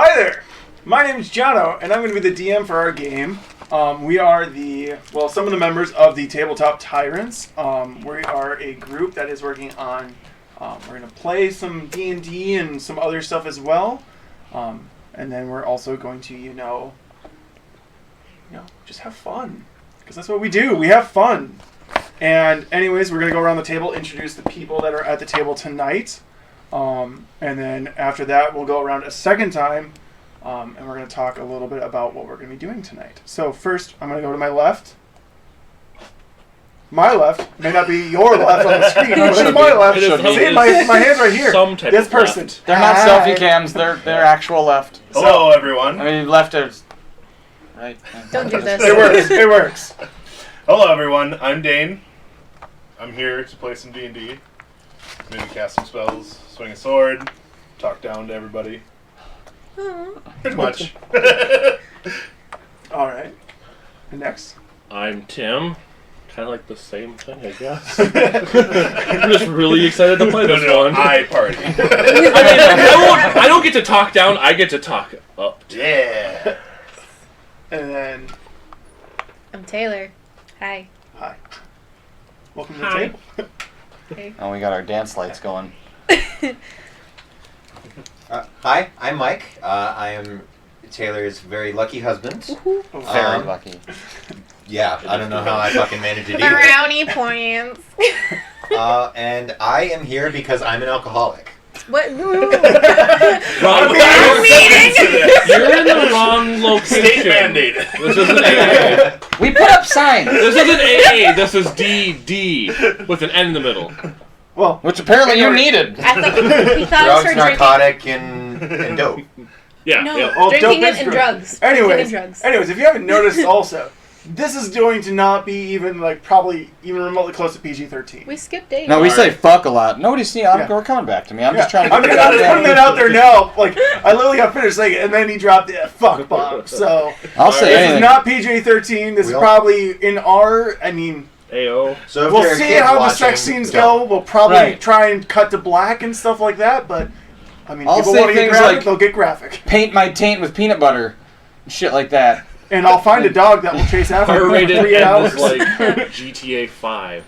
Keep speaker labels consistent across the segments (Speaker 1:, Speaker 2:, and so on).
Speaker 1: Hi there! My name is Jono, and I'm going to be the DM for our game. We are some of the members of the Tabletop Tyrants. We are a group that is working on, we're going to play some D&D and some other stuff as well. And then we're also going to, just have fun. Because that's what we do. We have fun. And anyways, we're going to go around the table, introduce the people that are at the table tonight. And then after that, we'll go around a second time, and we're going to talk a little bit about what we're going to be doing tonight. So first, I'm going to go to my left. My left may not be your left on the screen, but it's my left. See, my hand's right here. This person.
Speaker 2: Left. They're not selfie cams. They're actual left.
Speaker 3: Hello, everyone.
Speaker 2: I mean, left is right.
Speaker 4: Don't do this.
Speaker 1: It works. It works.
Speaker 3: Hello, everyone. I'm Dane. I'm here to play some D&D. Maybe cast some spells, swing a sword, talk down to everybody. Pretty much.
Speaker 1: All right. And next.
Speaker 5: I'm Tim. Kind of like the same thing, I guess. I'm just really excited to play this one.
Speaker 3: I party.
Speaker 5: I don't get to talk down. I get to talk up.
Speaker 3: Yeah.
Speaker 1: And then.
Speaker 4: I'm Taylor. Hi.
Speaker 1: Hi. Welcome to the table.
Speaker 4: Hey.
Speaker 2: Oh, we got our dance lights going.
Speaker 6: Hi, I'm Mike. I am Taylor's very lucky husband.
Speaker 2: Very lucky.
Speaker 6: Yeah, I don't know how I fucking managed to do
Speaker 4: The
Speaker 6: that.
Speaker 4: brownie points.
Speaker 6: And I am here because I'm an alcoholic.
Speaker 4: What?
Speaker 5: Wrong
Speaker 4: meeting.
Speaker 5: You're in the wrong location.
Speaker 3: State mandated.
Speaker 5: This isn't AA.
Speaker 2: We put up signs.
Speaker 5: This isn't AA. This is DD with an N in the middle.
Speaker 1: Well,
Speaker 2: Which apparently you needed.
Speaker 4: He thought it was
Speaker 6: Drugs,
Speaker 4: for
Speaker 6: narcotic, and dope.
Speaker 5: Yeah.
Speaker 4: No,
Speaker 5: Yeah.
Speaker 1: Oh,
Speaker 4: drinking
Speaker 1: dope
Speaker 4: it
Speaker 1: is
Speaker 4: and
Speaker 1: good.
Speaker 4: drugs.
Speaker 1: Anyways,
Speaker 4: Drinking and drugs.
Speaker 1: if you haven't noticed also, this is going to not be even, probably even remotely close to PG-13.
Speaker 4: We skipped dating.
Speaker 2: No, we say fuck a lot. Nobody's seen. We're coming back to me. I'm just trying to.
Speaker 1: I'm just putting that out there now. I literally got finished saying it, and then he dropped the fuck bomb. So
Speaker 2: I'll say
Speaker 1: this
Speaker 2: anything.
Speaker 1: is not PG-13. This is probably in R.
Speaker 5: AO.
Speaker 6: So if
Speaker 1: We'll
Speaker 6: there are
Speaker 1: see
Speaker 6: kids
Speaker 1: how the
Speaker 6: watching,
Speaker 1: sex scenes
Speaker 6: don't.
Speaker 1: go. We'll probably
Speaker 2: Right.
Speaker 1: try and cut to black and stuff like that. But
Speaker 2: I'll
Speaker 1: people
Speaker 2: say
Speaker 1: want to get
Speaker 2: things
Speaker 1: graphic,
Speaker 2: like-
Speaker 1: they'll get graphic.
Speaker 2: Paint my taint with peanut butter. Shit like that.
Speaker 1: And I'll find a dog that will chase after me for
Speaker 5: R-rated
Speaker 1: 3
Speaker 5: and
Speaker 1: hours.
Speaker 5: is like GTA 5.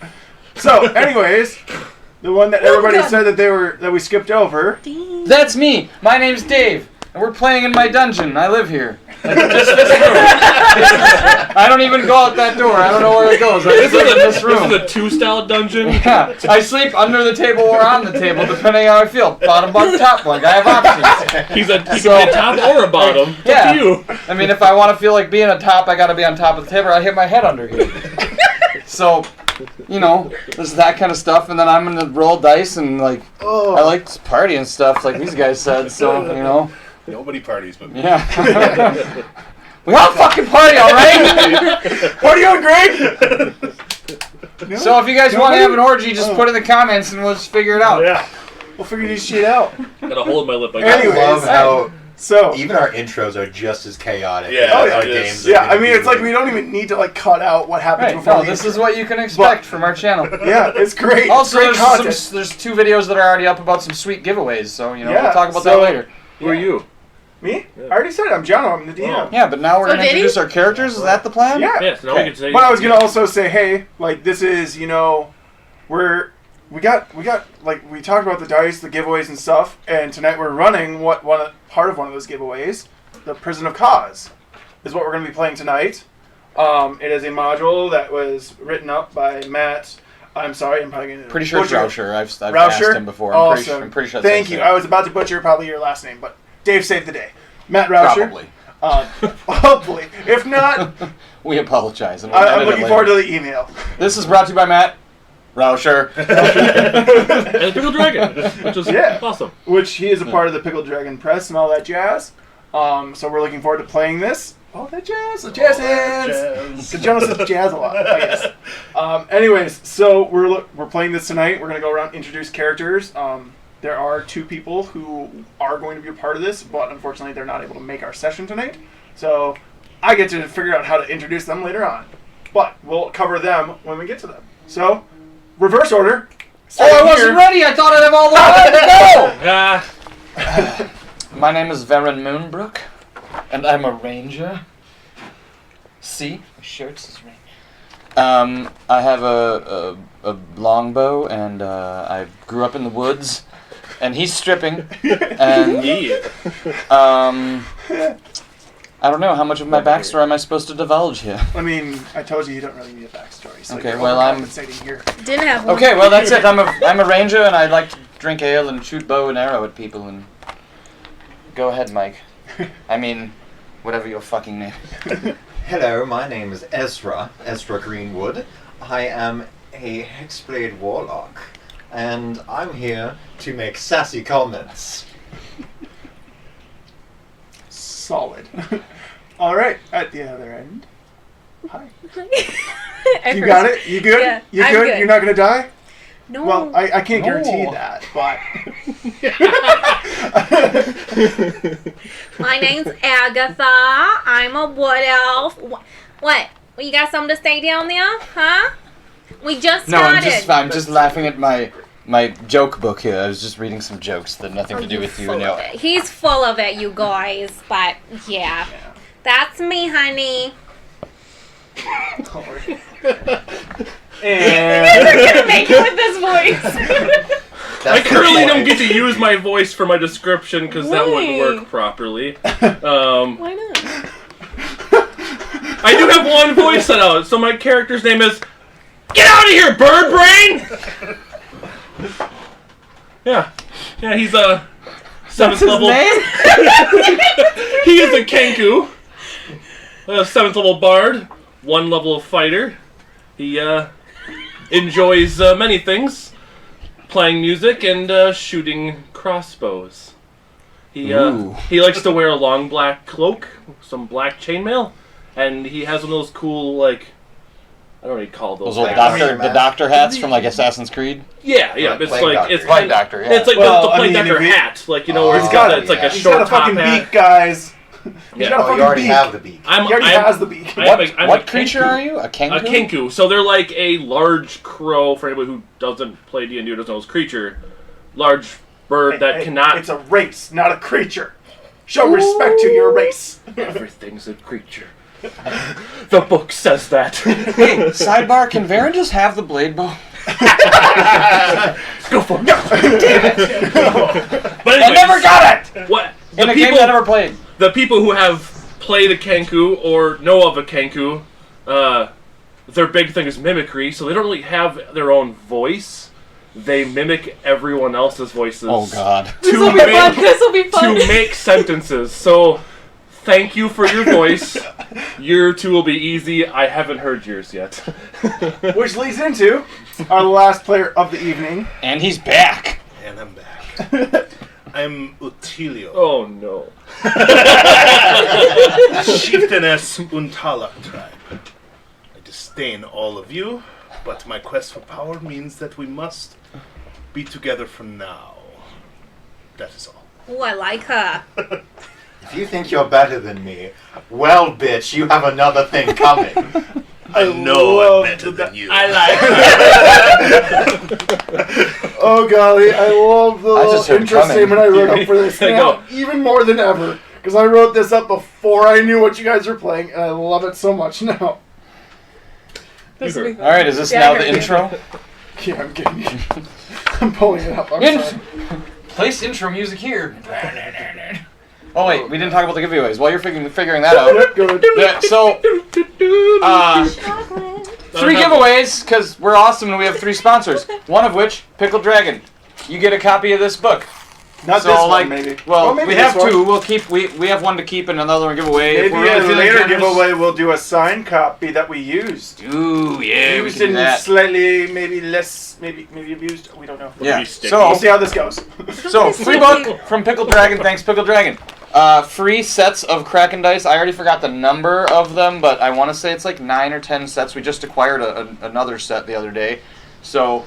Speaker 1: So, anyways, the one that everybody said that we skipped over.
Speaker 2: That's me. My name's Dave, and we're playing in my dungeon. I live here. I don't even go out that door. I don't know where it goes. I
Speaker 5: This
Speaker 2: just live in this
Speaker 5: is
Speaker 2: room.
Speaker 5: a 2-style dungeon.
Speaker 2: Yeah, I sleep under the table or on the table, depending how I feel. Bottom bunk, top bunk. I have options.
Speaker 5: He can be a top or a bottom. It's up to you.
Speaker 2: I mean, if I want to feel like being a top, I got to be on top of the table. Or I hit my head under here. So, there's that kind of stuff, and then I'm gonna roll dice and I like to party and stuff, like these guys said. So,
Speaker 3: Nobody parties but me.
Speaker 2: yeah. We all fucking party, all right?
Speaker 1: Party on, Greg! No?
Speaker 2: So if you guys want to have an orgy, just put it in the comments and we'll just figure it out.
Speaker 5: Yeah.
Speaker 1: We'll figure this shit out.
Speaker 5: Got a hole in my lip.
Speaker 1: Anyways,
Speaker 6: I love how
Speaker 1: So,
Speaker 6: even our intros are just as chaotic
Speaker 3: Yeah,
Speaker 6: as our
Speaker 3: it is.
Speaker 6: games. are
Speaker 1: yeah,
Speaker 6: gonna
Speaker 1: I mean,
Speaker 6: be
Speaker 1: it's like we don't even need to cut out what happens
Speaker 2: Right,
Speaker 1: before
Speaker 2: no,
Speaker 1: the
Speaker 2: this
Speaker 1: intro.
Speaker 2: is what you can expect from our channel.
Speaker 1: Yeah, it's great.
Speaker 2: Also,
Speaker 1: it's great content.
Speaker 2: there's 2 videos that are already up about some sweet giveaways, so,
Speaker 1: Yeah,
Speaker 2: we'll talk about
Speaker 1: so-
Speaker 2: that later.
Speaker 5: Who are you?
Speaker 1: Me? I already said it. I'm Jono. I'm the DM.
Speaker 2: Yeah, but now we're
Speaker 4: So
Speaker 2: going to
Speaker 4: did he?
Speaker 2: introduce our characters. Is that the plan?
Speaker 1: Yeah.
Speaker 5: Yeah, so now we can say.
Speaker 1: But I was gonna also say, hey, this is, we talked about the dice, the giveaways and stuff, and tonight we're running part of one of those giveaways, the Prison of Cause, is what we're gonna be playing tonight. It is a module that was written up by Matt. I'm sorry, I'm probably gonna
Speaker 2: Pretty sure it's
Speaker 1: butcher.
Speaker 2: Rauscher. I've
Speaker 1: Rauscher?
Speaker 2: asked him before.
Speaker 1: Awesome.
Speaker 2: I'm pretty sure
Speaker 1: Thank
Speaker 2: that's
Speaker 1: you.
Speaker 2: it.
Speaker 1: I was about to butcher probably your last name, but Dave saved the day. Matt Rauscher.
Speaker 2: Probably.
Speaker 1: Hopefully. If not,
Speaker 2: We apologize. And we'll
Speaker 1: I'm
Speaker 2: edit it
Speaker 1: looking
Speaker 2: later.
Speaker 1: forward to the email.
Speaker 2: This is brought to you by Matt Rauscher.
Speaker 5: And the Pickle Dragon, which is awesome.
Speaker 1: Which he is a part of the Pickle Dragon Press and all that jazz. So we're looking forward to playing this. All that jazz, the jazz hands. So Jonas says jazz a lot, I guess. Anyways, so we're playing this tonight. We're gonna go around and introduce characters. There are 2 people who are going to be a part of this, but unfortunately they're not able to make our session tonight. So I get to figure out how to introduce them later on. But we'll cover them when we get to them. So, reverse order.
Speaker 2: Oh, I wasn't ready. I thought I'd have all the time to go. My name is Varen Moonbrook, and I'm a ranger. See, my shirt says ranger. I have a longbow, and I grew up in the woods, and he's stripping, and I don't know how much of my backstory am I supposed to divulge here.
Speaker 1: I mean, I told you don't really need a backstory. So
Speaker 2: Okay,
Speaker 1: you're
Speaker 2: well, I'm
Speaker 1: overcompensating here.
Speaker 4: Didn't have one.
Speaker 2: okay. Well, that's it. I'm a ranger, and I like to drink ale and shoot bow and arrow at people. And go ahead, Mike. I mean, whatever your fucking name.
Speaker 6: Hello, my name is Ezra Greenwood. I am a Hexblade Warlock, and I'm here to make sassy comments.
Speaker 1: Solid. All right, at the other end. Hi. You got it? You good?
Speaker 4: Yeah,
Speaker 1: You
Speaker 4: I'm
Speaker 1: good?
Speaker 4: good.
Speaker 1: You're not gonna die?
Speaker 4: No.
Speaker 1: Well, I can't guarantee
Speaker 2: No.
Speaker 1: that, but
Speaker 4: My name's Agatha. I'm a wood elf. What? Well, you got something to say down there? Huh? We just
Speaker 2: No,
Speaker 4: started.
Speaker 2: I'm just laughing at my joke book here. I was just reading some jokes that had nothing to do with you.
Speaker 4: Full
Speaker 2: No.
Speaker 4: of it. He's full of it, you guys. But yeah, that's me, honey.
Speaker 1: and
Speaker 4: You're gonna make it with this voice.
Speaker 5: I currently don't get to use my voice for my description because that wouldn't
Speaker 4: Why?
Speaker 5: work properly.
Speaker 4: Why not?
Speaker 5: I do have one voice set out, so my character's name is Get Out of Here, Bird Brain! Yeah, he's a 7th level. He is a Kenku, a 7th level bard, 1 level of fighter. He enjoys many things, playing music and shooting crossbows. He likes to wear a long black cloak, some black chainmail, and he has one of those cool, like, I don't know what you call those.
Speaker 2: Those old
Speaker 6: Like
Speaker 2: the doctor hats from like Assassin's Creed.
Speaker 5: Yeah,
Speaker 6: Like
Speaker 5: it's
Speaker 6: Plague
Speaker 5: like
Speaker 6: Doctor.
Speaker 5: it's
Speaker 2: Plague
Speaker 5: kind
Speaker 2: Doctor, yeah.
Speaker 5: It's like
Speaker 1: Well,
Speaker 5: the
Speaker 1: I
Speaker 5: Plague
Speaker 1: mean,
Speaker 5: Doctor
Speaker 1: if he-
Speaker 5: hat, like you know, where
Speaker 6: Oh,
Speaker 5: it's got
Speaker 6: yeah.
Speaker 5: it's like a
Speaker 1: he's
Speaker 5: short
Speaker 1: got a
Speaker 5: top
Speaker 1: fucking
Speaker 5: hat.
Speaker 1: beak, guys. He's
Speaker 5: Yeah.
Speaker 1: got a
Speaker 6: Oh,
Speaker 1: fucking
Speaker 6: you already
Speaker 1: beak.
Speaker 6: have the beak.
Speaker 1: He already has the beak.
Speaker 5: I'm
Speaker 2: What
Speaker 5: a
Speaker 2: creature
Speaker 5: Kenku.
Speaker 2: are you? A kangaroo?
Speaker 5: A Kenku. So they're like a large crow, for anybody who doesn't play D&D or doesn't know this creature. Large bird that
Speaker 1: Hey,
Speaker 5: cannot...
Speaker 1: It's a race, not a creature. Show respect to your race.
Speaker 5: Everything's a creature. The book says that.
Speaker 2: Hey, sidebar, can Varen just have the blade bow?
Speaker 5: Go for it. But
Speaker 2: I
Speaker 5: anyways,
Speaker 2: never got it!
Speaker 5: What?
Speaker 2: In a game I never played.
Speaker 5: The people who have played a Kenku or know of a Kenku, their big thing is mimicry, so they don't really have their own voice. They mimic everyone else's voices.
Speaker 2: Oh god.
Speaker 4: This will be fun. This will be
Speaker 5: To
Speaker 4: fun.
Speaker 5: make sentences. So, thank you for your voice. Your two will be easy. I haven't heard yours yet.
Speaker 1: Which leads into our last player of the evening.
Speaker 2: And he's back.
Speaker 3: And I'm back. I'm Utilio,
Speaker 5: Oh no.
Speaker 3: chieftainess Untalak tribe. I disdain all of you, but my quest for power means that we must be together for now. That is all.
Speaker 4: Ooh, I like her.
Speaker 6: If you think you're better than me, well, bitch, you have another thing coming.
Speaker 3: I know
Speaker 1: love
Speaker 3: I'm better than you.
Speaker 5: I like
Speaker 1: Oh golly, I love the
Speaker 2: I just
Speaker 1: little
Speaker 2: heard
Speaker 1: intro
Speaker 2: coming.
Speaker 1: statement I wrote up for this
Speaker 5: There you
Speaker 1: now,
Speaker 5: go.
Speaker 1: even more than ever, because I wrote this up before I knew what you guys were playing, and I love it so much now.
Speaker 4: This will be fun.
Speaker 2: Alright, is this
Speaker 4: Yeah,
Speaker 2: now
Speaker 4: I
Speaker 2: the
Speaker 4: heard you.
Speaker 2: intro?
Speaker 1: Yeah, I'm kidding. I'm pulling it up. I'm sorry.
Speaker 2: Place intro music here. Oh wait, we didn't talk about the giveaways. While you're figuring that out.
Speaker 1: Yep, good.
Speaker 2: Yeah, so, 3 giveaways, because we're awesome and we have 3 sponsors. One of which, Pickle Dragon. You get a copy of this book.
Speaker 1: Not
Speaker 2: So,
Speaker 1: this one,
Speaker 2: like,
Speaker 1: maybe.
Speaker 2: Well,
Speaker 1: maybe
Speaker 2: we
Speaker 1: this
Speaker 2: have
Speaker 1: one.
Speaker 2: 2. We'll keep. We have 1 to keep and another one give away. If
Speaker 1: Maybe
Speaker 2: we're really
Speaker 1: a
Speaker 2: feeling
Speaker 1: later
Speaker 2: generous.
Speaker 1: giveaway we'll do a signed copy that we used.
Speaker 2: Ooh, yeah, we
Speaker 1: Used
Speaker 2: can do
Speaker 1: and
Speaker 2: that.
Speaker 1: slightly, maybe less, maybe abused. We don't know.
Speaker 2: Yeah.
Speaker 5: Be sticky.
Speaker 2: So,
Speaker 1: We'll see how this goes.
Speaker 2: So, free book from Pickle Dragon. Thanks, Pickle Dragon. Free sets of Kraken dice. I already forgot the number of them, but I want to say it's like 9 or 10 sets. We just acquired another set the other day. So,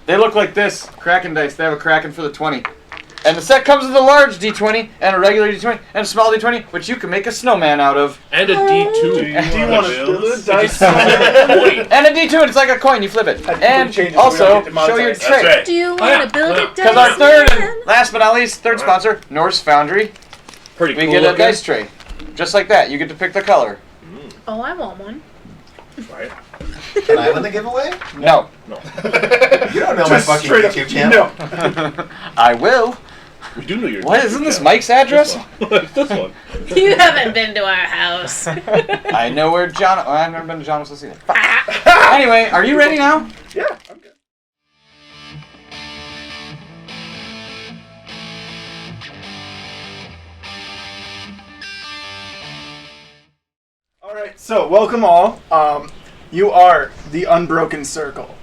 Speaker 2: they look like this. Kraken dice. They have a Kraken for the 20. And the set comes with a large D20 and a regular D20 and a small D20, which you can make a snowman out of.
Speaker 5: And a D2.
Speaker 3: Do
Speaker 1: you want to build a dice?
Speaker 2: And a D2, and it's like a coin, you flip it. And also, show your
Speaker 3: That's
Speaker 2: tray.
Speaker 3: right.
Speaker 4: Do you want to build a
Speaker 2: Because our
Speaker 4: dice
Speaker 2: third,
Speaker 4: man?
Speaker 2: and last but not least, third sponsor, Norse Foundry.
Speaker 5: Pretty cool.
Speaker 2: We get a
Speaker 5: looking.
Speaker 2: dice tray. Just like that. You get to pick the color.
Speaker 4: Oh, I want one.
Speaker 5: Right.
Speaker 6: Can I win the giveaway?
Speaker 2: No.
Speaker 6: You don't know
Speaker 1: Just
Speaker 6: my fucking
Speaker 1: straight up,
Speaker 6: YouTube channel.
Speaker 1: no.
Speaker 2: I will.
Speaker 5: We do know your.
Speaker 2: What, isn't this Mike's address?
Speaker 5: This one.
Speaker 4: You haven't been to our house.
Speaker 2: I know where John... Oh, I've never been to John Wesley. Anyway, are you ready now?
Speaker 1: Yeah, I'm good. Alright, so welcome all. You are the Unbroken Circle,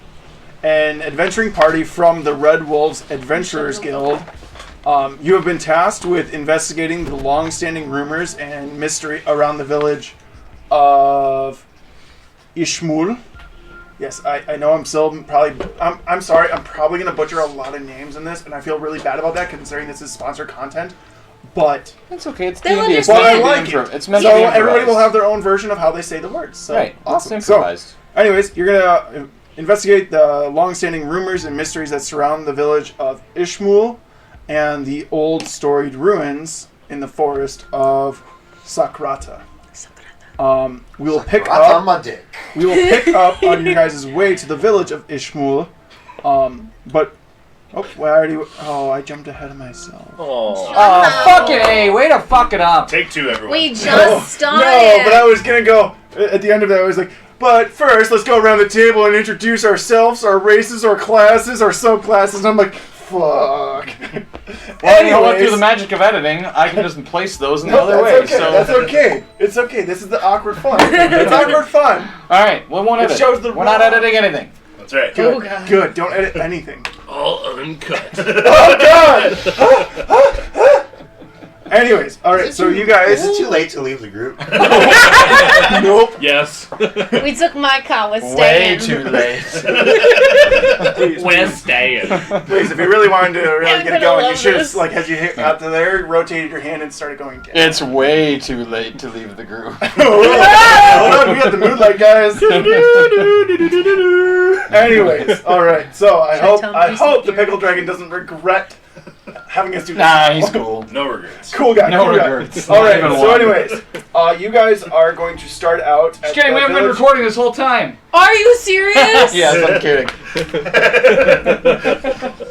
Speaker 1: an adventuring party from the Red Wolves Adventurers Guild. You have been tasked with investigating the long-standing rumors and mystery around the village of Ishmul. Yes, I know I'm still probably... I'm sorry, I'm probably going to butcher a lot of names in this, and I feel really bad about that considering this is sponsored content. But...
Speaker 2: It's okay, it's
Speaker 4: They'll
Speaker 2: D&D. It's
Speaker 4: understand.
Speaker 2: meant to be
Speaker 1: Well, I like
Speaker 2: impro-
Speaker 1: it.
Speaker 2: It's meant
Speaker 1: So
Speaker 2: to be
Speaker 1: everybody will
Speaker 2: improvised.
Speaker 1: have their own version of how they say the words. So,
Speaker 2: Right,
Speaker 1: awesome.
Speaker 2: it's improvised.
Speaker 1: So, anyways, you're going to investigate the long-standing rumors and mysteries that surround the village of Ishmul and the old storied ruins in the forest of Sakrata. We will pick
Speaker 6: Right on
Speaker 1: up.
Speaker 6: my dick.
Speaker 1: We will pick up on your guys' way to the village of Ishmul. But I jumped ahead of myself.
Speaker 5: Oh.
Speaker 2: Oh, fucking A! Way to fuck it up!
Speaker 3: Take two, everyone.
Speaker 4: We just started.
Speaker 1: No, but I was gonna go at the end of that. I was like, but first, let's go around the table and introduce ourselves, our races, our classes, our subclasses. And I'm like, fuck.
Speaker 2: Well, you know what? Through the magic of editing, I can just place those in the other way.
Speaker 1: That's okay.
Speaker 2: So
Speaker 1: That's okay. It's okay. This is the awkward fun. It's awkward fun.
Speaker 2: all right, we won't edit.
Speaker 1: shows the
Speaker 2: We're not
Speaker 1: raw-
Speaker 2: editing anything.
Speaker 3: That's right.
Speaker 1: Good.
Speaker 4: Oh, God.
Speaker 1: Good. Don't edit anything.
Speaker 5: All uncut.
Speaker 1: Oh God. Anyways, all right. So you guys.
Speaker 6: Is it too late to leave the group?
Speaker 1: Nope.
Speaker 5: Yes.
Speaker 4: We took my car. We're
Speaker 2: Way
Speaker 4: staying.
Speaker 2: too late.
Speaker 1: Please,
Speaker 5: We're staying.
Speaker 1: please, if you really wanted to really
Speaker 4: I'm
Speaker 1: get it
Speaker 4: gonna
Speaker 1: going, you
Speaker 4: love
Speaker 1: should
Speaker 4: this.
Speaker 1: have, like, as you hit got to there, rotated your hand and started going again.
Speaker 2: It's way too late to leave the group.
Speaker 1: Hold on, we got the moonlight, guys. Anyways, all right. So I
Speaker 4: Should I
Speaker 1: hope
Speaker 4: tell him to do some
Speaker 1: the
Speaker 4: gear?
Speaker 1: pickle dragon doesn't regret having us do this.
Speaker 2: Nah, he's cool.
Speaker 3: No regrets.
Speaker 1: Cool guy.
Speaker 2: No
Speaker 1: cool guy.
Speaker 2: regrets.
Speaker 1: All
Speaker 2: Not
Speaker 1: right.
Speaker 2: even
Speaker 1: So,
Speaker 2: one.
Speaker 1: anyways, you guys are going to start out. At
Speaker 2: Just kidding,
Speaker 1: the
Speaker 2: we haven't been
Speaker 1: village.
Speaker 2: recording this whole time.
Speaker 4: Are you serious?
Speaker 2: Yes, I'm kidding.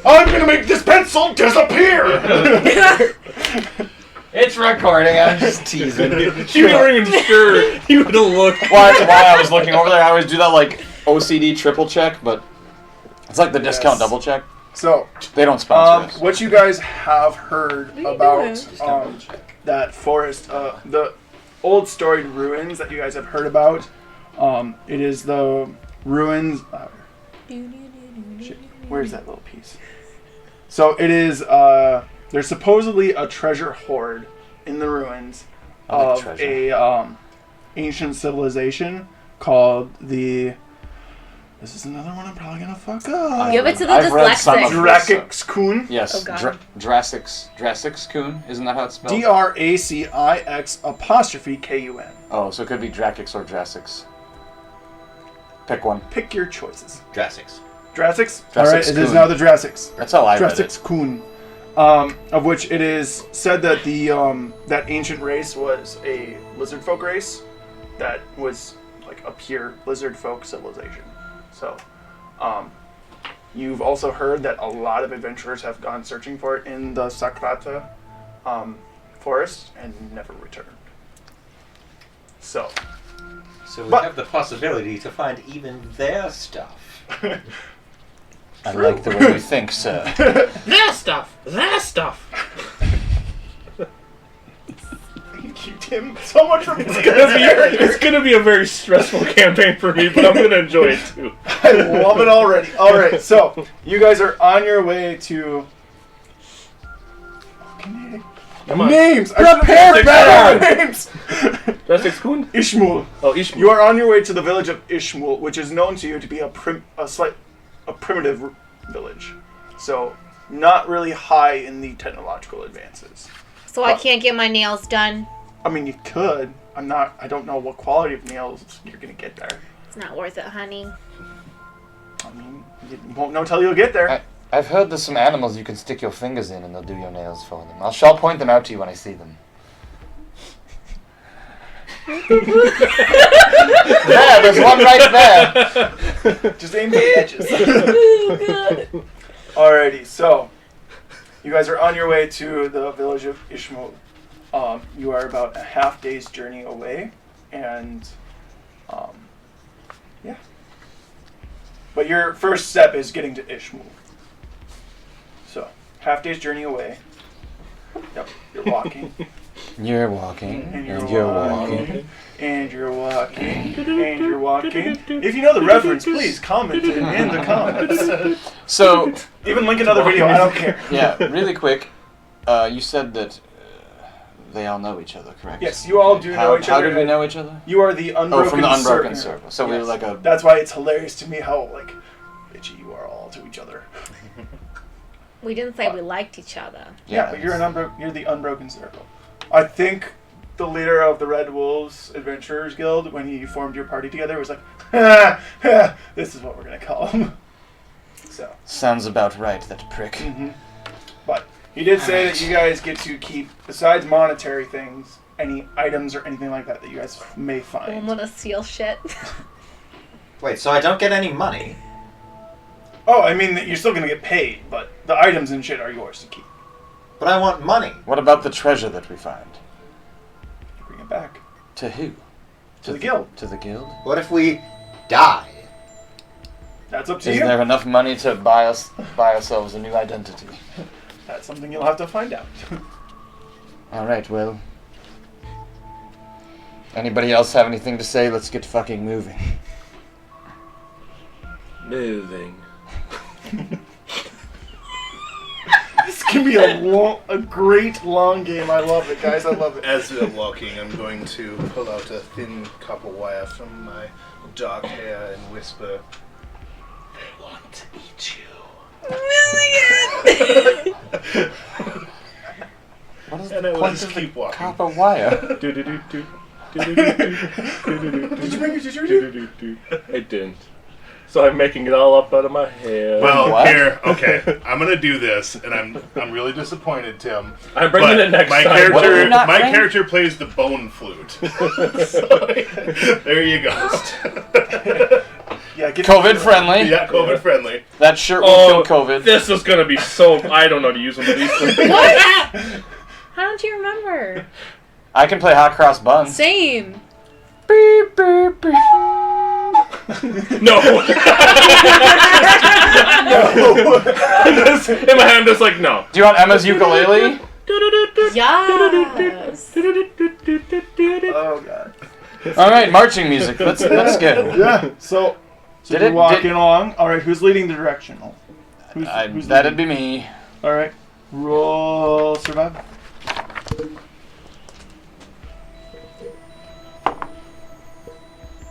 Speaker 1: I'm gonna make this pencil disappear.
Speaker 2: It's recording, I'm just teasing.
Speaker 5: You weren't even sure. You would have looked.
Speaker 2: Why I was looking over there, I always do that like OCD triple check, but it's like the discount
Speaker 1: Yes.
Speaker 2: double check.
Speaker 1: So,
Speaker 2: They don't sponsor us.
Speaker 1: what you guys have heard
Speaker 4: are you
Speaker 1: about
Speaker 4: doing?
Speaker 1: that forest, the old storied ruins that you guys have heard about, it is the ruins. Shit, where's that little piece? So it is. There's supposedly a treasure hoard in the ruins
Speaker 2: I like
Speaker 1: of
Speaker 2: treasure.
Speaker 1: a ancient civilization called the. This is another one I'm probably gonna fuck up.
Speaker 4: Give it to the
Speaker 2: I've read some of
Speaker 4: dyslexic.
Speaker 2: this.
Speaker 1: Drakix Kun.
Speaker 2: Yes,
Speaker 4: Oh, God.
Speaker 2: Drassix Kun, isn't that how it's spelled?
Speaker 1: Dracix''Kun.
Speaker 2: Oh, so it could be Drakix or Drassix. Pick one.
Speaker 1: Pick your choices.
Speaker 6: Drastics.
Speaker 1: Drasix?
Speaker 2: Drassix
Speaker 1: Alright, it is
Speaker 2: Kun.
Speaker 1: now the Drasix.
Speaker 2: That's how I read it.
Speaker 1: Drasix Kun. Of which it is said that the that ancient race was a lizard folk race that was like a pure lizard folk civilization. So, you've also heard that a lot of adventurers have gone searching for it in the Sakrata forest and never returned. So,
Speaker 6: So we
Speaker 1: But-
Speaker 6: have the possibility to find even their stuff.
Speaker 2: I like the way you think, sir.
Speaker 5: That stuff. That stuff.
Speaker 1: you, Tim, so much from
Speaker 5: It's gonna be a very stressful campaign for me, but I'm gonna enjoy it too.
Speaker 1: I love it already. All right, so you guys are on your way to.
Speaker 5: Come on.
Speaker 1: Names.
Speaker 5: Prepare better!
Speaker 1: Names.
Speaker 5: Drassix Kun?
Speaker 1: Ishmul.
Speaker 5: Oh, Ishmael.
Speaker 1: You are on your way to the village of Ishmul, which is known to you to be a primitive village. So, not really high in the technological advances.
Speaker 4: So I can't get my nails done.
Speaker 1: I mean, you could. I don't know what quality of nails you're gonna get there.
Speaker 4: It's not worth it, honey.
Speaker 1: I mean, you won't know till you'll get there.
Speaker 2: I've heard there's some animals you can stick your fingers in and they'll do your nails for them. I'll point them out to you when I see them. There, there's one right there.
Speaker 1: Just aim for the edges.
Speaker 4: Oh, God.
Speaker 1: Alrighty, so you guys are on your way to the village of Ishmael. You are about a half day's journey away, and yeah. But your first step is getting to Ishmael. So, half day's journey away. Yep, you're walking.
Speaker 2: You're walking,
Speaker 1: And
Speaker 2: and
Speaker 1: you're
Speaker 2: you're
Speaker 1: walking.
Speaker 2: walking.
Speaker 1: And you're walking, and you're walking. If you know the reference, please comment it in the comments.
Speaker 2: So,
Speaker 1: Even link another video, I don't care.
Speaker 2: yeah, really quick, you said that they all know each other, correct?
Speaker 1: Yes, you all do know each
Speaker 2: How
Speaker 1: other.
Speaker 2: did we know each other?
Speaker 1: You are the unbroken
Speaker 2: Oh, from the unbroken
Speaker 1: circle.
Speaker 2: circle. So we were
Speaker 1: Yes.
Speaker 2: like a...
Speaker 1: That's why it's hilarious to me how, like, bitchy you are all to each other.
Speaker 4: We didn't say we liked each other.
Speaker 1: Yeah, but you're the unbroken circle. I think the leader of the Red Wolves Adventurers Guild, when he formed your party together, was like, this is what we're gonna call him. So.
Speaker 2: Sounds about right, that prick.
Speaker 1: Mm-hmm. But he did say that you guys get to keep, besides monetary things, any items or anything like that you guys may
Speaker 4: I'm
Speaker 1: find.
Speaker 4: gonna steal shit.
Speaker 6: Wait, so I don't get any money?
Speaker 1: Oh, I mean, you're still gonna get paid, but the items and shit are yours to keep.
Speaker 6: But I want money.
Speaker 2: What about the treasure that we find?
Speaker 1: Bring it back.
Speaker 2: To who?
Speaker 1: To the guild.
Speaker 2: To the guild?
Speaker 6: What if we die?
Speaker 1: That's up to
Speaker 2: Is
Speaker 1: you.
Speaker 2: there enough money to buy ourselves a new identity?
Speaker 1: That's something you'll have to find out.
Speaker 2: Alright, well... Anybody else have anything to say? Let's get fucking moving.
Speaker 5: Moving.
Speaker 1: This can be a great long game. I love it, guys. I love it.
Speaker 3: As we're walking, I'm going to pull out a thin copper wire from my dark hair and whisper, "They want to eat you."
Speaker 2: What is
Speaker 3: And
Speaker 2: the
Speaker 3: I will
Speaker 2: point
Speaker 3: just
Speaker 2: of the
Speaker 3: keep walking.
Speaker 2: copper wire?
Speaker 1: Did you bring your tissue with you?
Speaker 5: I didn't. So I'm making it all up out of my head.
Speaker 3: Well,
Speaker 2: What?
Speaker 3: here, okay, I'm gonna do this, and I'm really disappointed, Tim.
Speaker 5: I'm bringing
Speaker 3: but
Speaker 5: it next
Speaker 3: my
Speaker 5: time.
Speaker 2: What did
Speaker 3: character,
Speaker 2: you not
Speaker 3: my
Speaker 2: bring?
Speaker 3: character plays the bone flute. So, there you go.
Speaker 1: Yeah, get
Speaker 2: COVID friendly.
Speaker 3: Yeah, COVID friendly.
Speaker 2: That shirt will
Speaker 5: Oh,
Speaker 2: kill COVID.
Speaker 5: this is gonna be so... I don't know how to use one of these things.
Speaker 4: What? How don't you remember?
Speaker 2: I can play hot cross buns.
Speaker 4: Same.
Speaker 2: Beep, beep, beep.
Speaker 5: No. In my head, I'm just like, no.
Speaker 2: Do you want Emma's ukulele?
Speaker 4: Yes.
Speaker 1: Oh god.
Speaker 2: Alright, marching music. Let's go.
Speaker 1: Yeah. So you're walking along. All right. Who's leading the direction? Who's
Speaker 2: That'd
Speaker 1: leading?
Speaker 2: be me.
Speaker 1: All right. Roll survival.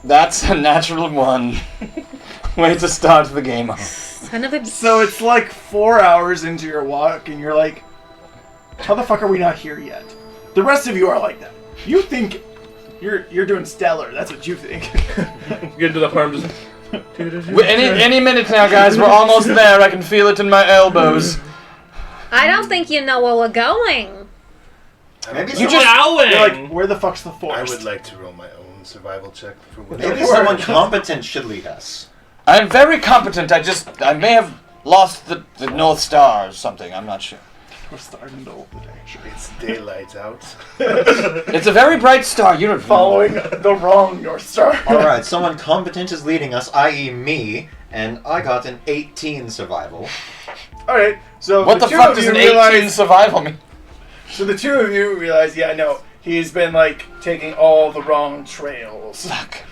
Speaker 2: That's a natural one. Way to start the game off.
Speaker 4: Son of a...
Speaker 1: So it's like 4 hours into your walk, and you're like, "How the fuck are we not here yet?" The rest of you are like that. You think you're doing stellar. That's what you think.
Speaker 5: Get into the farm, just...
Speaker 2: Any minute now, guys. We're almost there. I can feel it in my elbows.
Speaker 4: I don't think you know where we're going.
Speaker 6: Maybe
Speaker 2: You
Speaker 6: someone,
Speaker 2: just-
Speaker 1: You're like, where the fuck's the
Speaker 3: I
Speaker 1: forest?
Speaker 3: would like to roll my own survival check for what
Speaker 6: maybe someone competent should lead us.
Speaker 2: I'm very competent. I may have lost the North Star or something. I'm not sure.
Speaker 1: We're starting to open the day.
Speaker 3: It's daylight out.
Speaker 2: It's a very bright star. You don't
Speaker 1: Following the wrong North Star.
Speaker 6: Alright, someone competent is leading us, i.e. me, and I got an 18 survival.
Speaker 1: Alright, so
Speaker 2: What the
Speaker 1: two
Speaker 2: fuck
Speaker 1: of
Speaker 2: does
Speaker 1: you
Speaker 2: an 18
Speaker 1: realize,
Speaker 2: survival mean?
Speaker 1: So the two of you realize, yeah, no, he's been like taking all the wrong trails.
Speaker 2: Fuck.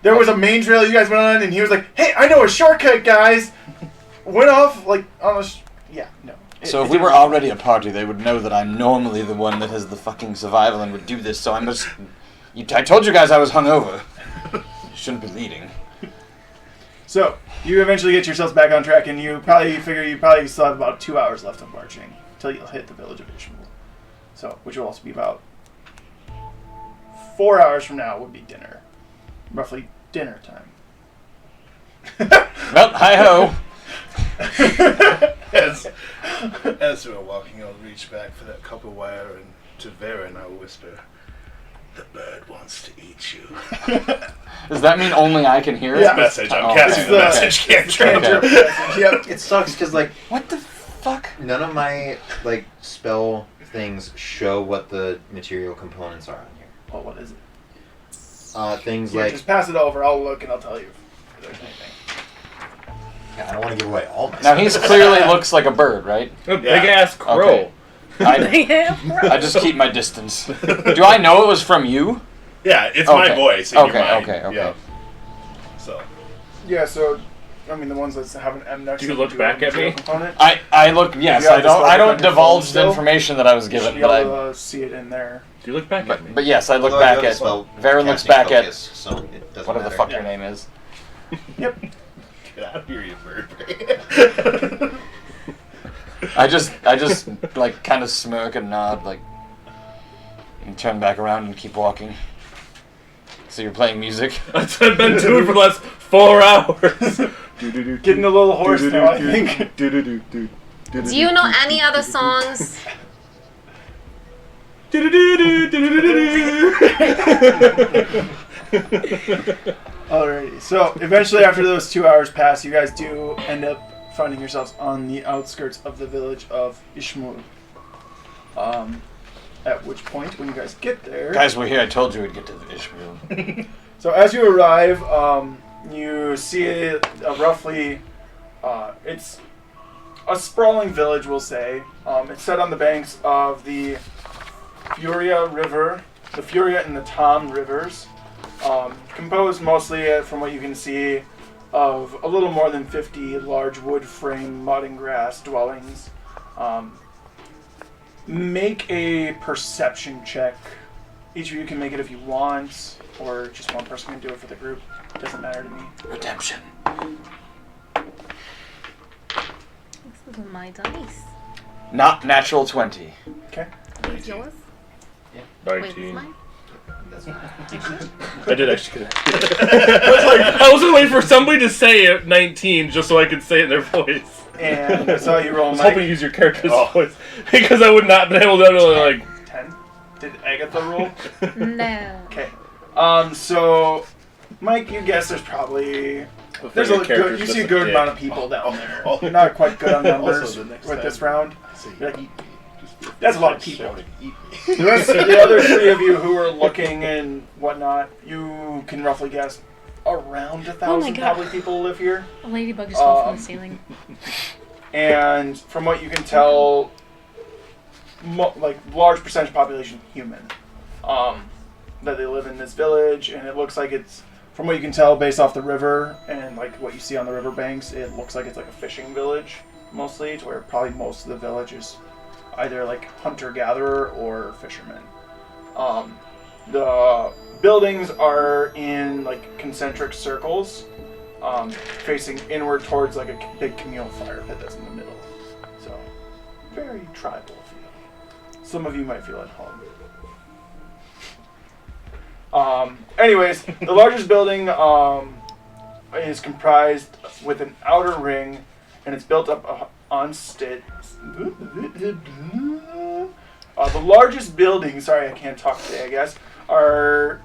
Speaker 1: There was a main trail you guys went on, and he was like, "Hey, I know a shortcut, guys." Went off like on a. Yeah, no.
Speaker 2: So if we were already a party, they would know that I'm normally the one that has the fucking survival and would do this. So I'm just. I told you guys I was hungover. You shouldn't be leading.
Speaker 1: So you eventually get yourselves back on track, and you probably figure you probably still have about 2 hours left of marching until you'll hit the village of Ishmael. So, which will also be about 4 hours from now would be dinner. Roughly dinner time.
Speaker 2: Well, hi-ho.
Speaker 3: As we're walking, I'll reach back for that copper wire, and to Varen I'll whisper, "The bird wants to eat you."
Speaker 2: Does that mean only I can hear it?
Speaker 1: Yeah.
Speaker 3: Message. I'm
Speaker 2: Oh,
Speaker 3: casting
Speaker 1: okay.
Speaker 3: the message cantrip.
Speaker 2: Okay.
Speaker 1: Yep.
Speaker 6: It sucks because like
Speaker 2: What the fuck?
Speaker 6: none of my like spell things show what the material components are on here.
Speaker 1: Well, what is it?
Speaker 6: Things
Speaker 1: Yeah,
Speaker 6: like
Speaker 1: just pass it over. I'll look and I'll tell you if there's anything.
Speaker 6: yeah, I don't want to give away all my.
Speaker 2: Now, he's clearly looks like a bird, right?
Speaker 5: A big-ass crow.
Speaker 2: Okay. I just keep my distance. Do I know it was from you?
Speaker 3: Yeah, it's my
Speaker 2: Okay.
Speaker 3: voice in
Speaker 2: Okay,
Speaker 3: your mind.
Speaker 2: okay.
Speaker 3: Yeah. So.
Speaker 1: Yeah, so I mean the ones that have an M next
Speaker 5: Do
Speaker 1: to
Speaker 5: you
Speaker 1: them
Speaker 5: look
Speaker 1: do
Speaker 5: back
Speaker 1: have
Speaker 5: at me?
Speaker 1: a component.
Speaker 2: I look. Yes,
Speaker 1: You have
Speaker 2: I
Speaker 1: the
Speaker 2: don't.
Speaker 1: spell
Speaker 2: I
Speaker 1: book
Speaker 2: don't
Speaker 1: on your phone
Speaker 2: divulge the
Speaker 1: still?
Speaker 2: information that I was
Speaker 1: You should
Speaker 2: given,
Speaker 1: be
Speaker 2: but
Speaker 1: able
Speaker 2: I.
Speaker 1: to see it in there.
Speaker 5: Do you look back at me?
Speaker 2: But yes, I look
Speaker 6: Although I
Speaker 2: back
Speaker 6: do have
Speaker 2: at.
Speaker 6: spell
Speaker 2: Varen looks
Speaker 6: casting
Speaker 2: back at
Speaker 6: focus, so it doesn't
Speaker 2: whatever the
Speaker 6: matter.
Speaker 2: fuck your name is.
Speaker 1: Yep.
Speaker 3: Get out of here, you bird.
Speaker 2: I just like kind of smirk and nod, like, and turn back around and keep walking. So you're playing music.
Speaker 5: I've been doing for the last 4 hours.
Speaker 1: Getting a little hoarse now, I think.
Speaker 4: Do you know any other songs?
Speaker 1: Alrighty, so eventually after those 2 hours pass, you guys do end up finding yourselves on the outskirts of the village of Ishmael. At which point, when you guys get there...
Speaker 2: Guys, we're here. I told you we'd get to the Ishmael.
Speaker 1: So as you arrive, you see a roughly... it's a sprawling village, we'll say. It's set on the banks of the Furia River, the Furia and the Tom rivers. Composed mostly, from what you can see, of a little more than 50 large wood frame mud and grass dwellings. Make a perception check. Each of you can make it if you want, or just one person can do it for the group. Doesn't matter to me.
Speaker 2: Redemption.
Speaker 4: This is my dice.
Speaker 2: Not natural 20.
Speaker 1: Okay.
Speaker 4: Is yours? Wait, this is
Speaker 5: 19.
Speaker 4: mine?
Speaker 6: That's fine.
Speaker 5: I did actually get it. I was waiting for somebody to say it 19 just so I could say it in their voice.
Speaker 1: And I saw you roll,
Speaker 5: I was
Speaker 1: Mike.
Speaker 5: hoping to use your character's voice because I would not have been able to like.
Speaker 1: 10. Did Agatha roll?
Speaker 4: No.
Speaker 1: Okay. So, Mike, you guess there's probably... There's a good, you see a good amount of people down there. You're not quite good on numbers
Speaker 3: Also, the next
Speaker 1: with this
Speaker 3: time-
Speaker 1: round.
Speaker 3: So
Speaker 1: You're like,
Speaker 3: just
Speaker 1: that's a lot of people.
Speaker 3: shouting, "Eat me."
Speaker 1: The other three of you who are looking and whatnot, you can roughly guess around 1,000
Speaker 4: God.
Speaker 1: probably people live here.
Speaker 4: A ladybug just fell from the ceiling.
Speaker 1: And from what you can tell, like large percentage population human. That they live in this village, and it looks like it's, from what you can tell based off the river and like what you see on the river banks, it looks like it's like a fishing village mostly, to where probably most of the village is either like hunter-gatherer or fishermen. The buildings are in like concentric circles, facing inward towards like a big communal fire pit that's in the middle. So, very tribal feel. Some of you might feel at home. Anyways, the largest building is comprised with an outer ring, and it's built up on stilts. The largest buildings, sorry I can't talk today I guess, are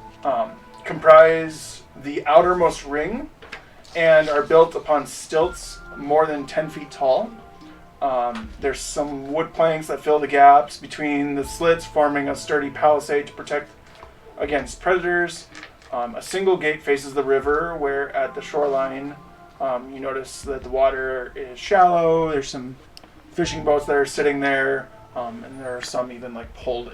Speaker 1: comprise the outermost ring and are built upon stilts more than 10 feet tall. There's some wood planks that fill the gaps between the slits, forming a sturdy palisade to protect against predators. A single gate faces the river, where at the shoreline you notice that the water is shallow. There's some fishing boats that are sitting there, and there are some even like pulled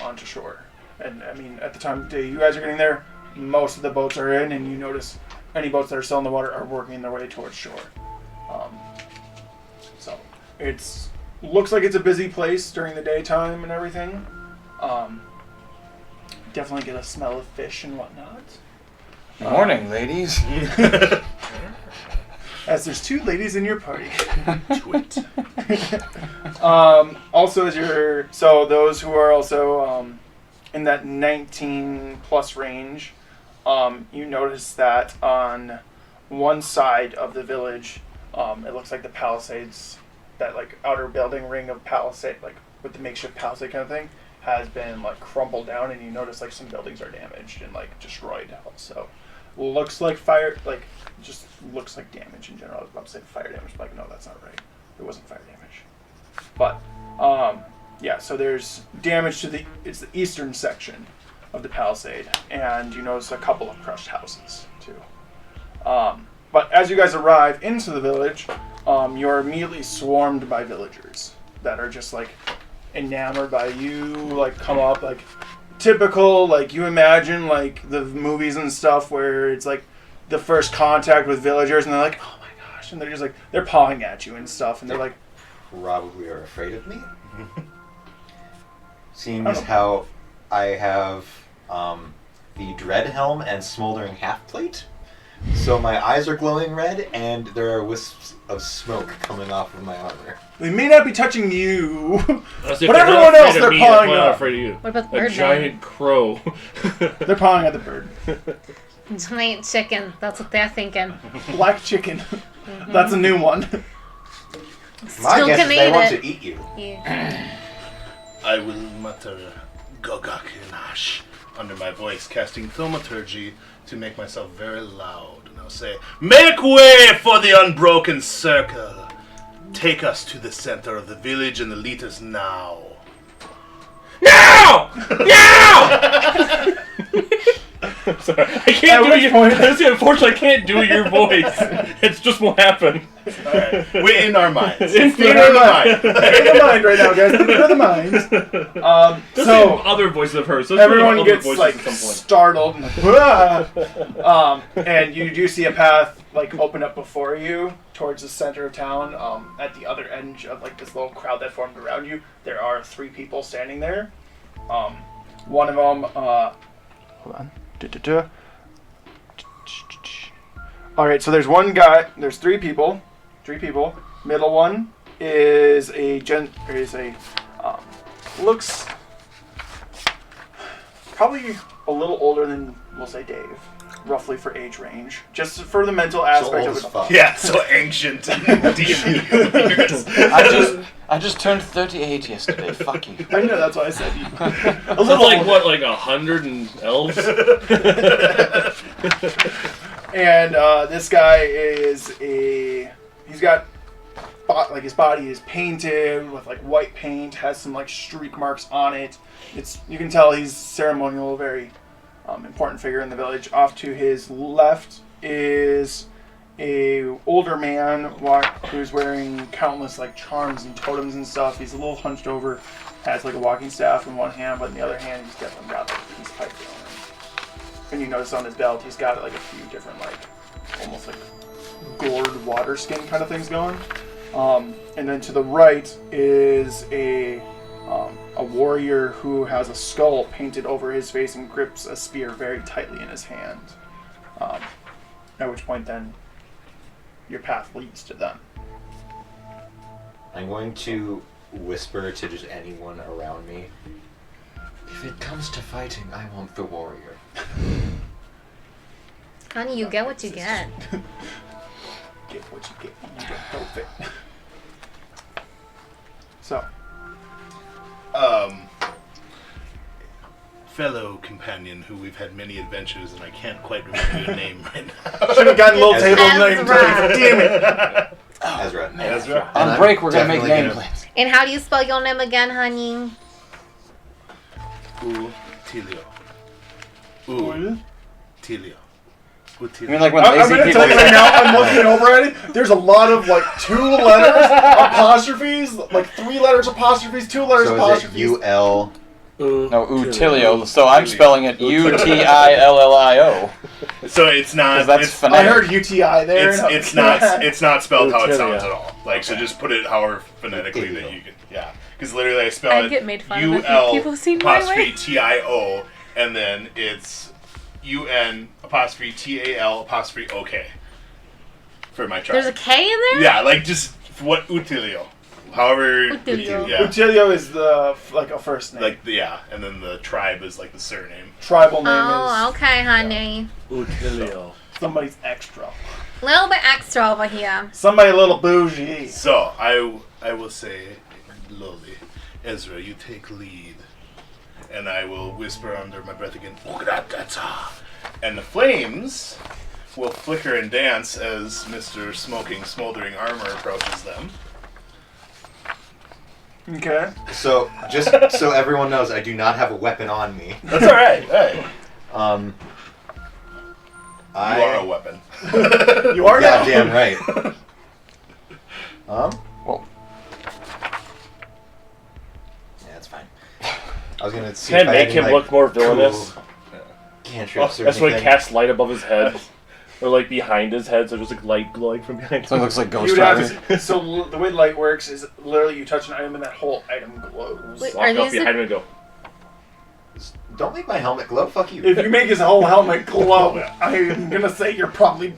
Speaker 1: onto shore. And I mean, at the time of day you guys are getting there, most of the boats are in, and you notice any boats that are still in the water are working their way towards shore. So it's looks like it's a busy place during the daytime and everything. Definitely get a smell of fish and whatnot.
Speaker 2: Morning, ladies.
Speaker 1: As there's 2 ladies in your party.
Speaker 3: Twit.
Speaker 1: Also, so those who are also in that 19 plus range, you notice that on one side of the village, it looks like the palisades, that like outer building ring of palisade, like with the makeshift palisade kind of thing, has been like crumpled down, and you notice like some buildings are damaged and like destroyed. Also, looks like fire, like just looks like damage in general. I was about to say fire damage, but like no, that's not right. It wasn't fire damage, but yeah. So there's damage to the eastern section of the palisade, and you notice a couple of crushed houses too. But as you guys arrive into the village, you're immediately swarmed by villagers that are just like enamored by you, like come up, like typical, like you imagine like the movies and stuff where it's like the first contact with villagers and they're like, oh my gosh, and they're just like, they're pawing at you and stuff, and they're like,
Speaker 6: probably are afraid of me. Seeing as how I have the dread helm and smoldering half plate, so my eyes are glowing red and there are wisps of smoke coming off of my armor.
Speaker 1: they may not be touching you,
Speaker 5: But
Speaker 1: but everyone else they're pawing
Speaker 5: I'm not
Speaker 1: at.
Speaker 5: afraid of you.
Speaker 4: What about the
Speaker 5: A
Speaker 4: bird
Speaker 5: giant crow.
Speaker 1: They're pawing at the bird.
Speaker 4: Giant chicken. That's what they're thinking.
Speaker 1: Black chicken. That's a new one.
Speaker 6: My
Speaker 4: Still
Speaker 6: guess
Speaker 4: can
Speaker 6: is they
Speaker 4: eat
Speaker 6: want
Speaker 4: it.
Speaker 6: to eat you.
Speaker 4: Yeah.
Speaker 3: I will mutter Gogakinash under my voice, casting thaumaturgy to make myself very loud. And I'll say, make way for the unbroken circle. Take us to the center of the village and lead us now.
Speaker 5: Now! Now! Sorry, I can't
Speaker 1: At
Speaker 5: do
Speaker 1: which
Speaker 5: your.
Speaker 1: point-
Speaker 5: Unfortunately, I can't do your voice. It just won't happen.
Speaker 3: Alright, we're in our minds.
Speaker 5: In
Speaker 1: Theater of the
Speaker 3: mind.
Speaker 1: Theater of the mind right now, guys. Theater of the mind.
Speaker 5: There's
Speaker 1: So
Speaker 5: some other voices I've heard. So
Speaker 1: everyone
Speaker 5: other
Speaker 1: gets
Speaker 5: voices
Speaker 1: like
Speaker 5: at some point.
Speaker 1: startled, and, "Ah!" And you do see a path like open up before you towards the center of town. At the other end of like this little crowd that formed around you, there are 3 people standing there. One of them, hold on. All right, so there's one guy. There's 3 people. 3 people. Middle one is looks probably a little older than we'll say Dave, roughly for age range, just for the mental aspect
Speaker 6: old
Speaker 1: of
Speaker 6: as
Speaker 1: it.
Speaker 6: fuck.
Speaker 3: Yeah, so ancient. D&D.
Speaker 2: I just turned 38 yesterday. Fuck you.
Speaker 1: I know, that's why I said you. A
Speaker 5: So
Speaker 1: little
Speaker 5: it's like
Speaker 1: older.
Speaker 5: what, like 100 and elves?
Speaker 1: And this guy is he's got like his body is painted with like white paint, has some like streak marks on it. You can tell he's ceremonial, very important figure in the village. Off to his left is a older man who's wearing countless like charms and totems and stuff. He's a little hunched over, has like a walking staff in one hand, but in the other hand he's definitely got like a peace pipe going. And you notice on his belt he's got like a few different like almost like gourd water skin kind of things going. And then to the right is a warrior who has a skull painted over his face and grips a spear very tightly in his hand. At which point then your path leads to them.
Speaker 6: I'm going to whisper to just anyone around me. If it comes to fighting, I want the warrior.
Speaker 4: Honey, you get what you get.
Speaker 1: Get what you get. You get perfect. So,
Speaker 3: Fellow companion who we've had many adventures and I can't quite remember your name right now.
Speaker 1: should have gotten a little
Speaker 6: Ezra.
Speaker 1: table name.
Speaker 4: Ezra.
Speaker 1: Damn it.
Speaker 6: Ezra.
Speaker 3: Ezra.
Speaker 6: And
Speaker 2: On
Speaker 6: I'm
Speaker 2: break, we're gonna make
Speaker 6: definitely
Speaker 2: nameplates.
Speaker 4: And how do you spell your name again, honey?
Speaker 3: Utilio. Utilio.
Speaker 2: You mean like when
Speaker 1: I'm
Speaker 2: lazy
Speaker 1: gonna
Speaker 2: people
Speaker 1: tell you right
Speaker 2: say,
Speaker 1: now, I'm looking over it. There's a lot of like 2 letters, apostrophes, like 3 letters, apostrophes, 2 letters,
Speaker 6: So is it
Speaker 1: apostrophes.
Speaker 6: U-L?
Speaker 2: no, Utilio, so I'm spelling it Utillio.
Speaker 3: So it's not.
Speaker 2: 'Cause that's
Speaker 3: It's,
Speaker 2: phonetic.
Speaker 1: I heard UTI there.
Speaker 3: it's not spelled how it
Speaker 5: Utilia.
Speaker 3: sounds at all. Like so, just put it however phonetically that you can. Yeah, because literally I spell
Speaker 4: I'd
Speaker 3: it
Speaker 4: get made fun of if
Speaker 3: UL
Speaker 4: people seen my way.
Speaker 3: apostrophe TIO, and then it's UN apostrophe TAL apostrophe OK. for my tribe.
Speaker 4: There's a K in there?
Speaker 3: Yeah, like just what Utilio. However,
Speaker 4: Utilio.
Speaker 3: yeah.
Speaker 1: Utilio is like a first name.
Speaker 3: Like and then the tribe is like the surname.
Speaker 1: Tribal name
Speaker 4: Oh,
Speaker 1: is
Speaker 4: okay, honey.
Speaker 5: Utilio.
Speaker 1: somebody's extra.
Speaker 4: A little bit extra over here.
Speaker 1: Somebody a little bougie.
Speaker 3: So I will say, lowly, Ezra, you take lead, and I will whisper under my breath again, and the flames will flicker and dance as Mr. Smoking Smoldering Armor approaches them.
Speaker 1: Okay.
Speaker 6: So, just so everyone knows, I do not have a weapon on me.
Speaker 3: That's all right. Hey,
Speaker 6: You
Speaker 3: you are a weapon.
Speaker 1: You are now.
Speaker 6: Goddamn right.
Speaker 2: Well,
Speaker 6: Yeah, it's fine. I was gonna see
Speaker 5: Can
Speaker 6: if
Speaker 5: I
Speaker 6: I
Speaker 5: make
Speaker 6: had
Speaker 5: him
Speaker 6: any,
Speaker 5: look more villainous?
Speaker 6: cool cantrips or
Speaker 5: That's why he
Speaker 6: anything.
Speaker 5: casts light above his head. Or like behind his head, so just like light glowing from behind
Speaker 2: so it
Speaker 5: him.
Speaker 2: looks like
Speaker 1: You
Speaker 2: Ghost
Speaker 1: would have
Speaker 2: Rider.
Speaker 1: to, so the way light works is literally you touch an item and that whole item glows.
Speaker 4: Wait,
Speaker 5: Walk
Speaker 4: are
Speaker 5: up
Speaker 4: these
Speaker 5: behind
Speaker 4: the-
Speaker 5: him and go,
Speaker 6: Don't make my helmet glow. Fuck you.
Speaker 1: If you make his whole helmet glow, I'm gonna say you're probably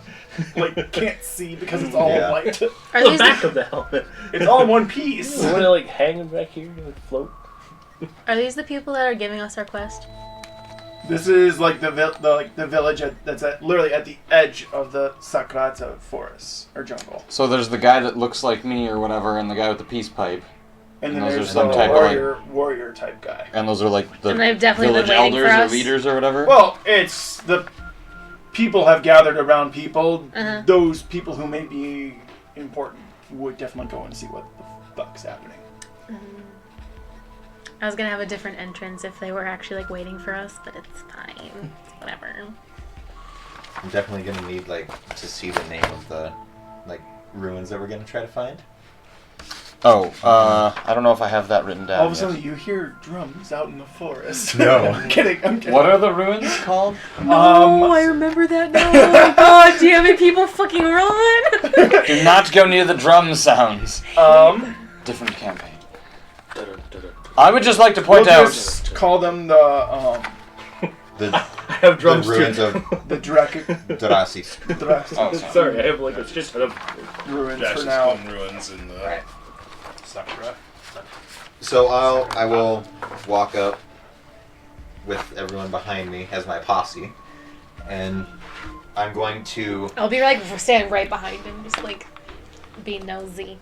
Speaker 1: like can't see because it's all
Speaker 6: Yeah.
Speaker 1: white.
Speaker 4: Are
Speaker 5: the
Speaker 4: these
Speaker 5: back
Speaker 4: the,
Speaker 5: of the helmet.
Speaker 1: It's all in one piece.
Speaker 5: Wouldn't it like hang back here and like float?
Speaker 4: are these the people that are giving us our quest?
Speaker 1: This is like the village that's literally at the edge of the Sakrata forest or jungle,
Speaker 2: So there's the guy that looks like me or whatever, and the guy with the peace pipe.
Speaker 1: and then
Speaker 2: And those are
Speaker 1: there's
Speaker 2: some
Speaker 1: the
Speaker 2: type of,
Speaker 1: warrior type guy.
Speaker 2: And those are like the
Speaker 4: And they've definitely
Speaker 2: village
Speaker 4: been waiting
Speaker 2: elders
Speaker 4: for
Speaker 2: or
Speaker 4: us.
Speaker 2: leaders or whatever.
Speaker 1: Well, it's the people have gathered around people.
Speaker 4: Uh-huh.
Speaker 1: Those people who may be important would definitely go and see what the fuck's happening.
Speaker 4: I was gonna have a different entrance if they were actually like waiting for us, but it's fine. It's whatever.
Speaker 6: I'm definitely gonna need to see the name of the ruins that we're gonna try to find.
Speaker 2: Oh, I don't know if I have that written down.
Speaker 1: All of a
Speaker 2: yet.
Speaker 1: sudden, you hear drums out in the forest.
Speaker 6: No.
Speaker 1: I'm kidding. I'm kidding.
Speaker 2: What are the ruins called?
Speaker 4: I remember that now. Oh, God damn it, people fucking run!
Speaker 2: Do not go near the drum sounds. Different campaign. I would just like to point
Speaker 1: we'll
Speaker 2: out.
Speaker 1: just call them the
Speaker 6: The,
Speaker 5: I have
Speaker 6: the
Speaker 5: drums
Speaker 6: ruins
Speaker 5: too.
Speaker 6: of Dracis.
Speaker 2: Oh, sorry.
Speaker 5: Sorry, I have like a shit ton of
Speaker 1: ruins for
Speaker 3: Dash's
Speaker 1: now.
Speaker 3: Twin Ruins in the
Speaker 6: Right.
Speaker 3: Sakura.
Speaker 6: So I will walk up with everyone behind me as my posse, and I'm going to
Speaker 4: I'll be like standing right behind him, just like being nosy.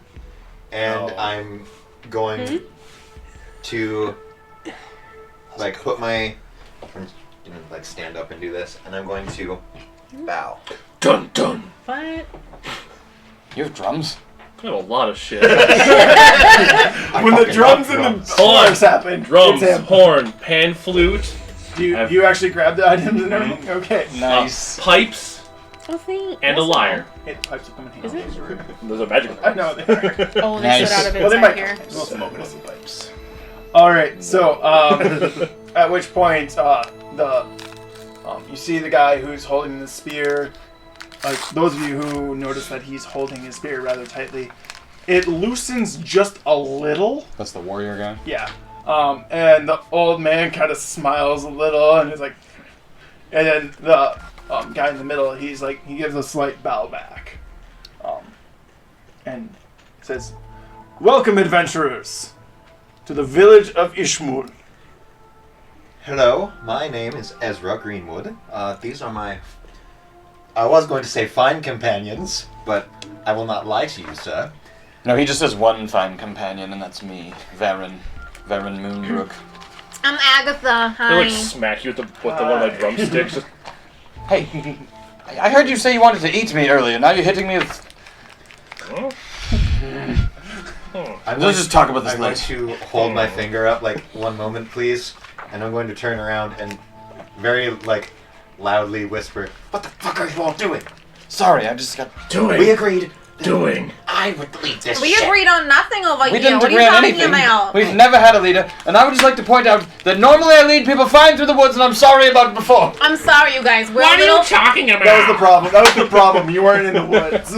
Speaker 6: I'm going to put my stand up and do this, and I'm going to bow.
Speaker 5: dun dun.
Speaker 4: What?
Speaker 2: You have drums?
Speaker 5: I have a lot of shit.
Speaker 1: When the
Speaker 6: fucking
Speaker 1: drums
Speaker 6: love
Speaker 1: and the
Speaker 6: drums.
Speaker 1: chorus happen,
Speaker 5: Drums,
Speaker 1: it's him.
Speaker 5: horn, pan flute,
Speaker 1: Do you actually grab the items and everything? Okay.
Speaker 2: Nice.
Speaker 5: pipes,
Speaker 4: Oh, thank
Speaker 5: and a lyre.
Speaker 1: Hey, the pipes will come in handy.
Speaker 4: Is it?
Speaker 5: Those are magic
Speaker 1: I
Speaker 5: pipes.
Speaker 1: know they are.
Speaker 4: Oh, they
Speaker 2: Nice.
Speaker 4: stood out of
Speaker 1: Well, they
Speaker 4: inside
Speaker 1: might
Speaker 4: here.
Speaker 1: We'll
Speaker 3: Smoke us the pipes.
Speaker 1: All right. So, at which point, you see the guy who's holding the spear. Like those of you who notice that he's holding his spear rather tightly, it loosens just a little.
Speaker 2: That's the warrior guy.
Speaker 1: Yeah. And the old man kind of smiles a little, and is like, and then the guy in the middle, he gives a slight bow back, and says, "Welcome, adventurers, to the village of Ishmul."
Speaker 6: Hello, my name is Ezra Greenwood. These are my... I was going to say fine companions, but I will not lie to you, sir.
Speaker 2: No, he just has one fine companion, and that's me, Varen Moonbrook.
Speaker 4: I'm Agatha.
Speaker 5: They like
Speaker 4: Hi.
Speaker 5: smack you with one of my drumsticks.
Speaker 2: Hey, I heard you say you wanted to eat me earlier. Now you're hitting me with. Let's just talk about this
Speaker 6: I'm going
Speaker 2: later.
Speaker 6: to hold my finger up, one moment, please, and I'm going to turn around and very, loudly whisper, "What the fuck are you all doing?
Speaker 2: Sorry, I just got.
Speaker 6: We agreed that
Speaker 5: Doing.
Speaker 6: I would lead this
Speaker 4: We
Speaker 6: shit."
Speaker 4: agreed on nothing over
Speaker 2: We
Speaker 4: here.
Speaker 2: didn't
Speaker 4: What are
Speaker 2: agree
Speaker 4: you
Speaker 2: on
Speaker 4: talking
Speaker 2: anything.
Speaker 4: about?
Speaker 2: We've never had a leader, and I would just like to point out that normally I lead people fine through the woods, and I'm sorry about it before.
Speaker 4: I'm sorry, you guys. We're
Speaker 5: What
Speaker 4: a
Speaker 5: are
Speaker 4: little...
Speaker 5: you talking about?
Speaker 1: That was the problem. That was the problem. You weren't in the woods.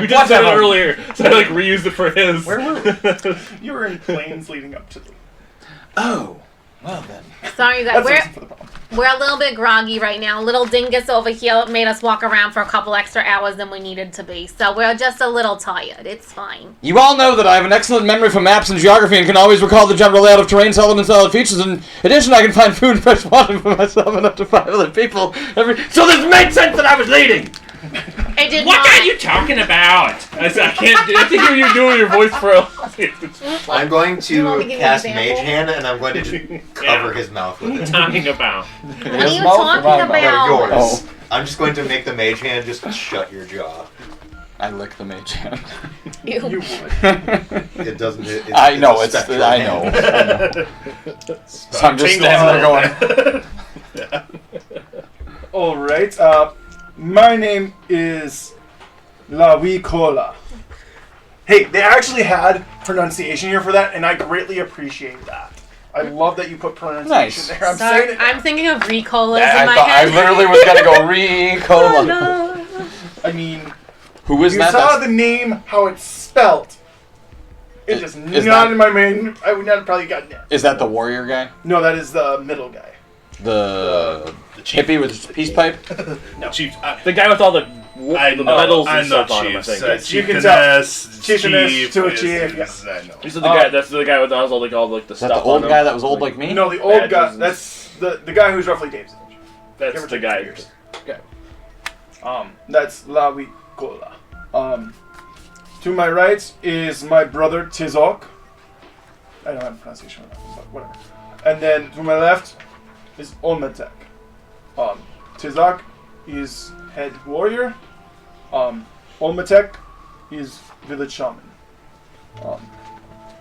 Speaker 5: We just said it earlier, so I reused it for his.
Speaker 2: Where were we?
Speaker 1: You were in plains leading up to the.
Speaker 2: Oh, well then.
Speaker 4: Sorry, you guys.
Speaker 1: That's the
Speaker 4: We're
Speaker 1: reason for the problem.
Speaker 4: We're a little bit groggy right now. Little dingus over here made us walk around for a couple extra hours than we needed to be. So we're just a little tired. It's fine.
Speaker 2: You all know that I have an excellent memory for maps and geography and can always recall the general layout of terrain, solid and solid features. In addition, I can find food and fresh water for myself and up to 5 other people. So this made sense that I was leading!
Speaker 4: It did
Speaker 5: What
Speaker 4: not.
Speaker 5: are you talking about? I can't. I think you're doing your voice for a.
Speaker 6: I'm going
Speaker 4: You want
Speaker 6: to
Speaker 4: me to give you an
Speaker 6: cast
Speaker 4: example?
Speaker 6: Mage Hand, and I'm going to just cover his mouth with it.
Speaker 5: Talking about.
Speaker 4: What are you talking
Speaker 6: No,
Speaker 4: about?
Speaker 6: yours.
Speaker 2: Oh.
Speaker 6: I'm just going to make the Mage Hand just shut your jaw.
Speaker 2: I lick the mage hand.
Speaker 1: You
Speaker 4: Ew.
Speaker 1: would.
Speaker 6: It doesn't.
Speaker 2: I know,
Speaker 6: a
Speaker 2: it's.
Speaker 6: spectral
Speaker 2: I
Speaker 6: hand.
Speaker 2: know. So I'm just standing there going.
Speaker 1: Alright, my name is La Cola. Hey, they actually had pronunciation here for that, and I greatly appreciate that. I love that you put pronunciation
Speaker 2: Nice.
Speaker 1: there. I'm
Speaker 4: Sorry,
Speaker 1: saying it.
Speaker 4: I'm thinking of Ricolas
Speaker 2: I
Speaker 4: in my
Speaker 2: thought I
Speaker 4: head.
Speaker 2: literally was gonna go Ricola.
Speaker 4: Oh, no.
Speaker 1: I mean,
Speaker 2: Who is
Speaker 1: you
Speaker 2: that?
Speaker 1: saw
Speaker 2: That's-
Speaker 1: the name, how it's spelled. It is
Speaker 2: Is
Speaker 1: not
Speaker 2: that-
Speaker 1: in my main. I would not have probably gotten it.
Speaker 2: Is that the warrior guy?
Speaker 1: No, that is the middle guy.
Speaker 2: The
Speaker 3: chief.
Speaker 2: hippie with his peace pipe?
Speaker 3: The chief.
Speaker 5: The guy with all the
Speaker 3: I
Speaker 5: the
Speaker 3: know.
Speaker 5: medals
Speaker 3: I
Speaker 5: and
Speaker 3: know
Speaker 5: stuff on him. I
Speaker 3: chiefs.
Speaker 5: think.
Speaker 1: You can tell.
Speaker 3: Chieftainess.
Speaker 1: Chieftainess to a chief,
Speaker 3: is- I know.
Speaker 5: This is the guy. That's the guy with all the
Speaker 2: Is
Speaker 5: stuff.
Speaker 2: that the old
Speaker 5: on
Speaker 2: guy
Speaker 5: him.
Speaker 2: that was old like me?
Speaker 1: No, the old
Speaker 5: Badges
Speaker 1: guy.
Speaker 5: and-
Speaker 1: That's the guy who's roughly Dave's age.
Speaker 5: That's
Speaker 1: Give or
Speaker 5: the
Speaker 1: take
Speaker 5: guy.
Speaker 1: years. That's La Cola. To my right is my brother Tizok. I don't have a pronunciation on that one, but whatever. And then to my left is Olmetek. Tizok is head warrior. Olmetek is village shaman.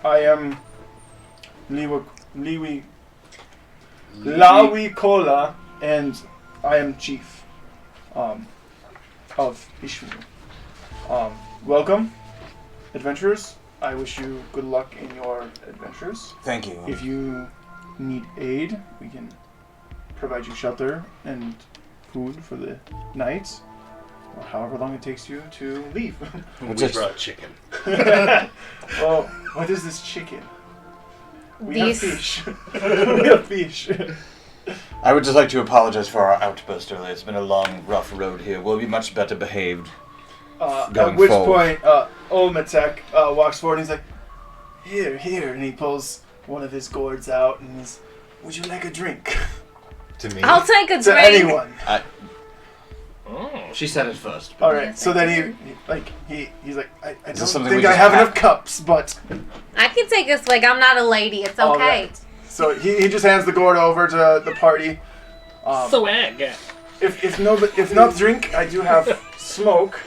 Speaker 1: I am Lawi Cola, and I am chief of Ishmu. Welcome, adventurers. I wish you good luck in your adventures.
Speaker 2: Thank you.
Speaker 1: If you need aid, we can provide you shelter and food for the night, or however long it takes you to leave.
Speaker 3: We
Speaker 2: Just-
Speaker 3: brought chicken.
Speaker 1: Well, what is this chicken? We have
Speaker 4: These-
Speaker 1: fish. We have fish.
Speaker 2: I would just like to apologize for our outburst earlier. It's been a long, rough road here. We'll be much better behaved.
Speaker 1: At
Speaker 2: Going
Speaker 1: which
Speaker 2: forward.
Speaker 1: point, Olmetek walks forward and he's like, here, and he pulls one of his gourds out and he's, would you like a drink?
Speaker 6: To me.
Speaker 4: I'll take a
Speaker 1: To
Speaker 4: drink.
Speaker 1: anyone.
Speaker 5: Oh.
Speaker 2: She said it first.
Speaker 1: All right,
Speaker 4: Yes,
Speaker 1: so
Speaker 4: I
Speaker 1: then
Speaker 4: did.
Speaker 1: he's like, I
Speaker 2: this
Speaker 1: don't
Speaker 2: something
Speaker 1: think
Speaker 2: we
Speaker 1: I
Speaker 2: just
Speaker 1: have
Speaker 2: have?
Speaker 1: enough cups, but
Speaker 4: I can take a swig. I'm not a lady. It's
Speaker 1: All
Speaker 4: okay.
Speaker 1: right. So he just hands the gourd over to the party.
Speaker 5: Swag.
Speaker 1: If not drink, I do have smoke.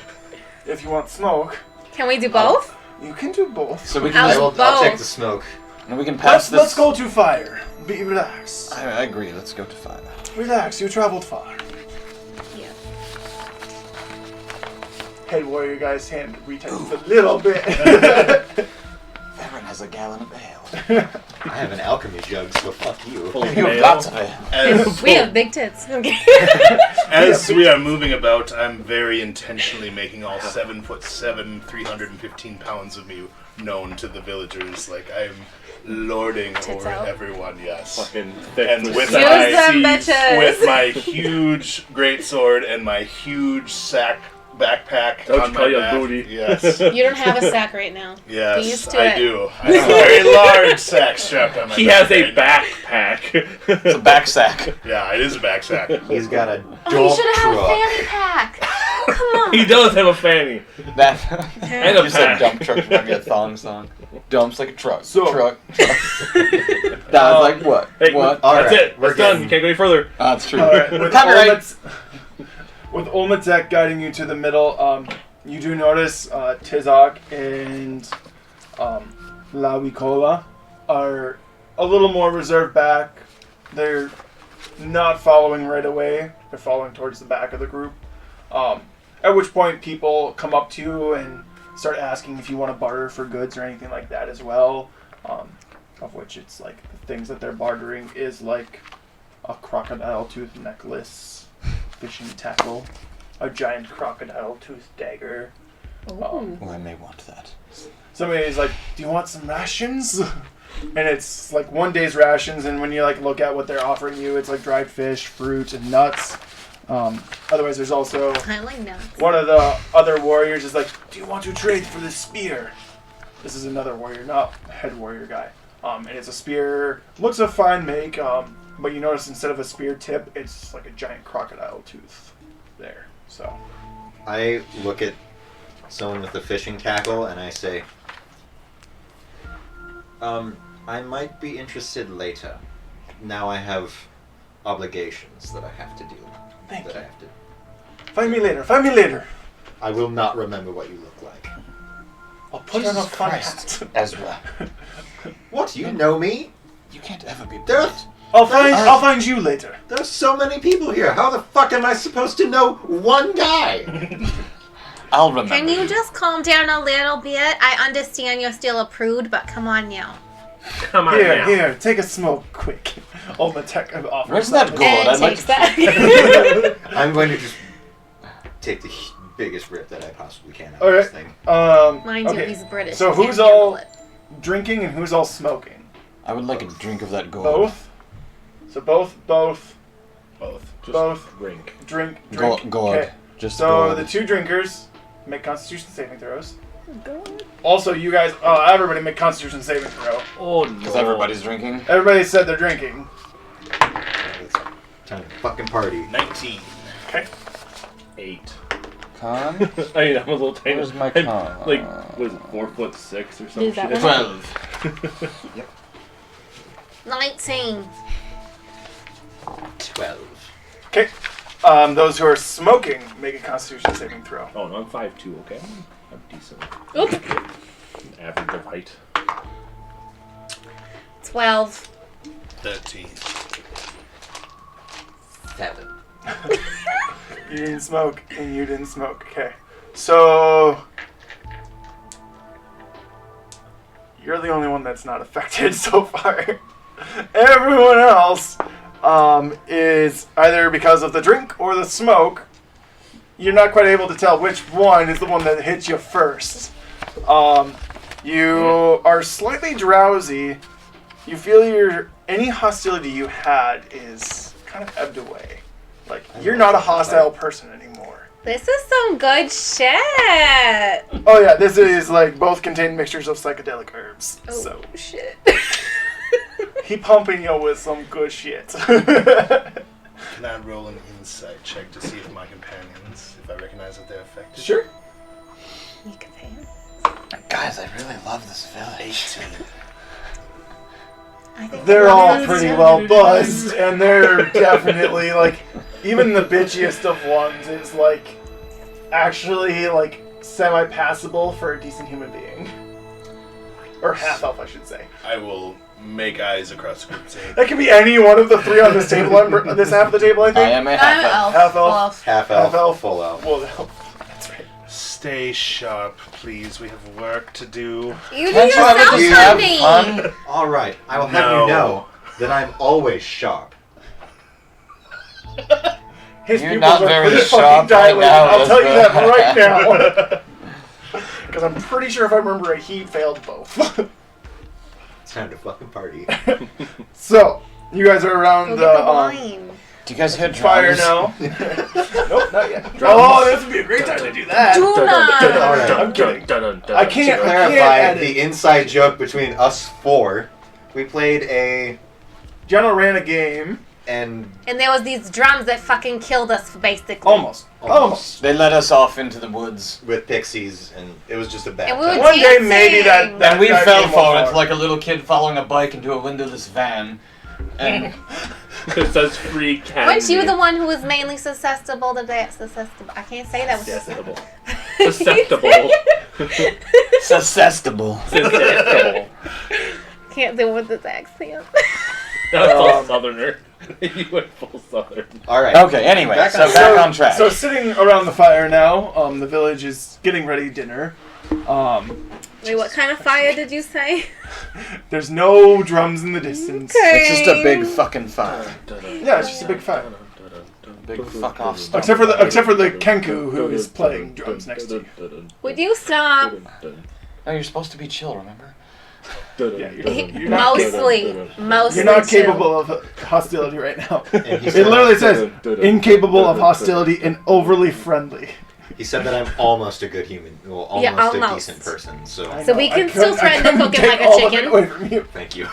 Speaker 1: If you want smoke,
Speaker 4: Can we do both?
Speaker 1: you can do both.
Speaker 2: So we
Speaker 4: I'll-
Speaker 2: can,
Speaker 6: I'll take
Speaker 4: both.
Speaker 6: the smoke.
Speaker 2: and we can pass this.
Speaker 1: Let's go to fire. Be relax.
Speaker 2: I agree. Let's go to fire.
Speaker 1: Relax. You traveled far.
Speaker 4: Yeah.
Speaker 1: Head warrior guy's hand retightens a little bit.
Speaker 2: Farron has a gallon of ale.
Speaker 6: I have an alchemy jug, so fuck you.
Speaker 5: Full of
Speaker 2: You have
Speaker 5: ale.
Speaker 2: lots of ale.
Speaker 3: As,
Speaker 4: We have big tits. Okay.
Speaker 3: as we are moving about, I'm very intentionally making all 7'7", 315 pounds of me known to the villagers. Like I'm lording
Speaker 4: Tits
Speaker 3: over
Speaker 4: out.
Speaker 3: everyone. Yes.
Speaker 5: Fucking thick.
Speaker 3: And with
Speaker 5: pussy.
Speaker 4: Use
Speaker 3: my
Speaker 4: them, bitches.
Speaker 3: with my huge greatsword and my huge backpack
Speaker 5: Don't
Speaker 3: on
Speaker 5: you
Speaker 3: my
Speaker 5: call your
Speaker 3: back.
Speaker 5: booty.
Speaker 3: Yes.
Speaker 4: You don't have a sack right now.
Speaker 3: Yes,
Speaker 4: These to
Speaker 3: I
Speaker 4: it.
Speaker 3: do. I have a very large sack strapped on my
Speaker 5: He
Speaker 3: back
Speaker 5: has a
Speaker 3: right now.
Speaker 5: backpack.
Speaker 2: It's a back sack.
Speaker 3: Yeah, it is a back sack.
Speaker 6: He's got a
Speaker 4: Oh,
Speaker 6: dump
Speaker 4: you should have
Speaker 6: truck.
Speaker 4: a fanny pack. Oh, come on.
Speaker 5: He does have a fanny.
Speaker 2: That.
Speaker 5: And a
Speaker 2: You said
Speaker 5: pack.
Speaker 2: dump truck remind me of thong song. Dumps like a truck.
Speaker 1: So-
Speaker 2: truck. That was like what?
Speaker 5: Hey,
Speaker 2: What?
Speaker 6: All
Speaker 5: That's
Speaker 6: right,
Speaker 5: it.
Speaker 6: we're
Speaker 5: That's done.
Speaker 6: getting-
Speaker 5: You can't go any further.
Speaker 2: That's true.
Speaker 1: All right, with
Speaker 2: Copyright.
Speaker 1: Olmetek guiding you to the middle, you do notice Tizok and Lawikola are a little more reserved back. They're not following right away. They're following towards the back of the group. At which point people come up to you and start asking if you want to barter for goods or anything like that as well. Of which it's like the things that they're bartering is like a crocodile tooth necklace, fishing tackle, a giant crocodile tooth dagger.
Speaker 2: Oh, I may want that.
Speaker 1: Somebody's like, "Do you want some rations?" and it's like 1 day's rations. And when you like look at what they're offering you, it's like dried fish, fruit, and nuts. Otherwise, there's also
Speaker 4: I like nuts.
Speaker 1: one of the other warriors is like, "Do you want to trade for this spear?" This is another warrior, not head warrior guy. And it's a spear. Looks a fine make, but you notice instead of a spear tip, it's like a giant crocodile tooth there. So
Speaker 6: I look at someone with a fishing tackle and I say, I might be interested later. Now I have obligations that I have to deal with.
Speaker 1: Thank
Speaker 6: that
Speaker 1: you.
Speaker 6: I have to.
Speaker 1: Find me later. Find me later.
Speaker 6: I will not remember what you look like.
Speaker 1: I'll put on a
Speaker 2: Jesus
Speaker 1: fun
Speaker 2: Christ,
Speaker 1: hat.
Speaker 2: Ezra.
Speaker 6: What? You know me?
Speaker 2: You can't ever be
Speaker 6: There,
Speaker 2: bright.
Speaker 1: I'll find you later.
Speaker 6: there's so many people here. How the fuck am I supposed to know one guy?
Speaker 2: I'll remember.
Speaker 4: Can you just calm down a little bit? I understand you're still a prude, but come on now.
Speaker 5: Come on now.
Speaker 1: Here, take a smoke, quick. All the tech I've offered.
Speaker 2: Where's that gold?
Speaker 4: And
Speaker 2: I'd like
Speaker 4: takes
Speaker 2: to...
Speaker 4: that.
Speaker 6: I'm going to just take the biggest rip that I possibly can out
Speaker 1: All
Speaker 6: of this
Speaker 1: right.
Speaker 6: thing.
Speaker 4: Mind you,
Speaker 1: Okay.
Speaker 4: he's British.
Speaker 1: So
Speaker 4: he can't
Speaker 1: who's
Speaker 4: handle
Speaker 1: all
Speaker 4: it.
Speaker 1: drinking and who's all smoking?
Speaker 2: I would like a drink of that gold.
Speaker 1: Both. So both
Speaker 3: Both. Just
Speaker 1: Both.
Speaker 3: drink.
Speaker 1: drink.
Speaker 2: Gold.
Speaker 1: Okay.
Speaker 2: Just
Speaker 1: So
Speaker 2: gold.
Speaker 1: the two drinkers make Constitution saving throws. Also, you guys, everybody make Constitution saving throw.
Speaker 5: Oh no.
Speaker 2: Because everybody's drinking.
Speaker 1: Everybody said they're drinking.
Speaker 6: It's time to fucking party.
Speaker 3: 19.
Speaker 1: Okay.
Speaker 3: 8.
Speaker 2: Con?
Speaker 5: I mean, I'm a little tiny.
Speaker 2: Where's my
Speaker 5: I'm,
Speaker 2: con?
Speaker 5: like, was it 4'6" or something?
Speaker 4: Is that right?
Speaker 2: 12.
Speaker 4: 19.
Speaker 6: 12.
Speaker 1: Okay. Those who are smoking make a Constitution saving throw.
Speaker 5: Oh no, I'm 5'2", okay? I'm decent.
Speaker 4: Oop.
Speaker 5: Average of height.
Speaker 4: 12.
Speaker 3: 13.
Speaker 6: 7.
Speaker 1: You didn't smoke, and you didn't smoke. Okay. So you're the only one that's not affected so far. Everyone else is either because of the drink or the smoke. You're not quite able to tell which one is the one that hits you first. You are slightly drowsy. You feel any hostility you had is kind of ebbed away. Like, you're not a hostile person anymore.
Speaker 4: This is some good shit.
Speaker 1: Oh yeah, this is like both contain mixtures of psychedelic herbs.
Speaker 4: Oh,
Speaker 1: So
Speaker 4: shit.
Speaker 1: he pumping you with some good shit.
Speaker 3: Can I roll an insight check to see if my companions, if I recognize that they're affected?
Speaker 1: Sure.
Speaker 4: You can pay him.
Speaker 2: Guys, I really love this village.
Speaker 3: 18.
Speaker 4: I think
Speaker 1: They're
Speaker 4: we're
Speaker 1: all
Speaker 4: good.
Speaker 1: pretty well buzzed, and they're definitely like, even the bitchiest of ones is like, actually like semi-passable for a decent human being. Or half elf, I should say.
Speaker 3: I will make eyes across the group and say,
Speaker 1: That could be any one of the three on this table, this half of the table, I
Speaker 2: I
Speaker 1: think.
Speaker 2: am a
Speaker 4: I'm
Speaker 2: half elf.
Speaker 4: elf.
Speaker 1: Half elf.
Speaker 4: Elf.
Speaker 6: Half
Speaker 1: Half
Speaker 6: elf,
Speaker 1: elf.
Speaker 6: full elf.
Speaker 1: Well, that's right.
Speaker 3: stay sharp, please. We have work to do.
Speaker 4: You do
Speaker 2: Can't you ever
Speaker 4: yourself
Speaker 2: just have
Speaker 4: funny.
Speaker 2: fun?
Speaker 6: All right, I will have
Speaker 3: No.
Speaker 6: you know that I'm always sharp.
Speaker 1: His
Speaker 2: You're
Speaker 1: pupils
Speaker 2: not
Speaker 1: are
Speaker 2: very
Speaker 1: pretty
Speaker 2: sharp
Speaker 1: fucking dilated.
Speaker 2: right now,
Speaker 1: I'll tell you that
Speaker 2: Ezra.
Speaker 1: right now. Because I'm pretty sure if I remember right, he failed both.
Speaker 6: It's time to fucking party.
Speaker 1: So, you guys are around
Speaker 4: Go
Speaker 1: the
Speaker 4: get the wine.
Speaker 2: Do you guys hear
Speaker 1: fire
Speaker 2: drums?
Speaker 1: now. Nope, not yet. Oh, this would be a great time to do that.
Speaker 4: Do not.
Speaker 6: Alright.
Speaker 1: I'm kidding. I
Speaker 6: To
Speaker 1: can't
Speaker 6: clarify
Speaker 1: edit.
Speaker 6: the inside joke between us four, we played a
Speaker 1: Jenna ran a game.
Speaker 6: and
Speaker 4: And there was these drums that fucking killed us, basically.
Speaker 1: Almost.
Speaker 2: They led us off into the woods.
Speaker 6: with pixies, and it was just a bad
Speaker 4: And we were
Speaker 6: time.
Speaker 1: One day
Speaker 4: dancing.
Speaker 1: maybe that
Speaker 2: And we
Speaker 1: that
Speaker 2: fell
Speaker 1: game
Speaker 2: for
Speaker 1: won't
Speaker 2: it
Speaker 1: work.
Speaker 2: like a little kid following a bike into a windowless van. And
Speaker 5: It says free candy.
Speaker 4: Weren't you the one who was mainly susceptible to that? Susceptible. I can't say that.
Speaker 5: Susceptible. Susceptible.
Speaker 2: susceptible.
Speaker 5: Susceptible.
Speaker 4: Can't deal with this accent.
Speaker 5: That's all southerner. You went full southern.
Speaker 6: All right.
Speaker 2: Okay, anyway,
Speaker 6: Back
Speaker 2: so
Speaker 6: on-
Speaker 2: back on track.
Speaker 1: So sitting around the fire now, the village is getting ready dinner.
Speaker 4: Wait, what kind of fire did you say?
Speaker 1: There's no drums in the distance.
Speaker 4: Okay.
Speaker 2: It's just a big fucking fire.
Speaker 1: Yeah, it's just a big fire.
Speaker 2: Big fuck off stuff.
Speaker 1: Except for the Kenku who is playing drums next to you.
Speaker 4: Would you stop?
Speaker 2: No, you're supposed to be chill, remember?
Speaker 1: Yeah,
Speaker 4: Mostly. Mostly.
Speaker 1: You're not
Speaker 4: too.
Speaker 1: capable of hostility right now.
Speaker 6: And he
Speaker 1: It
Speaker 6: said,
Speaker 1: literally says incapable of hostility and overly friendly.
Speaker 6: he said that I'm almost a good human. Well, almost,
Speaker 4: Yeah,
Speaker 6: a
Speaker 4: almost.
Speaker 6: decent person. So
Speaker 1: I
Speaker 4: So
Speaker 1: know,
Speaker 4: we can
Speaker 1: I
Speaker 4: still
Speaker 1: couldn't-
Speaker 4: threaten
Speaker 1: I
Speaker 4: to cook
Speaker 1: couldn't
Speaker 4: him like
Speaker 1: take
Speaker 4: a
Speaker 1: all of it
Speaker 4: chicken.
Speaker 1: away from you.
Speaker 6: thank you.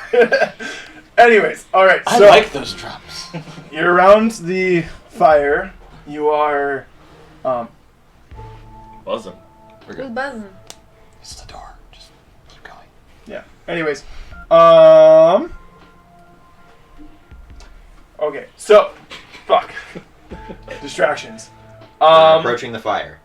Speaker 1: Anyways, all right.
Speaker 2: I
Speaker 1: So
Speaker 2: like those drops.
Speaker 1: you're around the fire. You are.
Speaker 5: Buzzing.
Speaker 2: We're
Speaker 4: Who's
Speaker 2: good.
Speaker 4: buzzing?
Speaker 2: It's the door. Just keep going.
Speaker 1: Yeah. Anyways, okay. So, fuck. Distractions.
Speaker 6: We're approaching the fire.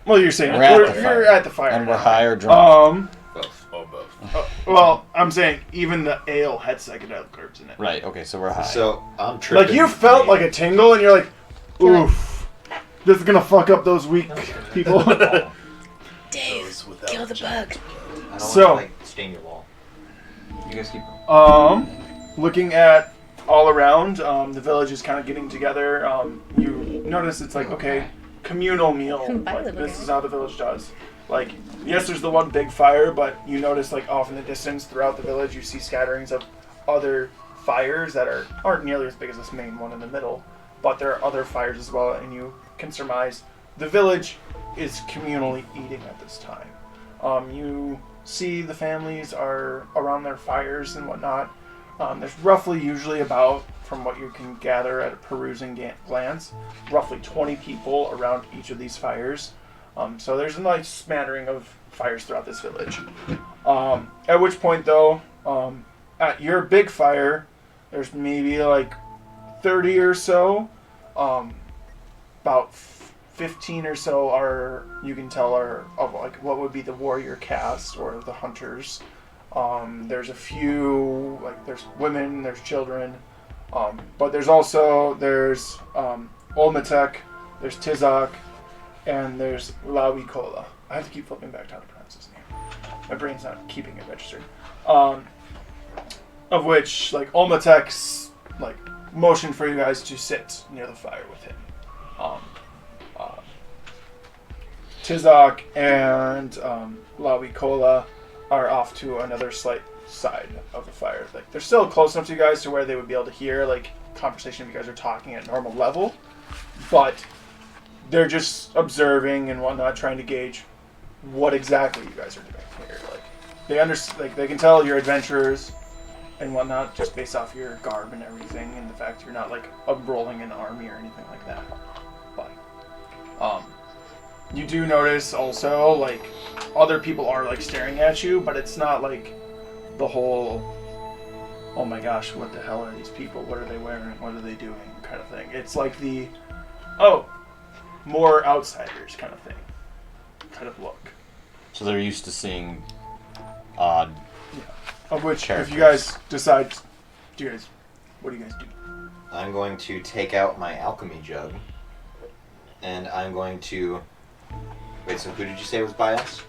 Speaker 1: Well, you're saying
Speaker 2: We're at the
Speaker 1: you're
Speaker 2: fire.
Speaker 1: at the fire.
Speaker 2: And we're
Speaker 1: now.
Speaker 2: high or drunk.
Speaker 6: Both.
Speaker 3: Oh, both.
Speaker 1: Well, I'm saying even the ale had psychedelic herbs in it.
Speaker 2: Right, okay, so we're high.
Speaker 6: So I'm tripping.
Speaker 1: Like you felt like a tingle, and you're like, oof, this is gonna fuck up those weak people.
Speaker 4: Dave,
Speaker 3: Those without
Speaker 4: kill the bug.
Speaker 6: I don't
Speaker 1: So-
Speaker 6: want to stain your wall.
Speaker 2: you guys keep going.
Speaker 1: Looking at all around, the village is kind of getting together. You notice it's like, okay, communal meal.
Speaker 4: Bye,
Speaker 1: Like,
Speaker 4: little
Speaker 1: this
Speaker 4: guy.
Speaker 1: is how the village does. Like, yes, there's the one big fire, but you notice like off in the distance throughout the village, you see scatterings of other fires that aren't nearly as big as this main one in the middle, but there are other fires as well, and you can surmise the village is communally eating at this time. You see the families are around their fires and whatnot. There's roughly usually about, from what you can gather at a perusing glance, roughly 20 people around each of these fires. So there's a nice smattering of fires throughout this village. At which point, though, at your big fire, there's maybe like 30 or so. About 15 or so are, you can tell, are of like what would be the warrior caste or the hunters. There's a few, like there's women, there's children, but there's Olmatek, there's Tizak, and there's Lawikola. I have to keep flipping back down to pronounce his name. My brain's not keeping it registered. Of which, like, Olmatek's, like, motion for you guys to sit near the fire with him. Tizak and Lawikola are off to another slight side of the fire. Like, they're still close enough to you guys to where they would be able to hear, like, conversation if you guys are talking at normal level, but they're just observing and whatnot, trying to gauge what exactly you guys are doing here. Like, they can tell you're adventurers and whatnot just based off your garb and everything, and the fact you're not like unrolling an army or anything like that. But you do notice also like other people are like staring at you, but it's not like the whole oh my gosh, what the hell are these people? What are they wearing? What are they doing? Kind of thing. It's like the more outsiders kind of thing. Kind of look.
Speaker 2: So they're used to seeing odd.
Speaker 1: Of which,
Speaker 2: Characters.
Speaker 1: if you guys decide, what do you guys do?
Speaker 6: I'm going to take out my alchemy jug, and I'm going to. Wait, so who did you say was by us?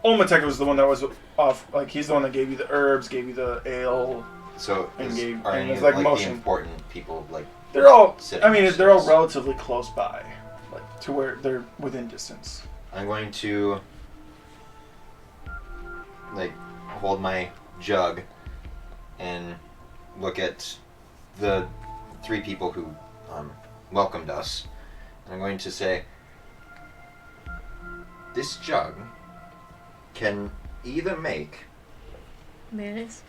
Speaker 1: Olmatek was the one that was off. Like he's the one that gave you the herbs, gave you the ale.
Speaker 6: So
Speaker 1: And gave-
Speaker 6: are
Speaker 1: and
Speaker 6: any
Speaker 1: it's
Speaker 6: of
Speaker 1: like
Speaker 6: like
Speaker 1: motion.
Speaker 6: the important people like?
Speaker 1: They're all.
Speaker 6: Sitting
Speaker 1: I mean,
Speaker 6: next
Speaker 1: they're
Speaker 6: to
Speaker 1: all
Speaker 6: us.
Speaker 1: relatively close by, like to where they're within distance.
Speaker 6: I'm going to like hold my jug and look at the three people who welcomed us. And I'm going to say, this jug can either make
Speaker 4: Mayonnaise.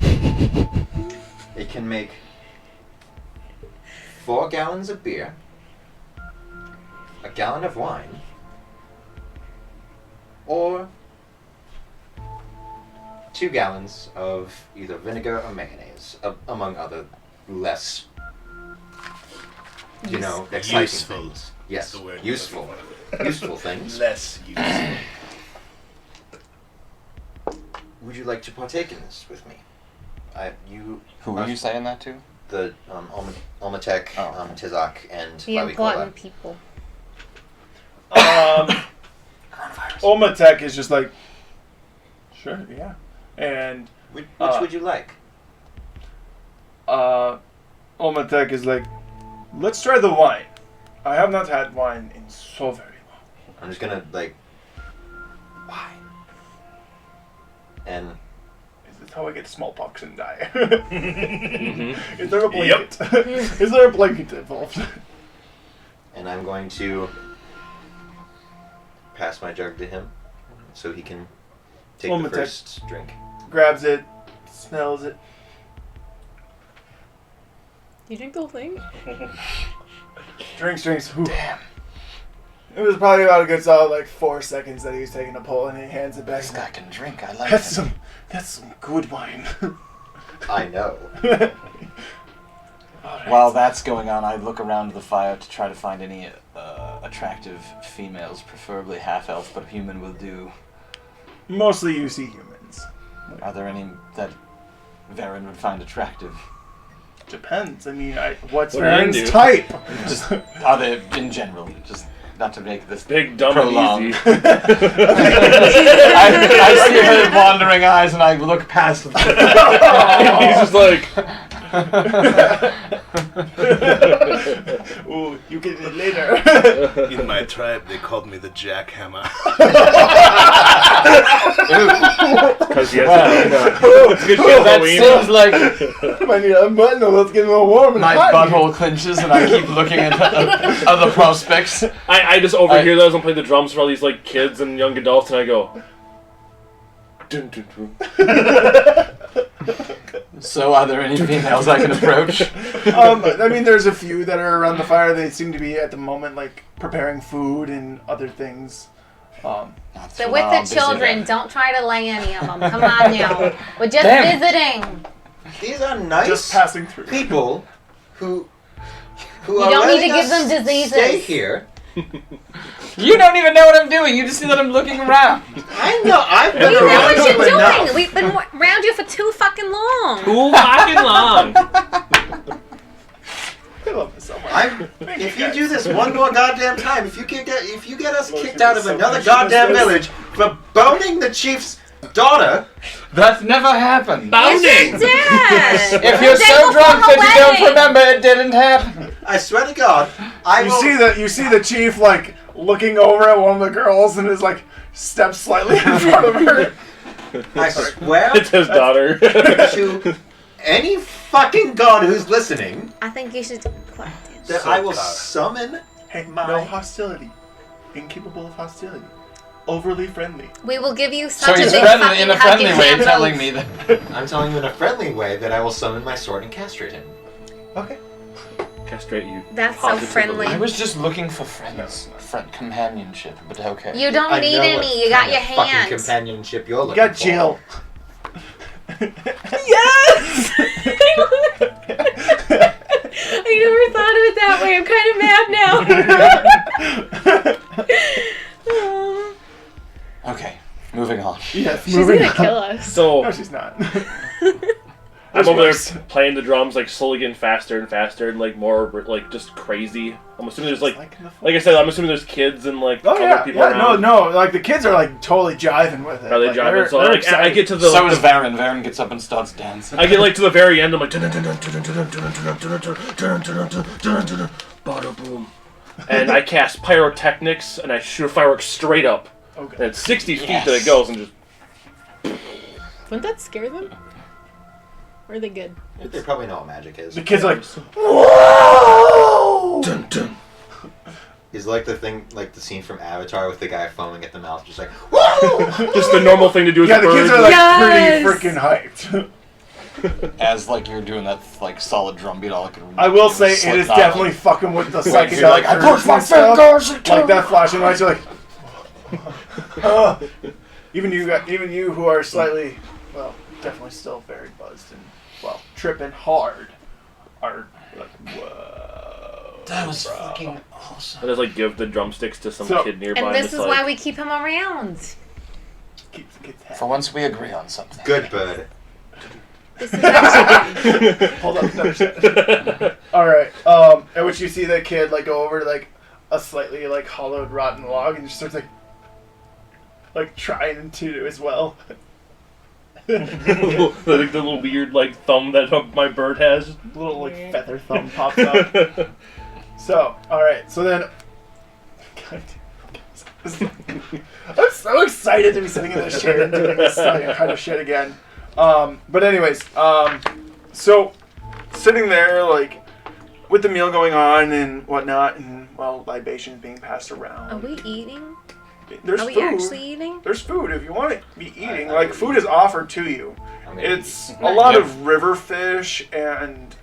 Speaker 6: it can make 4 gallons of beer, a gallon of wine, or 2 gallons of either vinegar or mayonnaise, among other less, exciting
Speaker 3: Useful.
Speaker 6: things. Yes,
Speaker 3: That's the word.
Speaker 6: useful. Useful things.
Speaker 3: Less useful.
Speaker 6: Would you like to partake in this with me?
Speaker 2: Who are you saying that to?
Speaker 6: The Olmatek,
Speaker 2: Oh.
Speaker 6: Tizak, and
Speaker 4: The
Speaker 6: Lawikola.
Speaker 4: important people.
Speaker 1: Olmatek is just like, sure, yeah, and
Speaker 6: Which
Speaker 1: Uh,
Speaker 6: would you like?
Speaker 1: Olmatek is like, let's try the wine. I have not had wine in so very long.
Speaker 6: I'm just gonna wine. And
Speaker 1: Is it how I get smallpox and die.
Speaker 5: Mm-hmm.
Speaker 1: Is there a blanket? Is there a blanket involved?
Speaker 6: And I'm going to pass my jug to him so he can take the first drink.
Speaker 1: Grabs it, smells it.
Speaker 4: You drink the whole thing?
Speaker 1: Drinks. Whew. Damn. It was probably about a good solid 4 seconds that he was taking a pull, and he hands it back.
Speaker 2: This guy can drink. I like
Speaker 1: That's
Speaker 2: him.
Speaker 1: some good wine.
Speaker 6: I know.
Speaker 2: While that's going on, I look around the fire to try to find any attractive females, preferably half-elf, but human will do.
Speaker 1: Mostly you see humans.
Speaker 2: Are there any that Varen would find attractive?
Speaker 1: Depends. I mean, what's
Speaker 5: What do you
Speaker 1: Varen's
Speaker 5: do?
Speaker 1: type?
Speaker 2: Just are they in general? Just not to make this
Speaker 5: Big, dumb,
Speaker 2: prolonged.
Speaker 5: and easy.
Speaker 2: I see her wandering eyes, and I look past them.
Speaker 5: He's just like,
Speaker 1: Ooh, you get it later.
Speaker 3: In my tribe, they called me the jackhammer.
Speaker 5: because he has
Speaker 2: Well,
Speaker 5: good
Speaker 2: that
Speaker 5: Halloween.
Speaker 2: seems like
Speaker 1: I need a button. Let's get a little warm and
Speaker 2: my
Speaker 1: hot.
Speaker 2: butthole clenches, and I keep looking at other prospects.
Speaker 5: I just overhear those and play the drums for all these kids and young adults, and I go. Dun, dun, dun.
Speaker 2: So, are there any females I can approach?
Speaker 1: I mean, there's a few that are around the fire. They seem to be at the moment preparing food and other things.
Speaker 4: So with the children, don't try to lay any of them. Come on now. We're just visiting.
Speaker 6: These are nice
Speaker 1: Just passing through.
Speaker 6: people who
Speaker 4: You
Speaker 6: are
Speaker 4: don't need to
Speaker 6: letting
Speaker 4: give
Speaker 6: us
Speaker 4: them diseases.
Speaker 6: Stay here.
Speaker 2: You don't even know what I'm doing. You just see that I'm looking around.
Speaker 6: I know. I've been
Speaker 4: We know
Speaker 6: around
Speaker 4: what
Speaker 6: you
Speaker 4: you're
Speaker 6: enough.
Speaker 4: doing. We've been around you for too fucking long.
Speaker 5: Too fucking long.
Speaker 1: I love this so much.
Speaker 6: If you do this one more goddamn time, if you get us
Speaker 1: Lord,
Speaker 6: kicked
Speaker 1: you
Speaker 6: out
Speaker 1: do
Speaker 6: of
Speaker 1: so
Speaker 6: another
Speaker 1: much
Speaker 6: goddamn
Speaker 1: justice.
Speaker 6: village for boning the chief's daughter,
Speaker 2: That's never happened.
Speaker 4: Yes,
Speaker 5: Bounding.
Speaker 4: you did.
Speaker 2: If you're
Speaker 4: Day
Speaker 2: so
Speaker 4: before
Speaker 2: drunk
Speaker 4: her
Speaker 2: that you don't
Speaker 4: wedding.
Speaker 2: remember, it didn't happen.
Speaker 6: I swear to God, I
Speaker 1: You
Speaker 6: will.
Speaker 1: see the chief looking over at one of the girls and is steps slightly in front of her.
Speaker 6: I swear
Speaker 5: It's his daughter.
Speaker 6: to any fucking god who's listening
Speaker 4: I think you should quiet down.
Speaker 6: that I will summon.
Speaker 1: Hey,
Speaker 6: My-
Speaker 1: no hostility. Incapable of hostility. Overly friendly.
Speaker 4: We will give you
Speaker 2: So
Speaker 4: such a
Speaker 2: he's
Speaker 4: big
Speaker 2: friendly
Speaker 4: fucking
Speaker 2: in a
Speaker 4: hug
Speaker 2: friendly
Speaker 4: you
Speaker 2: way,
Speaker 4: can't
Speaker 2: telling
Speaker 4: move.
Speaker 2: me that.
Speaker 6: I'm telling you in a friendly way that I will summon my sword and castrate him.
Speaker 1: Okay.
Speaker 5: Castrate you.
Speaker 4: That's so
Speaker 5: Positively.
Speaker 4: friendly.
Speaker 2: I was just looking for friends, companionship, but okay.
Speaker 4: You don't
Speaker 6: I
Speaker 4: need
Speaker 6: know what
Speaker 4: any. You got
Speaker 6: kind
Speaker 4: your
Speaker 6: of fucking
Speaker 4: hands.
Speaker 6: companionship you're
Speaker 1: You
Speaker 6: looking
Speaker 1: got
Speaker 6: for.
Speaker 1: Jill.
Speaker 4: Yes! I never thought of it that way. I'm kind of mad now.
Speaker 2: Okay, moving on.
Speaker 1: Yes,
Speaker 4: She's
Speaker 1: moving
Speaker 4: gonna
Speaker 1: on.
Speaker 4: kill us.
Speaker 5: So
Speaker 1: No, she's not.
Speaker 5: I'm over
Speaker 1: worse.
Speaker 5: there playing the drums, slowly getting faster and faster, and more just crazy. I'm assuming there's like I said, I'm assuming there's kids and
Speaker 1: Oh
Speaker 5: other
Speaker 1: yeah,
Speaker 5: people
Speaker 1: yeah,
Speaker 5: around.
Speaker 1: no, the kids are
Speaker 5: Are
Speaker 1: totally jiving with it.
Speaker 5: they driving? So
Speaker 1: they're
Speaker 5: I
Speaker 1: excited.
Speaker 5: get to the.
Speaker 2: So is Varen. Varen gets up and starts dancing.
Speaker 5: I get to the very end. I'm like, bada boom, and I cast pyrotechnics and I shoot fireworks straight up.
Speaker 1: Okay.
Speaker 5: And it's 60 feet
Speaker 2: Yes.
Speaker 5: that it goes, and just
Speaker 7: Wouldn't that scare them? Or are they good?
Speaker 6: They probably know what magic is.
Speaker 1: The kids are like, whoa!
Speaker 5: dun dun.
Speaker 6: He's like the scene from Avatar with the guy foaming at the mouth, just like, whoa!
Speaker 5: Just the normal thing to do as
Speaker 1: Yeah,
Speaker 5: a
Speaker 1: the kids
Speaker 5: bird.
Speaker 1: are
Speaker 7: Yes!
Speaker 1: pretty freaking hyped.
Speaker 2: As you're doing that solid drum beat, all I can.
Speaker 1: I will say it is definitely fucking with the
Speaker 2: Like,
Speaker 1: psychedelic.
Speaker 2: you're like, I
Speaker 1: curves
Speaker 2: push my
Speaker 1: and stuff.
Speaker 2: fingers.
Speaker 1: Like that flashing lights. You're like, even you who are slightly, definitely still very buzzed and tripping hard, are like, whoa.
Speaker 2: That was fucking awesome.
Speaker 5: I just give the drumsticks to some
Speaker 1: So-
Speaker 5: kid nearby.
Speaker 4: And this
Speaker 5: just
Speaker 4: is why we keep him around.
Speaker 1: Keeps the kids happy.
Speaker 2: For once, we agree on something.
Speaker 6: Good bird.
Speaker 4: This is actually
Speaker 1: Hold up, no shit. All right. At which you see the kid go over to a slightly hollowed, rotten log and just starts trying to as well.
Speaker 5: the little weird thumb that my bird has.
Speaker 1: Little feather thumb pops out. So, all right. So then, God damn. I'm so excited to be sitting in this chair and doing this kind of shit again. But anyways, so sitting there, like, with the meal going on and whatnot, and, well, libations being passed around.
Speaker 4: Are we eating?
Speaker 1: There's
Speaker 4: Are we
Speaker 1: food.
Speaker 4: actually eating?
Speaker 1: There's food if you want to be eating. Like, food is offered to you.
Speaker 6: I mean,
Speaker 1: It's a lot of river fish and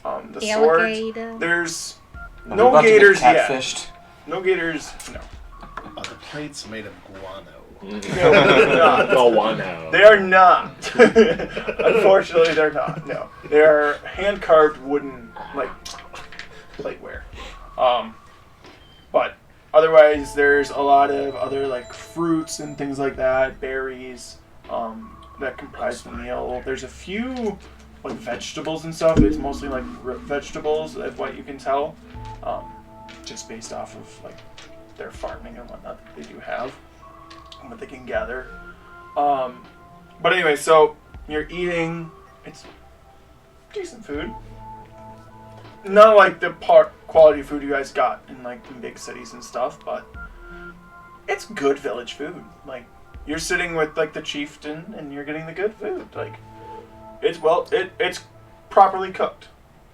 Speaker 1: the sword.
Speaker 4: Alligator.
Speaker 1: There's
Speaker 2: Are we
Speaker 1: no
Speaker 2: about to get
Speaker 1: gators yet.
Speaker 2: catfished?
Speaker 1: No gators, no.
Speaker 3: The plate's made of guano.
Speaker 1: No, they're not.
Speaker 5: Go on now.
Speaker 1: They are not. Unfortunately, they're not. No, they are hand carved wooden like plateware. But otherwise, there's a lot of other like fruits and things like that, berries that comprise the meal. There's a few like vegetables and stuff. It's mostly like root vegetables, of what you can tell, just based off of like their farming and whatnot that they do have. What they can gather. But anyway, so you're eating. It's decent food. Not like the quality food you guys got in like in big cities and stuff, but it's good village food. Like you're sitting with like the chieftain and you're getting the good food. Like it's it's properly cooked.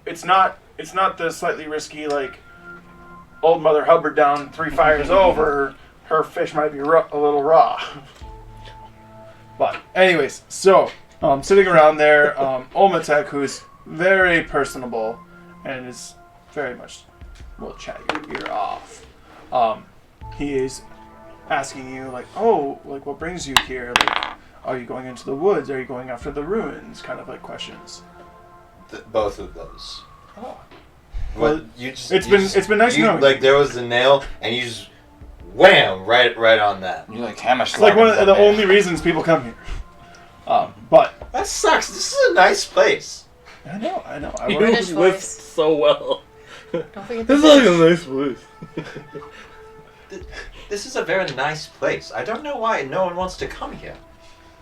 Speaker 1: It's not the slightly risky like old Mother Hubbard down 3 fires over. Her fish might be a little raw. But anyways, so sitting around there, Olmatek, who's very personable and is very much will chat your ear off. He is asking you like, oh, like what brings you here? Like, are you going into the woods? Are you going after the ruins? Kind of like questions.
Speaker 6: Both of those.
Speaker 1: Oh.
Speaker 6: Well,
Speaker 1: Well,
Speaker 6: you just,
Speaker 1: it's been nice knowing.
Speaker 6: Like there was the nail, and you just wham right on that.
Speaker 2: You like Hamish.
Speaker 1: It's like one of the only reasons people come here. But
Speaker 6: That sucks. This is a nice place.
Speaker 1: I know. I
Speaker 5: You
Speaker 1: work-
Speaker 7: British
Speaker 5: live
Speaker 7: voice.
Speaker 5: so well.
Speaker 7: Don't forget the
Speaker 5: This is like
Speaker 7: fish.
Speaker 5: a nice place.
Speaker 6: This is a very nice place. I don't know why no one wants to come here.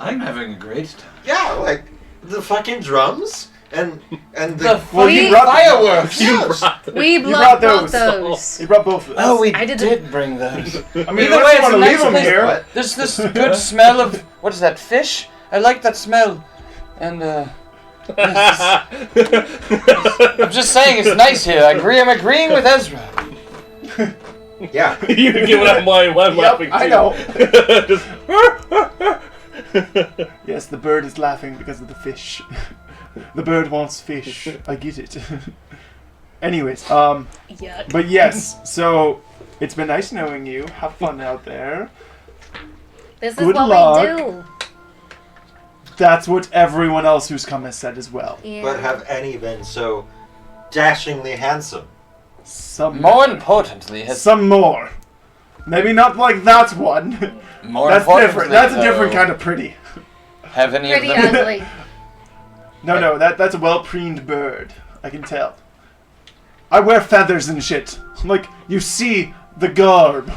Speaker 2: I'm having a great time.
Speaker 6: Yeah, like the fucking drums and
Speaker 2: The
Speaker 1: Well, you
Speaker 2: fucking
Speaker 1: brought-
Speaker 2: fireworks.
Speaker 6: Yes.
Speaker 7: We
Speaker 1: brought
Speaker 7: love both
Speaker 1: those.
Speaker 7: those.
Speaker 1: You brought both of us.
Speaker 2: Oh, we
Speaker 7: I did
Speaker 2: did bring those.
Speaker 1: I mean,
Speaker 2: Either
Speaker 1: unless
Speaker 2: way,
Speaker 1: you
Speaker 2: it's
Speaker 1: want
Speaker 2: a
Speaker 1: to
Speaker 2: nice
Speaker 1: leave them
Speaker 2: place.
Speaker 1: here.
Speaker 6: What?
Speaker 2: There's this good smell of what is that fish? I like that smell, and yes. I'm just saying it's nice here. I'm agreeing with Ezra.
Speaker 6: Yeah.
Speaker 5: You can give it up mine while I'm laughing too.
Speaker 1: I know.
Speaker 5: Just,
Speaker 1: Yes, the bird is laughing because of the fish. The bird wants fish. I get it. Anyways,
Speaker 7: Yuck.
Speaker 1: but yes, so it's been nice knowing you. Have fun out there.
Speaker 4: This is
Speaker 1: Good
Speaker 4: what
Speaker 1: luck.
Speaker 4: we do.
Speaker 1: That's what everyone else who's come has said as well.
Speaker 4: Yeah.
Speaker 6: But have any been so dashingly handsome?
Speaker 1: Some
Speaker 2: More importantly, has
Speaker 1: some more. Maybe not like that one.
Speaker 2: more
Speaker 1: That's
Speaker 2: importantly,
Speaker 1: different. That's a different
Speaker 2: though,
Speaker 1: kind of pretty.
Speaker 2: Have any
Speaker 4: Pretty
Speaker 2: of them?
Speaker 4: ugly.
Speaker 1: No, that's a well-preened bird. I can tell. I wear feathers and shit. Like, you see the garb.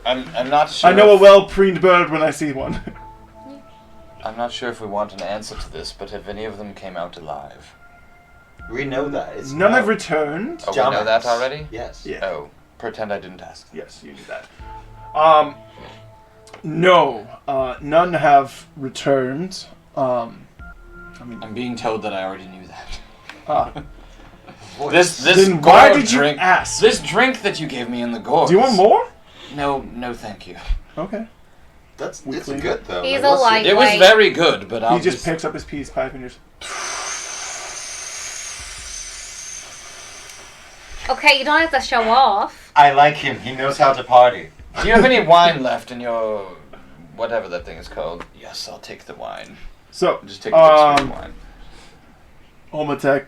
Speaker 2: I'm not sure.
Speaker 1: I know a
Speaker 2: if-
Speaker 1: well-preened bird when I see one.
Speaker 2: I'm not sure if we want an answer to this, but if any of them came out alive.
Speaker 6: We know that. It's
Speaker 1: None
Speaker 6: no.
Speaker 1: have returned.
Speaker 2: Oh, we know that
Speaker 6: Jammer's.
Speaker 2: already?
Speaker 6: Yes.
Speaker 1: Yeah.
Speaker 2: Oh, pretend I didn't ask.
Speaker 1: Yes, you did that. No, none have returned. I mean,
Speaker 2: I'm being told that I already knew that.
Speaker 6: This.
Speaker 2: This
Speaker 1: then why
Speaker 2: gourd
Speaker 1: did you
Speaker 2: drink,
Speaker 1: ask?
Speaker 2: This drink that you gave me in the gourd.
Speaker 1: Do you want more?
Speaker 2: No, thank you.
Speaker 1: Okay.
Speaker 6: It's
Speaker 1: Weakling.
Speaker 6: good though.
Speaker 4: He's
Speaker 6: Like,
Speaker 4: a
Speaker 6: what's the-
Speaker 4: light-
Speaker 2: It was
Speaker 4: Wait.
Speaker 2: very good, but
Speaker 1: He just picks up his peace pipe and just.
Speaker 4: Okay, you don't have to show off.
Speaker 6: I like him. He knows how to party.
Speaker 2: Do you have any wine left in your whatever that thing is called? Yes, I'll take the wine.
Speaker 1: So,
Speaker 2: Just take a big sweet wine.
Speaker 1: Olmatek.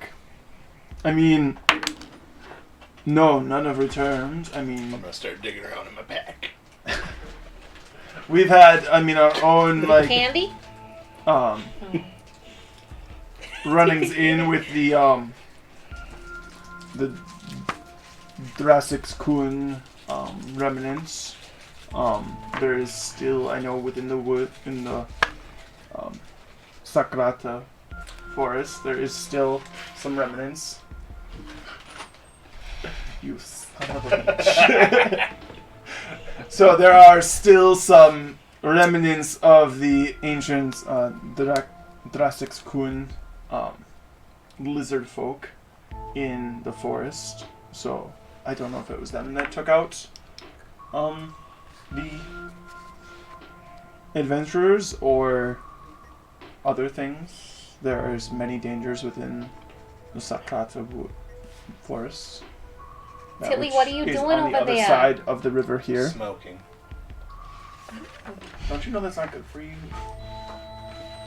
Speaker 1: I mean, no, none have returned. I mean,
Speaker 3: I'm gonna start digging around in my pack.
Speaker 1: we've had, our own like
Speaker 4: Candy?
Speaker 1: runnings in with the Drassix Kun remnants. There is still, I know, within the wood, in the Sakrata forest, there is still some remnants. You son of a bitch. So there are still some remnants of the ancient Drassix Kun lizard folk in the forest. So I don't know if it was them that took out the adventurers or other things. There's many dangers within the Sakrata forest. That
Speaker 4: Tilly,
Speaker 1: which
Speaker 4: what are you
Speaker 1: is
Speaker 4: doing
Speaker 1: on the
Speaker 4: over
Speaker 1: other
Speaker 4: there?
Speaker 1: side of the river here.
Speaker 3: Smoking.
Speaker 1: Don't you know that's not good for you?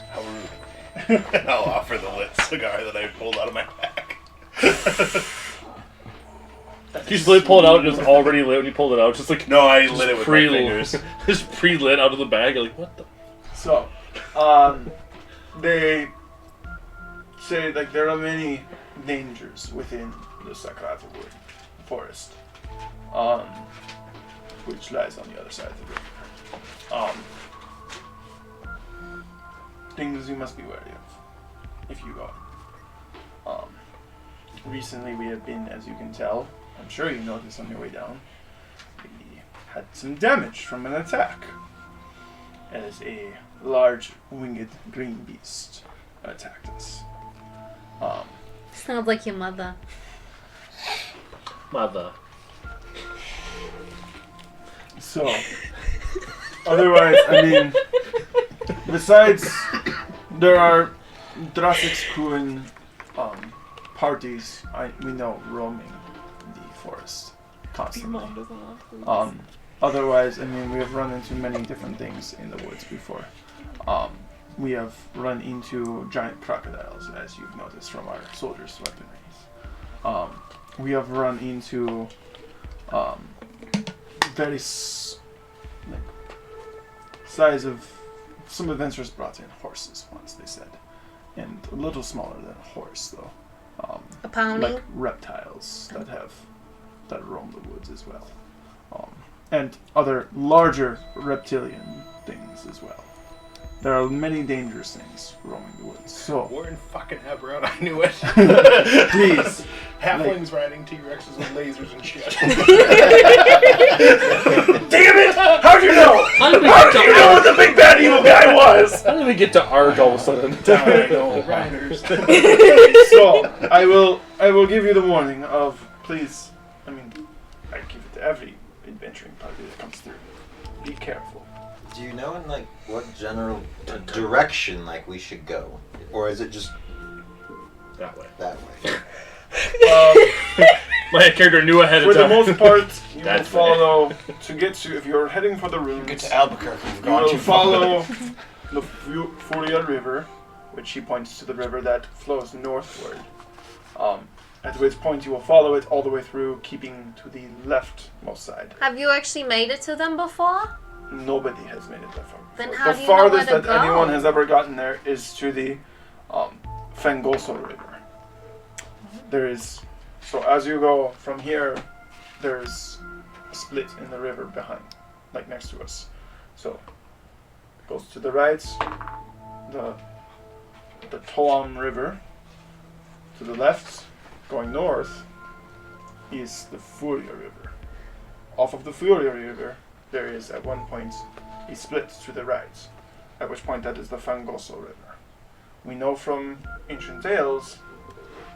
Speaker 3: How rude. I'll offer the lit cigar that I pulled out of my pack.
Speaker 5: You just pull it out and it's already lit when you pulled it out. Just like
Speaker 3: No, I lit it with my fingers.
Speaker 5: Just pre-lit out of the bag. You're like, what the?
Speaker 1: So, they say like there are many dangers within the Sakrata Wood forest, which lies on the other side of the river. Things you must be wary of if you go. Recently we have been, as you can tell, I'm sure you noticed on your way down, we had some damage from an attack. As a large winged green beast attacked us.
Speaker 4: Sounds like your mother.
Speaker 5: Mother.
Speaker 1: So, otherwise, I mean, besides, there are Drassix Kun parties we know roaming the forest
Speaker 7: Your
Speaker 1: constantly.
Speaker 7: mom doesn't want to.
Speaker 1: Otherwise, I mean, we have run into many different things in the woods before. We have run into giant crocodiles, as you've noticed from our soldiers' weaponries. We have run into very size of some adventurers brought in horses once, they said, and a little smaller than a horse though.
Speaker 4: A pony?
Speaker 1: Like reptiles that roam the woods as well. And other larger reptilian things as well. There are many dangerous things roaming the woods. So
Speaker 3: We're in fucking Eberron, I knew it.
Speaker 1: please,
Speaker 3: Halflings riding T-Rexes with lasers and shit.
Speaker 1: damn it! How'd you know?
Speaker 5: How did we
Speaker 1: How
Speaker 5: get
Speaker 1: did
Speaker 5: to
Speaker 1: you know what the big bad evil guy was?
Speaker 5: How did we get to Arg all of a sudden?
Speaker 3: Dino riders.
Speaker 1: So I will give you the warning of please. I mean, I give it to every adventuring party that comes through. Be careful.
Speaker 6: Do you know in like what general direction like we should go, or is it just
Speaker 5: That way.
Speaker 6: that way?
Speaker 5: My character knew ahead
Speaker 1: For
Speaker 5: of
Speaker 1: the
Speaker 5: time.
Speaker 1: most part, you will
Speaker 5: That's
Speaker 1: follow to get to. If you're heading for the ruins,
Speaker 2: Get to Albuquerque. We've
Speaker 1: you
Speaker 2: gone
Speaker 1: will
Speaker 2: too far.
Speaker 1: follow the Furia River, which he points to the river that flows northward. At which point you will follow it all the way through, keeping to the leftmost side.
Speaker 4: Have you actually made it to them before?
Speaker 1: Nobody has made it that far.
Speaker 4: Then
Speaker 1: before.
Speaker 4: how
Speaker 1: The
Speaker 4: do you know where
Speaker 1: farthest
Speaker 4: to
Speaker 1: that
Speaker 4: go?
Speaker 1: anyone has ever gotten there is to the Fangoso River. There is, so as you go from here, there's a split in the river behind, like next to us. So it goes to the right, the Toam River. To the left, going north, is the Furia River. Off of the Furia River, there is at one point a split to the right, at which point that is the Fangoso River. We know from ancient tales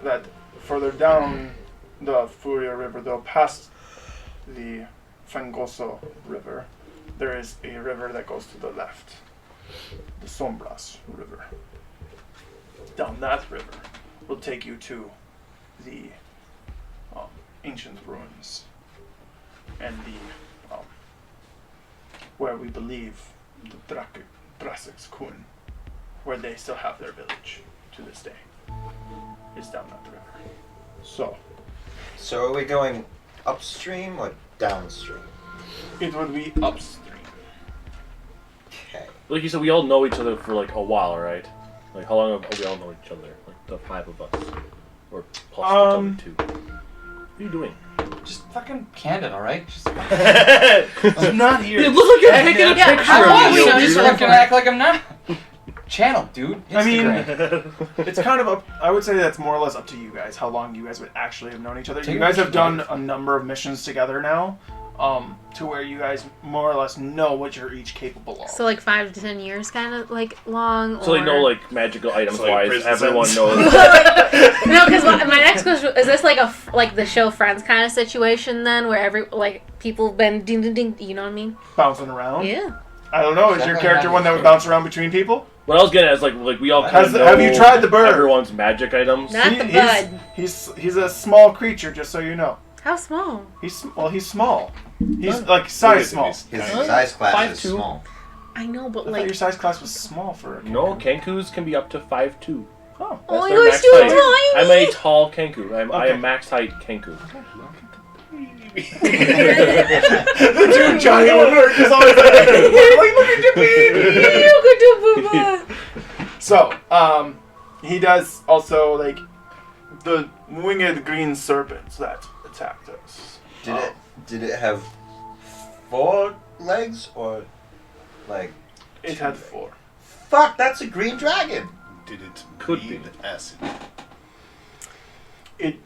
Speaker 1: that further down the Furia River, though past the Fangoso River, there is a river that goes to the left, the Sombras River. Down that river will take you to the ancient ruins and the where we believe the Drassix Kun, where they still have their village to this day, is down that river. So
Speaker 6: So are we going upstream or downstream?
Speaker 1: it would be upstream.
Speaker 6: Okay.
Speaker 5: Like you said, we all know each other for like a while, right? Like how long have we all know each other? Like the 5 of us, or plus the other 2. What are you doing?
Speaker 2: Just fucking candid, alright? Just
Speaker 3: I'm not here.
Speaker 5: It looks like you're taking a picture
Speaker 2: I
Speaker 5: of
Speaker 2: want
Speaker 5: me.
Speaker 2: to just fucking act like I'm not. Channel, dude.
Speaker 1: I mean,
Speaker 2: Instagram.
Speaker 1: it's kind of up. I would say that's more or less up to you guys how long you guys would actually have known each other.
Speaker 2: Take
Speaker 1: You guys
Speaker 2: a
Speaker 1: have done
Speaker 2: picture.
Speaker 1: a number of missions together now. to where you guys more or less know what you're each capable of.
Speaker 7: So like 5 to 10 years, kind of like long.
Speaker 5: So they know like magical items
Speaker 3: like
Speaker 5: wise.
Speaker 3: prison
Speaker 5: Everyone
Speaker 3: sentence.
Speaker 5: knows.
Speaker 7: No, because my next question is this like like the show Friends kind of situation then, where people have been ding ding ding. You know what I mean?
Speaker 1: Bouncing around.
Speaker 7: Yeah.
Speaker 1: I don't know. Is your character one that would bounce around between people?
Speaker 5: What I was getting at is like we all kind of know
Speaker 1: Have you tried the bird?
Speaker 5: everyone's magic items.
Speaker 7: Not the bud.
Speaker 1: He's a small creature, just so you know.
Speaker 7: How small?
Speaker 1: He's small. He's like size small.
Speaker 6: His size class is
Speaker 5: 5'2".
Speaker 6: small.
Speaker 7: I know, but
Speaker 1: I thought your size class was small for a
Speaker 5: No, Kenkus can be up to 5'2".
Speaker 1: Oh.
Speaker 7: Oh,
Speaker 5: That's
Speaker 7: you're
Speaker 5: their max
Speaker 7: too
Speaker 5: height.
Speaker 7: tiny.
Speaker 5: I'm a tall Kenku. I
Speaker 1: Okay.
Speaker 5: am max height Kenku.
Speaker 1: The two giant one is always like, look at your baby.
Speaker 7: You could do booba.
Speaker 1: So, he does also like the winged green serpents that attacked us.
Speaker 6: Did it have 4 legs or like?
Speaker 1: It had 4.
Speaker 6: Fuck, that's a green dragon.
Speaker 3: Did it
Speaker 5: Could
Speaker 3: breathe
Speaker 5: be.
Speaker 3: acid?
Speaker 1: It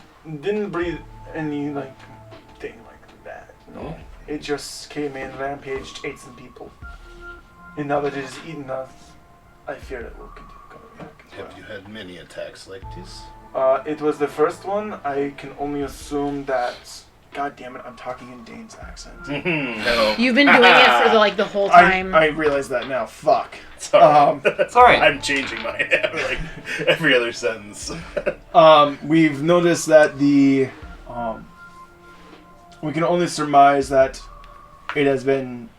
Speaker 1: didn't breathe any like thing like that. No. It just came in, rampaged, ate some people. And now that it has eaten us, I fear it will continue coming back. as
Speaker 3: Have you had many attacks like this?
Speaker 1: well. It was the first one. I can only assume that. God damn it! I'm talking in Dane's accent.
Speaker 3: No.
Speaker 7: You've been doing it for the whole time.
Speaker 1: I realize that now. Fuck.
Speaker 3: Sorry.
Speaker 2: Sorry.
Speaker 3: I'm changing my like every other sentence.
Speaker 1: We've noticed that we can only surmise that it has been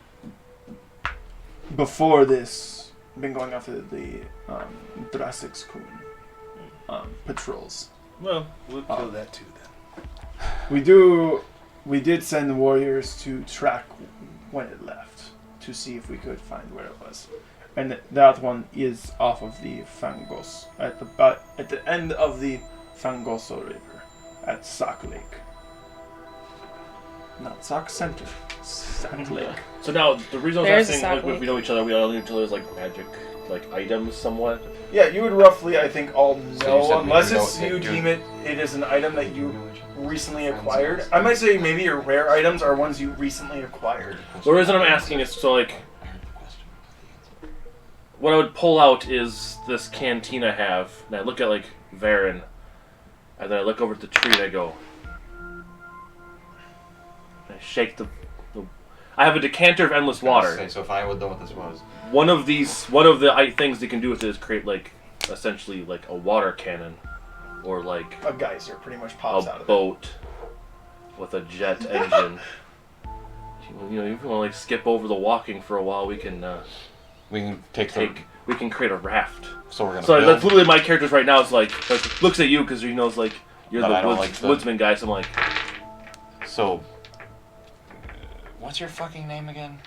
Speaker 1: before this been going after the Drassix Kun patrols.
Speaker 3: Well, we'll kill that too then.
Speaker 1: We did send warriors to track when it left to see if we could find where it was. And that one is off of the Fangos, at the end of the Fangoso River, at Sac Lake. Not Sac Center, Sac Lake.
Speaker 5: So now the reason I
Speaker 7: There's
Speaker 5: was
Speaker 7: a
Speaker 5: asking, like,
Speaker 7: sock
Speaker 5: if we know each other, we all know each other's like magic, like items somewhat.
Speaker 1: Yeah, you would roughly, I think, all
Speaker 2: So you
Speaker 1: know,
Speaker 2: said we
Speaker 1: unless
Speaker 2: know
Speaker 1: it's
Speaker 2: that
Speaker 1: you
Speaker 2: you're-
Speaker 1: deem it is an item that you recently acquired. I might say maybe your rare items are ones you recently acquired.
Speaker 5: The reason I'm asking is so like, what I would pull out is this canteen I have, and I look at like Varen, and then I look over at the tree and I go, I shake the I have a decanter of endless water.
Speaker 2: So if I would know what this was.
Speaker 5: One of the things you can do with it is create like essentially like a water cannon, or like
Speaker 1: A geyser pretty much pops out
Speaker 5: a
Speaker 1: of it.
Speaker 5: boat with a jet engine. You know, if you want to like skip over the walking for a while, we can
Speaker 2: We can take
Speaker 5: we can create a raft.
Speaker 2: So we're gonna.
Speaker 5: So
Speaker 2: build.
Speaker 5: that's literally my character's right now. Is like looks at you because he knows like you're
Speaker 2: But I
Speaker 5: the
Speaker 2: don't like the-
Speaker 5: woodsman guy. So I'm like,
Speaker 2: So. What's your fucking name again?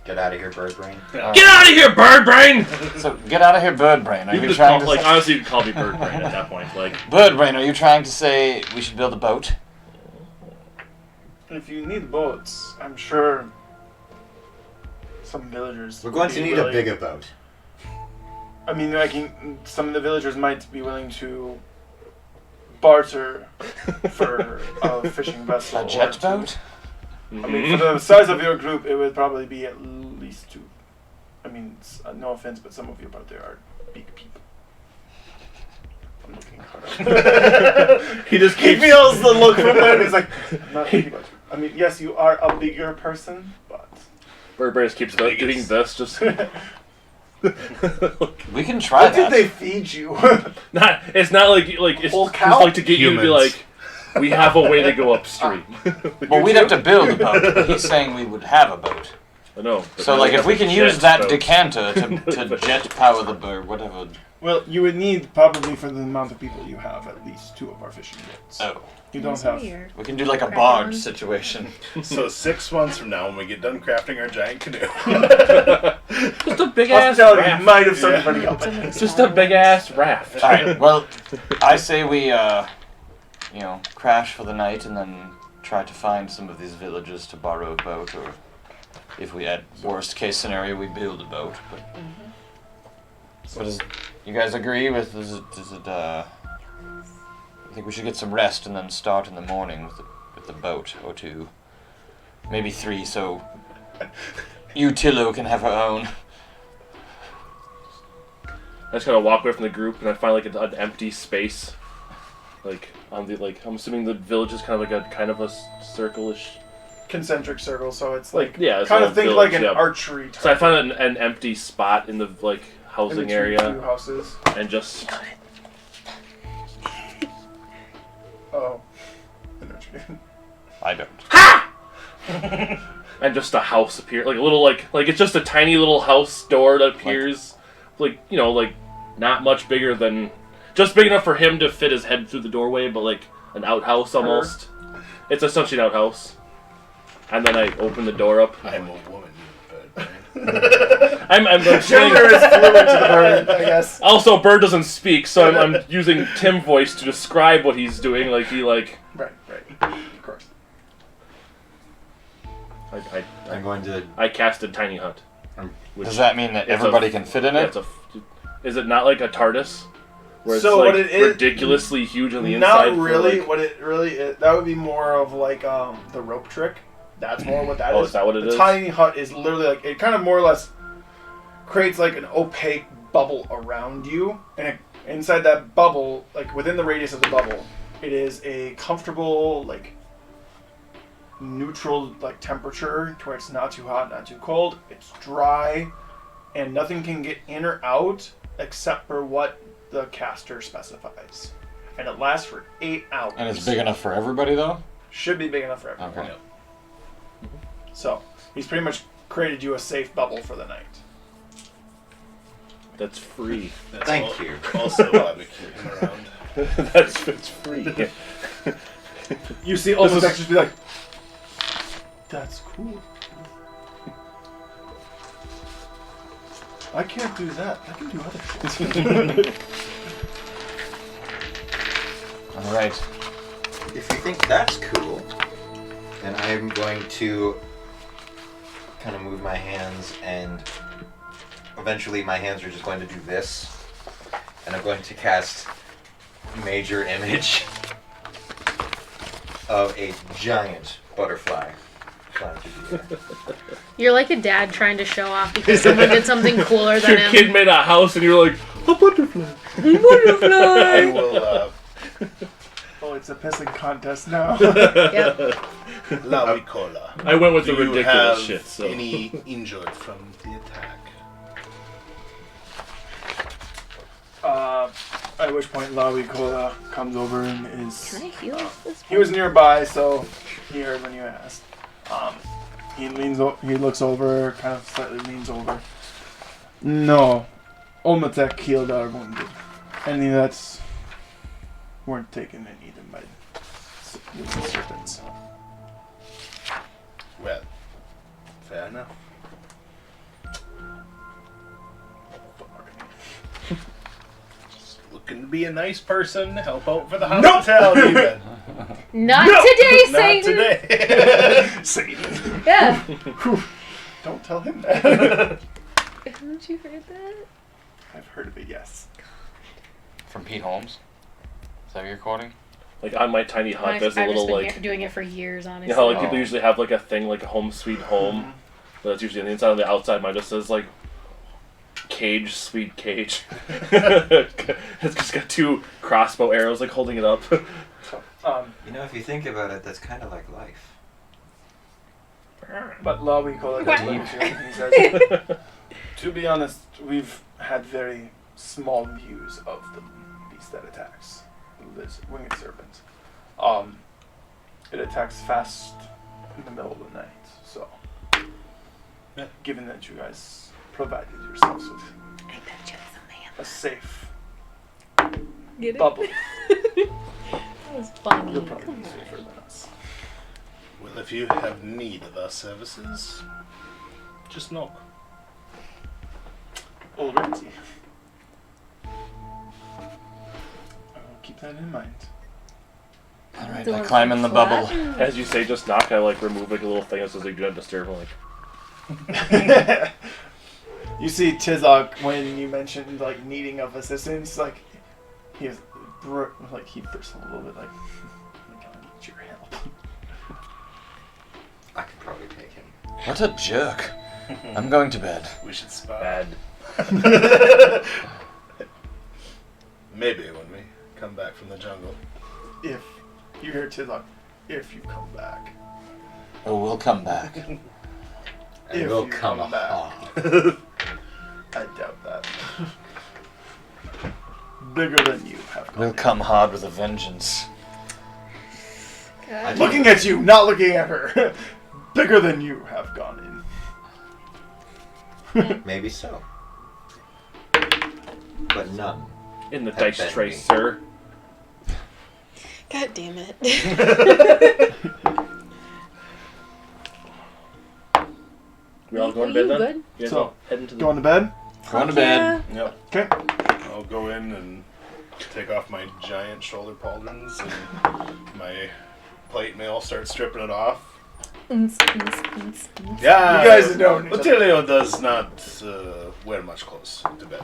Speaker 6: Get out of here, bird brain.
Speaker 5: get out of here, bird brain!
Speaker 2: So get out of here, Bird Brain. Are
Speaker 5: You
Speaker 2: you,
Speaker 5: can just
Speaker 2: trying
Speaker 5: call,
Speaker 2: to
Speaker 5: like honestly, you can call me bird brain at that point. Like
Speaker 2: Bird Brain? Are you trying to say we should build a boat?
Speaker 1: If you need boats, I'm sure some villagers.
Speaker 6: We're going
Speaker 1: would
Speaker 6: to
Speaker 1: be
Speaker 6: need a
Speaker 1: willing-
Speaker 6: bigger boat.
Speaker 1: I mean, some of the villagers might be willing to barter for a fishing vessel.
Speaker 2: A
Speaker 1: or
Speaker 2: jet
Speaker 1: two.
Speaker 2: boat?
Speaker 1: I mean, for the size of your group, it would probably be at least 2. I mean, no offense, but some of you out there are big people. I'm looking hard.
Speaker 5: he just
Speaker 1: He
Speaker 5: keeps
Speaker 1: feels the look from there. He's like, not too much. I mean, yes, you are a bigger person, but
Speaker 5: bird brain just keeps doing this. Just
Speaker 2: We can try
Speaker 1: what did
Speaker 2: that.
Speaker 1: they feed you?
Speaker 5: not. It's not like it's
Speaker 1: Whole
Speaker 5: just
Speaker 1: cow?
Speaker 5: like to get you to be
Speaker 3: Humans.
Speaker 5: like. We have a way to go upstream.
Speaker 2: Well, we'd have to build a boat, but he's saying we would have a boat.
Speaker 5: I know. but
Speaker 2: So, like, if we can
Speaker 5: jet
Speaker 2: use that
Speaker 5: boat.
Speaker 2: decanter to jet power the boat, whatever.
Speaker 1: Well, you would need probably for the amount of people you have at least 2 of our fishing boats.
Speaker 2: Oh.
Speaker 1: You don't
Speaker 7: That's
Speaker 1: have.
Speaker 7: weird.
Speaker 2: We can do like a
Speaker 7: Crack
Speaker 2: barge
Speaker 7: on.
Speaker 2: situation.
Speaker 3: So 6 months from now, when we get done crafting our giant canoe,
Speaker 5: Just a big ass
Speaker 1: Hospitality
Speaker 5: raft.
Speaker 1: might have started
Speaker 3: Yeah.
Speaker 1: running out.
Speaker 7: It's
Speaker 5: Just a big ass raft.
Speaker 2: Alright, well, I say we, crash for the night and then try to find some of these villages to borrow a boat, or if we had worst case scenario, we build a boat. But you guys agree with, I think we should get some rest and then start in the morning with the boat, or to maybe 3, so Utillo can have her own.
Speaker 5: I just kind of walk away from the group, and I find like an empty space, like on the I'm assuming the village is kind of a circle-ish.
Speaker 1: Concentric circle, so it's like
Speaker 5: Yeah, it's
Speaker 1: kind
Speaker 5: all
Speaker 1: of think
Speaker 5: village,
Speaker 1: like an
Speaker 5: yeah.
Speaker 1: archery type.
Speaker 5: So I find an empty spot in the
Speaker 1: in
Speaker 5: housing
Speaker 1: between
Speaker 5: area,
Speaker 1: two houses.
Speaker 5: and just
Speaker 1: Oh. I know what you're doing.
Speaker 2: I don't.
Speaker 5: and just a house appear like a little like it's just a tiny little house door that appears like not much bigger than just big enough for him to fit his head through the doorway, but like an outhouse almost. It's essentially an outhouse. And then I open the door up.
Speaker 3: I'm a woman, but
Speaker 5: I'm
Speaker 1: Gender is fluid to the bird, I guess.
Speaker 5: Also, Bird doesn't speak, so I'm using Tim voice to describe what he's doing. Like
Speaker 1: Right. Of course.
Speaker 6: I'm going to.
Speaker 5: I casted Tiny Hut. Which
Speaker 2: Does that mean that
Speaker 5: it's
Speaker 2: everybody can fit in it?
Speaker 5: Is it not like a TARDIS? Where it's
Speaker 1: So
Speaker 5: like
Speaker 1: what it is-
Speaker 5: ridiculously huge on the inside?
Speaker 1: Not
Speaker 5: for,
Speaker 1: really.
Speaker 5: like-
Speaker 1: What it really is, that would be more of like the rope trick. That's more what that is.
Speaker 5: Oh, is that what it
Speaker 1: the
Speaker 5: is?
Speaker 1: Tiny hut is literally like it kind of more or less creates like an opaque bubble around you, and inside that bubble, like within the radius of the bubble, it is a comfortable like neutral like temperature to where it's not too hot, not too cold. It's dry, and nothing can get in or out except for what the caster specifies. And it lasts for 8 hours.
Speaker 2: And it's big enough for everybody, though?
Speaker 1: Should be big enough for everyone.
Speaker 2: Okay.
Speaker 1: So he's pretty much created you a safe bubble for the night.
Speaker 5: That's free.
Speaker 3: that's
Speaker 6: Thank you.
Speaker 3: Also, why we keep him around.
Speaker 5: It's free.
Speaker 1: You see all the
Speaker 5: is-
Speaker 1: textures be like, that's cool. I can't do that. I can do other shit.
Speaker 2: All right.
Speaker 6: If you think that's cool, then I'm going to kind of move my hands, and eventually my hands are just going to do this, and I'm going to cast Major Image of a giant butterfly flying through the air.
Speaker 7: You're like a dad trying to show off because someone did something cooler than
Speaker 5: Your
Speaker 7: him.
Speaker 5: kid made a house and you're like, a butterfly.
Speaker 3: I will
Speaker 1: Oh, it's a pissing contest now.
Speaker 7: Yep.
Speaker 3: La Ricola.
Speaker 5: I went with the
Speaker 3: Do you
Speaker 5: ridiculous
Speaker 3: have
Speaker 5: shit, so.
Speaker 3: any injured from the attack?
Speaker 1: At which point Lawi Kola comes over and is...
Speaker 7: Can I heal this?
Speaker 1: He was nearby, so he heard when you asked. He looks over, kind of slightly leans over. No, Omatek killed our wounded. Any that's weren't taken and eaten by the serpents.
Speaker 3: Well, fair enough. Just looking to be a nice person, help out for the hospitality. Then.
Speaker 7: Not today,
Speaker 3: Not
Speaker 7: Satan.
Speaker 3: today.
Speaker 1: Satan.
Speaker 7: Yeah.
Speaker 1: Don't tell him that.
Speaker 7: Haven't you heard that?
Speaker 1: I've heard of it, yes.
Speaker 2: From Pete Holmes? Is that what you're quoting?
Speaker 5: Like on my tiny hut, there's a
Speaker 7: I've
Speaker 5: little
Speaker 7: just been
Speaker 5: like,
Speaker 7: doing it for years, honestly.
Speaker 5: you know how like
Speaker 2: Oh.
Speaker 5: people usually have like a thing like a home sweet home, but that's usually on the inside. On the outside, mine just says like cage, sweet cage. It's just got 2 crossbow arrows like holding it up.
Speaker 6: You know, if you think about it, that's kind of like life.
Speaker 1: But Lawi Kola
Speaker 7: What?
Speaker 1: he says, to be honest, we've had very small views of the beast that attacks. This winged serpent. It attacks fast in the middle of the night, so
Speaker 3: Yeah.
Speaker 1: given that you guys provided yourselves with
Speaker 7: I bet you something
Speaker 1: a safe
Speaker 7: Get it?
Speaker 1: bubble,
Speaker 7: That was funny.
Speaker 1: you'll probably be safer than us.
Speaker 3: Well, if you have need of our services, just knock.
Speaker 1: Alrighty. I'll keep that in mind.
Speaker 2: All right,
Speaker 7: Do
Speaker 2: I
Speaker 7: you
Speaker 2: climb
Speaker 7: want
Speaker 2: in the
Speaker 7: some
Speaker 2: bubble.
Speaker 7: flat?
Speaker 5: As you say, just knock. I like remove like a little thing that says like do not disturb. I'm like,
Speaker 1: You see Tizok when you mentioned like needing of assistance, like he was like he burst a little bit like I need your help.
Speaker 6: I could probably
Speaker 2: What a jerk. I'm going to bed.
Speaker 3: We should spy.
Speaker 5: Bad.
Speaker 3: Maybe when we come back from the jungle.
Speaker 1: If you hear Tidlock, if you come back.
Speaker 2: Oh, we'll come back.
Speaker 6: And
Speaker 1: If
Speaker 6: we'll
Speaker 1: you
Speaker 6: come
Speaker 1: come back.
Speaker 6: hard.
Speaker 1: I doubt that. Bigger than you have gone
Speaker 2: We'll
Speaker 1: in.
Speaker 2: come hard with a vengeance.
Speaker 6: I
Speaker 1: Looking at you, not looking at her. Bigger than you have gone in.
Speaker 6: Maybe so. But none.
Speaker 5: In the
Speaker 6: Have
Speaker 5: dice
Speaker 6: been
Speaker 5: tray,
Speaker 6: me.
Speaker 5: sir.
Speaker 7: God damn it.
Speaker 5: We all going
Speaker 7: Are
Speaker 5: to bed
Speaker 7: you
Speaker 5: then?
Speaker 7: good?
Speaker 5: You guys
Speaker 1: So,
Speaker 5: all heading to the
Speaker 1: Going to bed?
Speaker 2: Going to bed.
Speaker 3: Yep.
Speaker 1: Okay.
Speaker 3: I'll go in and take off my giant shoulder pauldrons and my plate mail, start stripping it off. Yeah,
Speaker 1: You guys know each other.
Speaker 3: Otilio does not wear much clothes to bed.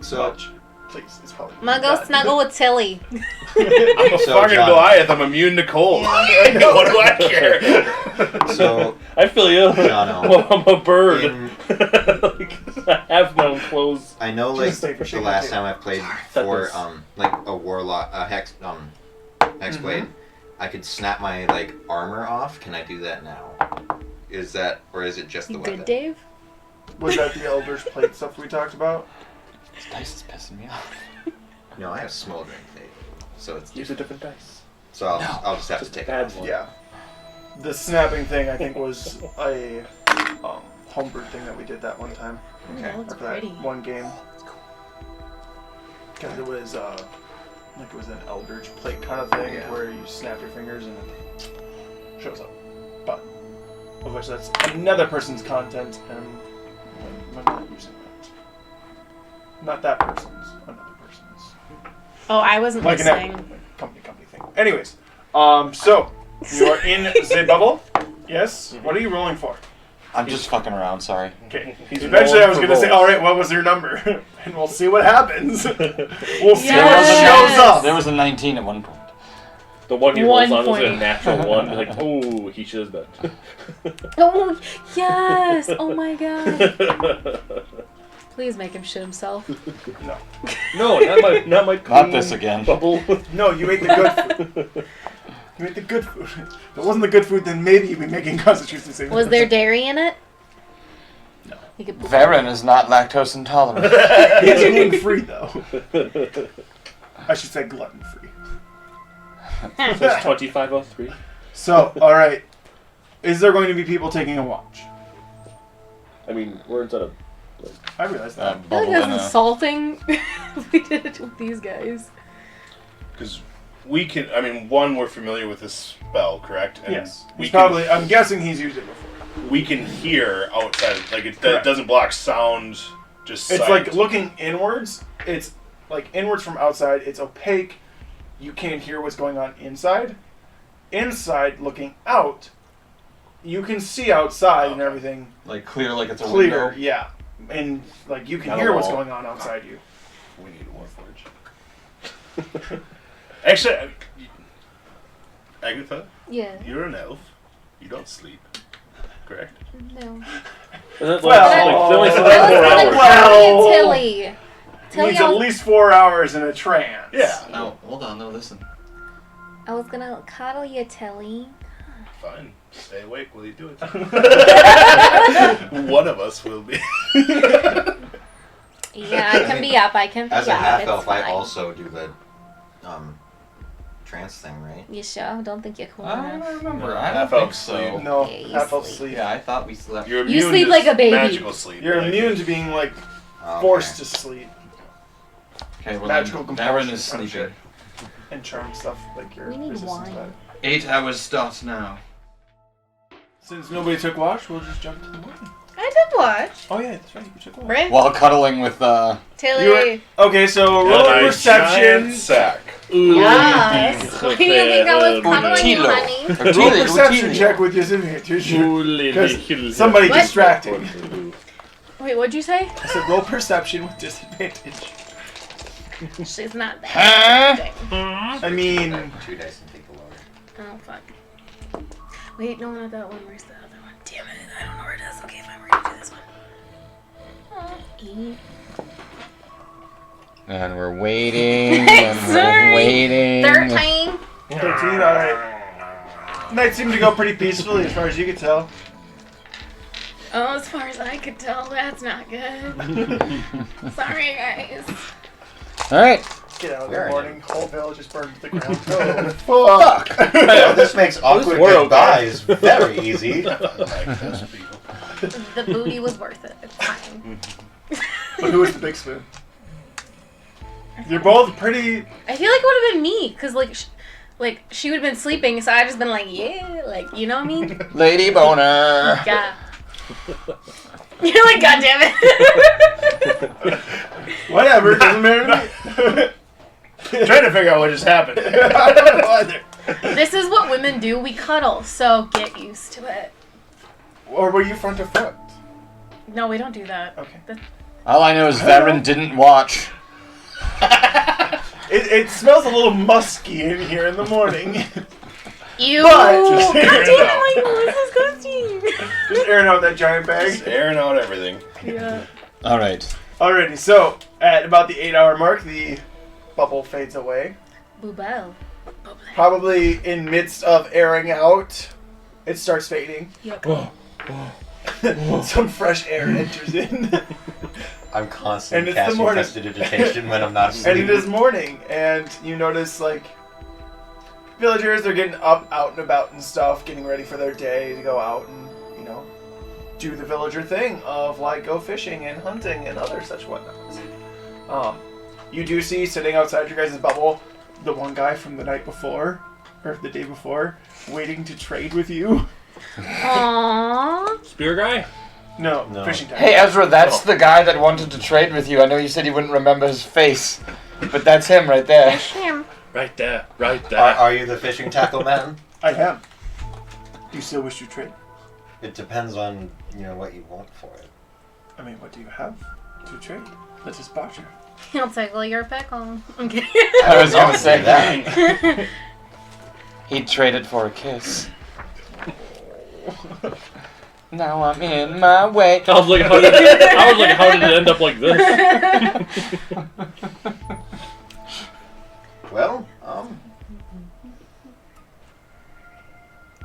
Speaker 6: So,
Speaker 1: Much. Please, it's probably.
Speaker 7: I'm gonna go
Speaker 1: bad.
Speaker 7: snuggle with Tilly.
Speaker 3: I'm a
Speaker 6: So,
Speaker 3: fucking
Speaker 6: John-
Speaker 3: Goliath. I'm immune to cold. What do I care?
Speaker 6: so
Speaker 5: I feel you.
Speaker 6: Jono,
Speaker 5: Well, I'm a bird.
Speaker 6: in-
Speaker 5: Like, I have my own clothes.
Speaker 6: I know, like,
Speaker 1: Just stay for
Speaker 6: the
Speaker 1: shaking
Speaker 6: last
Speaker 1: tape.
Speaker 6: time I played
Speaker 5: That
Speaker 6: for,
Speaker 5: was-
Speaker 6: like, a warlock, hexblade, I could snap my, like, armor off. Can I do that now? Is that, or is it just the
Speaker 7: You
Speaker 6: weapon?
Speaker 7: good, Dave?
Speaker 1: Was that the Elder's Plate stuff we talked about?
Speaker 2: This dice is pissing me off.
Speaker 6: No, I have smoldering fate, so it's
Speaker 5: Use a different dice.
Speaker 6: so I'll just have to take it
Speaker 5: add
Speaker 6: off.
Speaker 5: one.
Speaker 1: Yeah. The snapping thing, I think, was a homebrew thing that we did that one time.
Speaker 7: Oh, that looks
Speaker 1: Or for that
Speaker 7: pretty.
Speaker 1: one game. Because it was, like it was an Eldritch Plate kind of thing
Speaker 6: Yeah.
Speaker 1: where you snap your fingers and it shows up. But, of which that's another person's content, and I'm not using that. Not that person's, another person's.
Speaker 7: Oh, I wasn't
Speaker 1: Like an
Speaker 7: listening.
Speaker 1: company thing. Anyways, so you are in the bubble. Yes. What are you rolling for?
Speaker 2: I'm just fucking around, sorry.
Speaker 1: Okay.
Speaker 5: He's
Speaker 1: Eventually, I was
Speaker 5: rolling
Speaker 1: gonna
Speaker 5: for
Speaker 1: say,
Speaker 5: rolls.
Speaker 1: all right, what was your number? And we'll see what happens. We'll see
Speaker 7: Yes.
Speaker 1: what shows up.
Speaker 2: There was a 19 at one point.
Speaker 5: The one he
Speaker 7: One
Speaker 5: rolls on was a
Speaker 7: point.
Speaker 5: natural one. Like, oh, he should have been.
Speaker 7: Oh, yes! Oh my god. Please make him shit himself.
Speaker 1: No,
Speaker 5: No, not my
Speaker 2: Not this again.
Speaker 5: bubble.
Speaker 1: no, you ate the good food. You ate the good food. If it wasn't the good food, then maybe you'd be making Constitution saving.
Speaker 7: Was there dairy in it?
Speaker 1: No.
Speaker 7: You could
Speaker 2: Varen is not lactose intolerant.
Speaker 1: He's gluten-free, though. I should say gluten-free.
Speaker 5: So it's 2503.
Speaker 1: So, all right. Is there going to be people taking a watch?
Speaker 5: I mean, we're inside a.
Speaker 1: I realize that.
Speaker 7: I feel like
Speaker 2: Bubble
Speaker 7: that's
Speaker 2: in a...
Speaker 7: insulting if we did it with these guys.
Speaker 3: Because we can. I mean, one, we're familiar with this spell, correct? And
Speaker 1: Yes.
Speaker 3: We
Speaker 1: He's
Speaker 3: can,
Speaker 1: probably. I'm guessing he's used it before.
Speaker 3: we can hear outside. Like it
Speaker 1: Correct.
Speaker 3: doesn't block sound. Just
Speaker 1: It's
Speaker 3: sight.
Speaker 1: like looking inwards. It's like inwards from outside. It's opaque. You can't hear what's going on inside. Inside, looking out, you can see outside and
Speaker 3: Okay.
Speaker 1: everything
Speaker 2: Like clear, like it's a
Speaker 1: clear.
Speaker 2: window.
Speaker 1: Yeah, and like you can
Speaker 5: Not a
Speaker 1: hear what's
Speaker 5: wall.
Speaker 1: going on outside you.
Speaker 3: We need a warforge. Actually, Agatha,
Speaker 7: Yeah.
Speaker 3: you're an elf. You don't sleep, correct?
Speaker 7: No.
Speaker 5: They
Speaker 1: Well,
Speaker 5: only said
Speaker 7: I
Speaker 5: that
Speaker 7: was
Speaker 5: 4
Speaker 7: gonna
Speaker 5: hours.
Speaker 1: Well-
Speaker 7: call you Tilly. Tilly,
Speaker 1: Needs at least 4 hours in a trance.
Speaker 3: Yeah.
Speaker 2: No, hold on, no, listen.
Speaker 7: I was gonna cuddle you, Tilly.
Speaker 3: Fine. Stay awake while you do it. One of us will be.
Speaker 7: Yeah, I can be up. I can be
Speaker 6: As a
Speaker 7: up.
Speaker 6: half
Speaker 7: it's
Speaker 6: elf, I
Speaker 7: fine.
Speaker 6: also do the trance thing, right?
Speaker 7: You sure? Don't think you're cool
Speaker 2: I don't
Speaker 7: enough.
Speaker 2: remember.
Speaker 3: No,
Speaker 2: I don't
Speaker 3: half
Speaker 2: think
Speaker 3: elf
Speaker 2: so.
Speaker 3: sleep.
Speaker 1: No,
Speaker 7: Yeah, you
Speaker 1: half elf
Speaker 7: sleep.
Speaker 1: sleep.
Speaker 2: Yeah, I thought we slept.
Speaker 3: You're
Speaker 7: You
Speaker 3: immune
Speaker 7: sleep
Speaker 3: to
Speaker 7: like a baby.
Speaker 3: Magical sleep.
Speaker 1: You're
Speaker 3: like-
Speaker 1: immune to being like
Speaker 6: Okay.
Speaker 1: forced to sleep
Speaker 2: Okay, well
Speaker 1: Magical
Speaker 2: then,
Speaker 1: compulsion
Speaker 2: Varen is
Speaker 1: kind of
Speaker 2: sleeping.
Speaker 1: and charm stuff like your
Speaker 7: We need
Speaker 1: resistance to
Speaker 7: wine.
Speaker 1: that.
Speaker 2: 8 hours starts now.
Speaker 1: Since nobody took watch, we'll just jump to the morning.
Speaker 7: I did watch.
Speaker 1: Oh yeah, that's right. You took watch.
Speaker 7: Right?
Speaker 2: While cuddling with,
Speaker 7: Tilly.
Speaker 1: Okay, so
Speaker 3: And
Speaker 1: roll
Speaker 3: a
Speaker 1: perception.
Speaker 3: giant sack.
Speaker 5: Ooh,
Speaker 7: Yes. Why do you think I was cuddling you,
Speaker 2: Utilo.
Speaker 7: honey?
Speaker 1: Roll perception
Speaker 2: Utilio.
Speaker 1: check with disadvantage.
Speaker 5: Ooh,
Speaker 1: Because somebody
Speaker 7: What?
Speaker 1: distracting.
Speaker 7: Wait, what'd you say?
Speaker 1: I said roll perception with disadvantage.
Speaker 7: She's not that.
Speaker 2: Huh?
Speaker 7: interesting.
Speaker 1: I mean,
Speaker 6: 2 dice and take the lower.
Speaker 7: Oh fuck. Wait, no, not that one. Where's the other one? Damn it, I don't know where it is. Okay, fine, we're gonna do this one.
Speaker 2: And we're waiting. And we're waiting.
Speaker 7: 13.
Speaker 1: 13, alright. Night seemed to go pretty peacefully as far as you could tell.
Speaker 7: Oh, as far as I could tell, that's not good. Sorry, guys.
Speaker 2: Alright.
Speaker 1: Get out of
Speaker 6: Where
Speaker 1: the
Speaker 6: are
Speaker 1: morning, whole village is burned to the ground. Oh, fuck!
Speaker 6: Well, this makes awkward
Speaker 3: we're okay.
Speaker 6: goodbyes very easy.
Speaker 7: The booty was worth it. It's fine.
Speaker 1: But who was the big spoon? You're both pretty...
Speaker 7: I feel like it would have been me, because, like, she would have been sleeping, so I'd just been like, yeah, like, you know what I mean?
Speaker 2: Lady boner.
Speaker 7: Yeah. You're like, God damn it.
Speaker 1: Whatever, doesn't matter to me.
Speaker 3: Trying to figure out what just happened.
Speaker 1: I don't know either.
Speaker 7: This is what women do. We cuddle, so get used to it.
Speaker 1: Or were you front to front?
Speaker 7: No, we don't do that.
Speaker 1: Okay.
Speaker 2: All I know is Varen didn't watch.
Speaker 1: It smells a little musky in here in the morning.
Speaker 7: Ew.
Speaker 1: But-
Speaker 3: Just
Speaker 7: God
Speaker 3: airing
Speaker 7: damn
Speaker 3: it out.
Speaker 7: it, Michael, this is disgusting.
Speaker 1: Just airing out that giant
Speaker 3: Just
Speaker 1: bag.
Speaker 3: airing out everything.
Speaker 7: Yeah.
Speaker 2: Alright.
Speaker 1: Alrighty, so at about the 8-hour mark, the bubble fades away.
Speaker 7: Boobelle.
Speaker 1: Probably in midst of airing out, it starts fading.
Speaker 7: Yep.
Speaker 1: Some fresh air enters in.
Speaker 6: I'm
Speaker 1: And
Speaker 6: constantly
Speaker 1: it's the
Speaker 6: casting
Speaker 1: morning.
Speaker 6: prestidigitation when I'm not asleep.
Speaker 1: And it is morning, and you notice, like, villagers are getting up, out and about and stuff, getting ready for their day to go out and, you know, do the villager thing of, like, go fishing and hunting and other such whatnots. You do see, sitting outside your guys' bubble, the one guy from the night before, or the day before, waiting to trade with you.
Speaker 7: Aww.
Speaker 5: Spear guy?
Speaker 1: No,
Speaker 6: No.
Speaker 1: fishing time.
Speaker 2: Hey Ezra, that's the guy that wanted to trade with you. I know you said you wouldn't remember his face, but that's him right there.
Speaker 7: Him.
Speaker 5: Right there. Right there.
Speaker 6: Are you the fishing tackle man?
Speaker 1: I am. Do you still wish to trade?
Speaker 6: It depends on, what you want for it.
Speaker 1: I mean, what do you have to trade? Let's just barter.
Speaker 7: He'll tickle your pickle. Okay.
Speaker 2: I was gonna say
Speaker 6: that.
Speaker 2: He'd trade it for a kiss. Now I'm in my way.
Speaker 5: I was like, how did it end up like this?
Speaker 6: Well,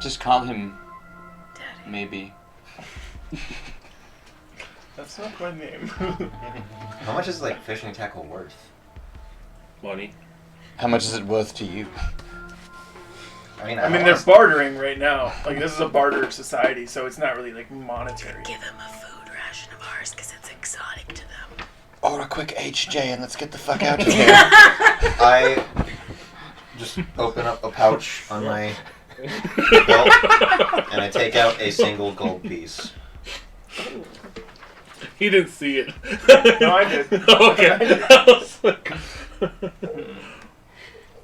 Speaker 2: Just call him.
Speaker 7: Daddy.
Speaker 2: Maybe.
Speaker 1: That's not my name.
Speaker 6: how much is fishing tackle worth?
Speaker 5: Money.
Speaker 2: How much is it worth to you?
Speaker 6: I mean,
Speaker 1: They're bartering right now. Like, this is a barter society, so it's not really, like, monetary.
Speaker 7: Give him a food ration of ours because it's exotic to them.
Speaker 2: Or a quick HJ and let's get the fuck out of here.
Speaker 6: I just open up a pouch on my belt and I take out a single gold piece.
Speaker 5: He didn't see it.
Speaker 1: No, I did.
Speaker 5: Okay. I was like,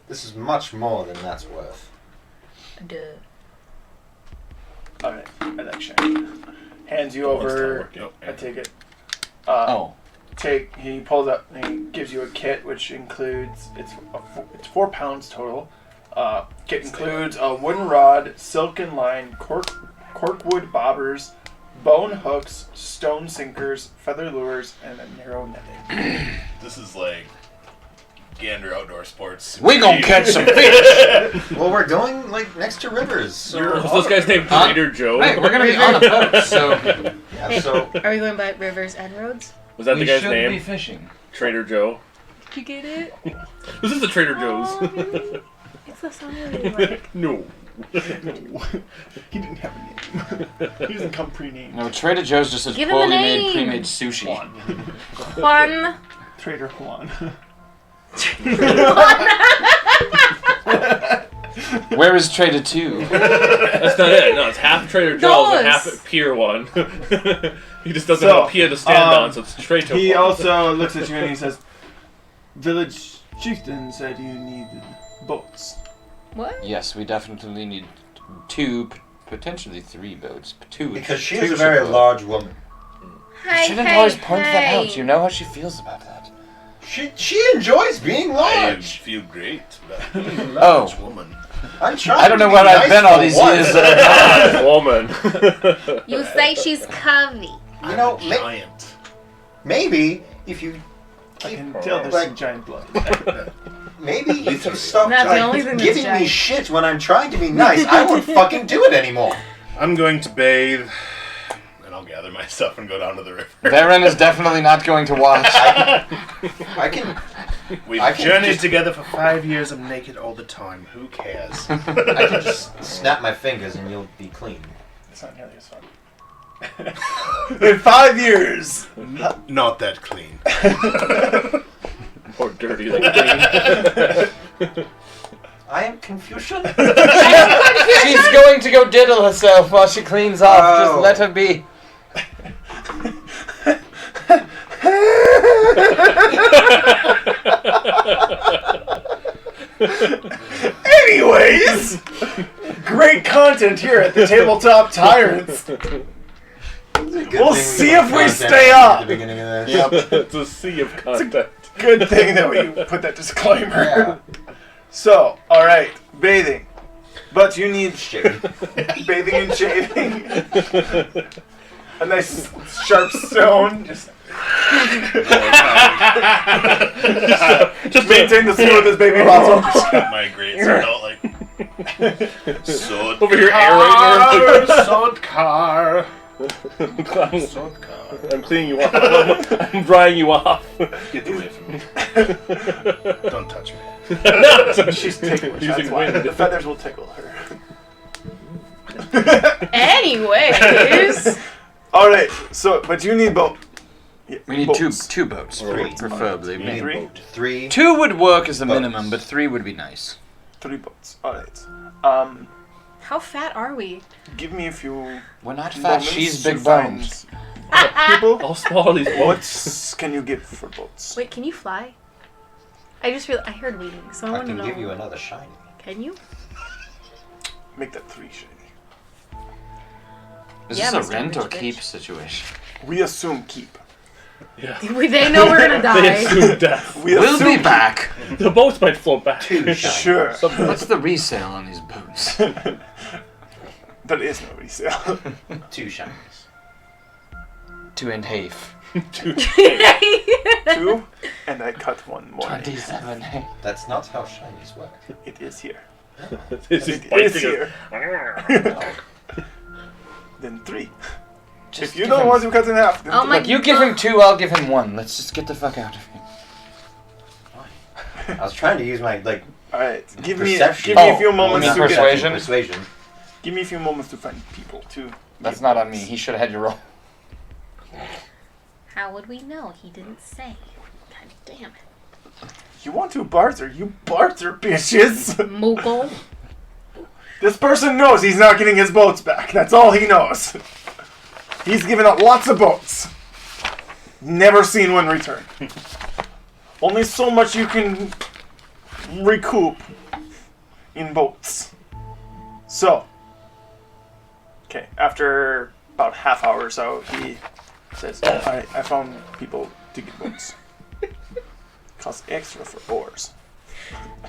Speaker 6: This is much more than that's worth.
Speaker 7: Duh.
Speaker 1: Alright, I like Shiny. Hands you over.
Speaker 5: Nope.
Speaker 1: I take it.
Speaker 2: Oh.
Speaker 1: He pulls up and he gives you a kit which includes, it's 4 pounds total. Kit includes a wooden rod, silken line, corkwood bobbers, bone hooks, stone sinkers, feather lures, and a narrow netting.
Speaker 3: This is like Gander Outdoor Sports.
Speaker 2: We gonna catch some fish!
Speaker 6: Well, we're going next to rivers. So,
Speaker 5: Was this guy's name Trader Joe?
Speaker 2: Hey, we're gonna be on a boat, so
Speaker 6: yeah, so
Speaker 7: Are we going by rivers and roads?
Speaker 5: Was that
Speaker 2: we
Speaker 5: the guy's
Speaker 2: should
Speaker 5: name?
Speaker 2: be fishing.
Speaker 5: Trader Joe.
Speaker 7: Did you get it?
Speaker 5: This is the Trader Joe's.
Speaker 7: Aw, it's the song I really like.
Speaker 5: No.
Speaker 1: No. He didn't have a name. He doesn't come pre-named.
Speaker 2: No, Trader Joe's just says
Speaker 7: Give him a
Speaker 2: poorly
Speaker 7: name.
Speaker 2: made pre-made sushi.
Speaker 7: Juan.
Speaker 1: Trader Juan.
Speaker 2: Where is Trader 2?
Speaker 5: That's not it. No, it's half Trader Joe's and half
Speaker 7: Those.
Speaker 5: Pier 1. He just doesn't
Speaker 1: So,
Speaker 5: have a pier to stand on, so it's Trader
Speaker 1: He
Speaker 5: 1.
Speaker 1: also looks at you and he says, "Village chieftain said you needed boats."
Speaker 7: What?
Speaker 2: Yes, we definitely need 2, potentially 3 boats. 2.
Speaker 6: because she
Speaker 2: two
Speaker 6: is a
Speaker 2: should
Speaker 6: very
Speaker 2: go.
Speaker 6: large woman.
Speaker 7: Hey,
Speaker 2: She didn't always point that out. You know how she feels about that.
Speaker 6: She enjoys being
Speaker 3: I
Speaker 6: large.
Speaker 3: feel great.
Speaker 2: Oh.
Speaker 3: Large woman.
Speaker 6: I'm trying.
Speaker 2: I don't know
Speaker 6: to
Speaker 2: where
Speaker 6: be
Speaker 2: I've
Speaker 6: nice
Speaker 2: been all
Speaker 6: for
Speaker 2: these
Speaker 6: once.
Speaker 2: years.
Speaker 3: Woman.
Speaker 4: You say she's curvy.
Speaker 6: You know,
Speaker 3: giant.
Speaker 6: maybe if you
Speaker 1: I
Speaker 6: keep,
Speaker 1: can tell there's
Speaker 6: like,
Speaker 1: some giant blood.
Speaker 6: maybe if you stop
Speaker 7: Not the only thing that's
Speaker 6: giving me
Speaker 7: giant.
Speaker 6: shit when I'm trying to be nice, I won't fucking do it anymore.
Speaker 3: I'm going to bathe, and I'll gather my stuff and go down to the river.
Speaker 2: Varen is definitely not going to watch.
Speaker 6: I can.
Speaker 3: We've
Speaker 6: I can
Speaker 3: journeyed
Speaker 6: just-
Speaker 3: together for 5 years. I'm naked all the time. Who cares?
Speaker 6: I can just snap my fingers and you'll be clean.
Speaker 1: It's not nearly as fun. In 5 years.
Speaker 3: Not that clean.
Speaker 5: More dirty than clean.
Speaker 6: I am Confucian.
Speaker 2: She's going to go diddle herself while she cleans off.
Speaker 6: Oh.
Speaker 2: Just let her be.
Speaker 1: Anyways, great content here at the Tabletop Tyrants. We'll see if we stay up.
Speaker 6: At the beginning of this.
Speaker 2: Yep.
Speaker 5: It's a sea of content.
Speaker 1: Good thing that we put that disclaimer. So, alright, bathing. But you need
Speaker 6: Shit.
Speaker 1: bathing and shaving. A nice sharp stone. Just maintain the smooth as baby bottom.
Speaker 3: Got my grades out like sword
Speaker 5: Over here,
Speaker 3: car,
Speaker 5: aerating
Speaker 3: sword car.
Speaker 5: her.
Speaker 3: Sword car.
Speaker 5: I'm cleaning you off. I'm drying you off.
Speaker 3: Get away from me. Don't touch me.
Speaker 1: She's ticklish.
Speaker 5: Using
Speaker 1: That's why.
Speaker 5: wind.
Speaker 1: The feathers will tickle her.
Speaker 7: Anyways.
Speaker 1: Alright, so, but you need both. Yeah,
Speaker 2: We need
Speaker 1: boats.
Speaker 2: two boats,
Speaker 6: Three.
Speaker 2: preferably.
Speaker 6: You need
Speaker 1: Three?
Speaker 6: 3.
Speaker 2: Two would work as a
Speaker 6: Boats.
Speaker 2: minimum, but 3 would be nice.
Speaker 1: 3 boats. Alright.
Speaker 7: How fat are we?
Speaker 1: Give me a few
Speaker 2: We're not fat.
Speaker 1: moments
Speaker 2: She's
Speaker 1: to
Speaker 2: big
Speaker 1: find
Speaker 2: bones.
Speaker 1: people.
Speaker 5: How small are these boats?
Speaker 1: What can you give for boats?
Speaker 7: Wait, can you fly? I just feel I heard waiting, so I
Speaker 6: I
Speaker 7: want to
Speaker 6: can
Speaker 7: know.
Speaker 6: give you another shiny.
Speaker 7: Can you?
Speaker 1: Make that 3 shiny.
Speaker 2: Is
Speaker 7: Yeah,
Speaker 2: this
Speaker 7: Mr.
Speaker 2: a rent or
Speaker 7: Rich Bitch.
Speaker 2: keep situation?
Speaker 1: We assume keep.
Speaker 5: Yeah.
Speaker 7: They know we're gonna
Speaker 5: They
Speaker 7: die.
Speaker 5: assume death.
Speaker 1: We
Speaker 2: We'll
Speaker 1: assume
Speaker 2: be back.
Speaker 5: The boats might float back.
Speaker 6: 2 shiny.
Speaker 1: Sure.
Speaker 2: What's the resale on these boats?
Speaker 1: There is no resale.
Speaker 6: 2 shinies.
Speaker 2: 2 and half.
Speaker 1: 2, and I cut 1 more.
Speaker 2: 27.
Speaker 6: That's not how shinies work.
Speaker 1: It is here.
Speaker 5: This is
Speaker 1: It is
Speaker 5: biting us.
Speaker 1: here. Then 3.
Speaker 2: Just
Speaker 1: If you
Speaker 2: give
Speaker 1: don't
Speaker 2: him-
Speaker 1: want to cut in half, then
Speaker 7: Oh my
Speaker 2: Look, you give him 2, I'll give him 1. Let's just get the fuck out of here.
Speaker 6: I was trying to use my
Speaker 1: Alright, give me
Speaker 6: Perception.
Speaker 1: a few moments
Speaker 2: you
Speaker 1: to
Speaker 2: mean
Speaker 1: get.
Speaker 2: persuasion?
Speaker 6: Persuasion.
Speaker 1: Give me a few moments to find people too.
Speaker 2: That's not on me. He should have had you roll.
Speaker 4: How would we know? He didn't say. God damn it.
Speaker 1: You want to barter? You barter, bitches.
Speaker 7: Moogle.
Speaker 1: This person knows he's not getting his boats back. That's all he knows. He's given up lots of boats. Never seen one return. Only so much you can recoup in boats. So, okay, after about half hour or so, he says, I found people to get boats. Costs extra for oars.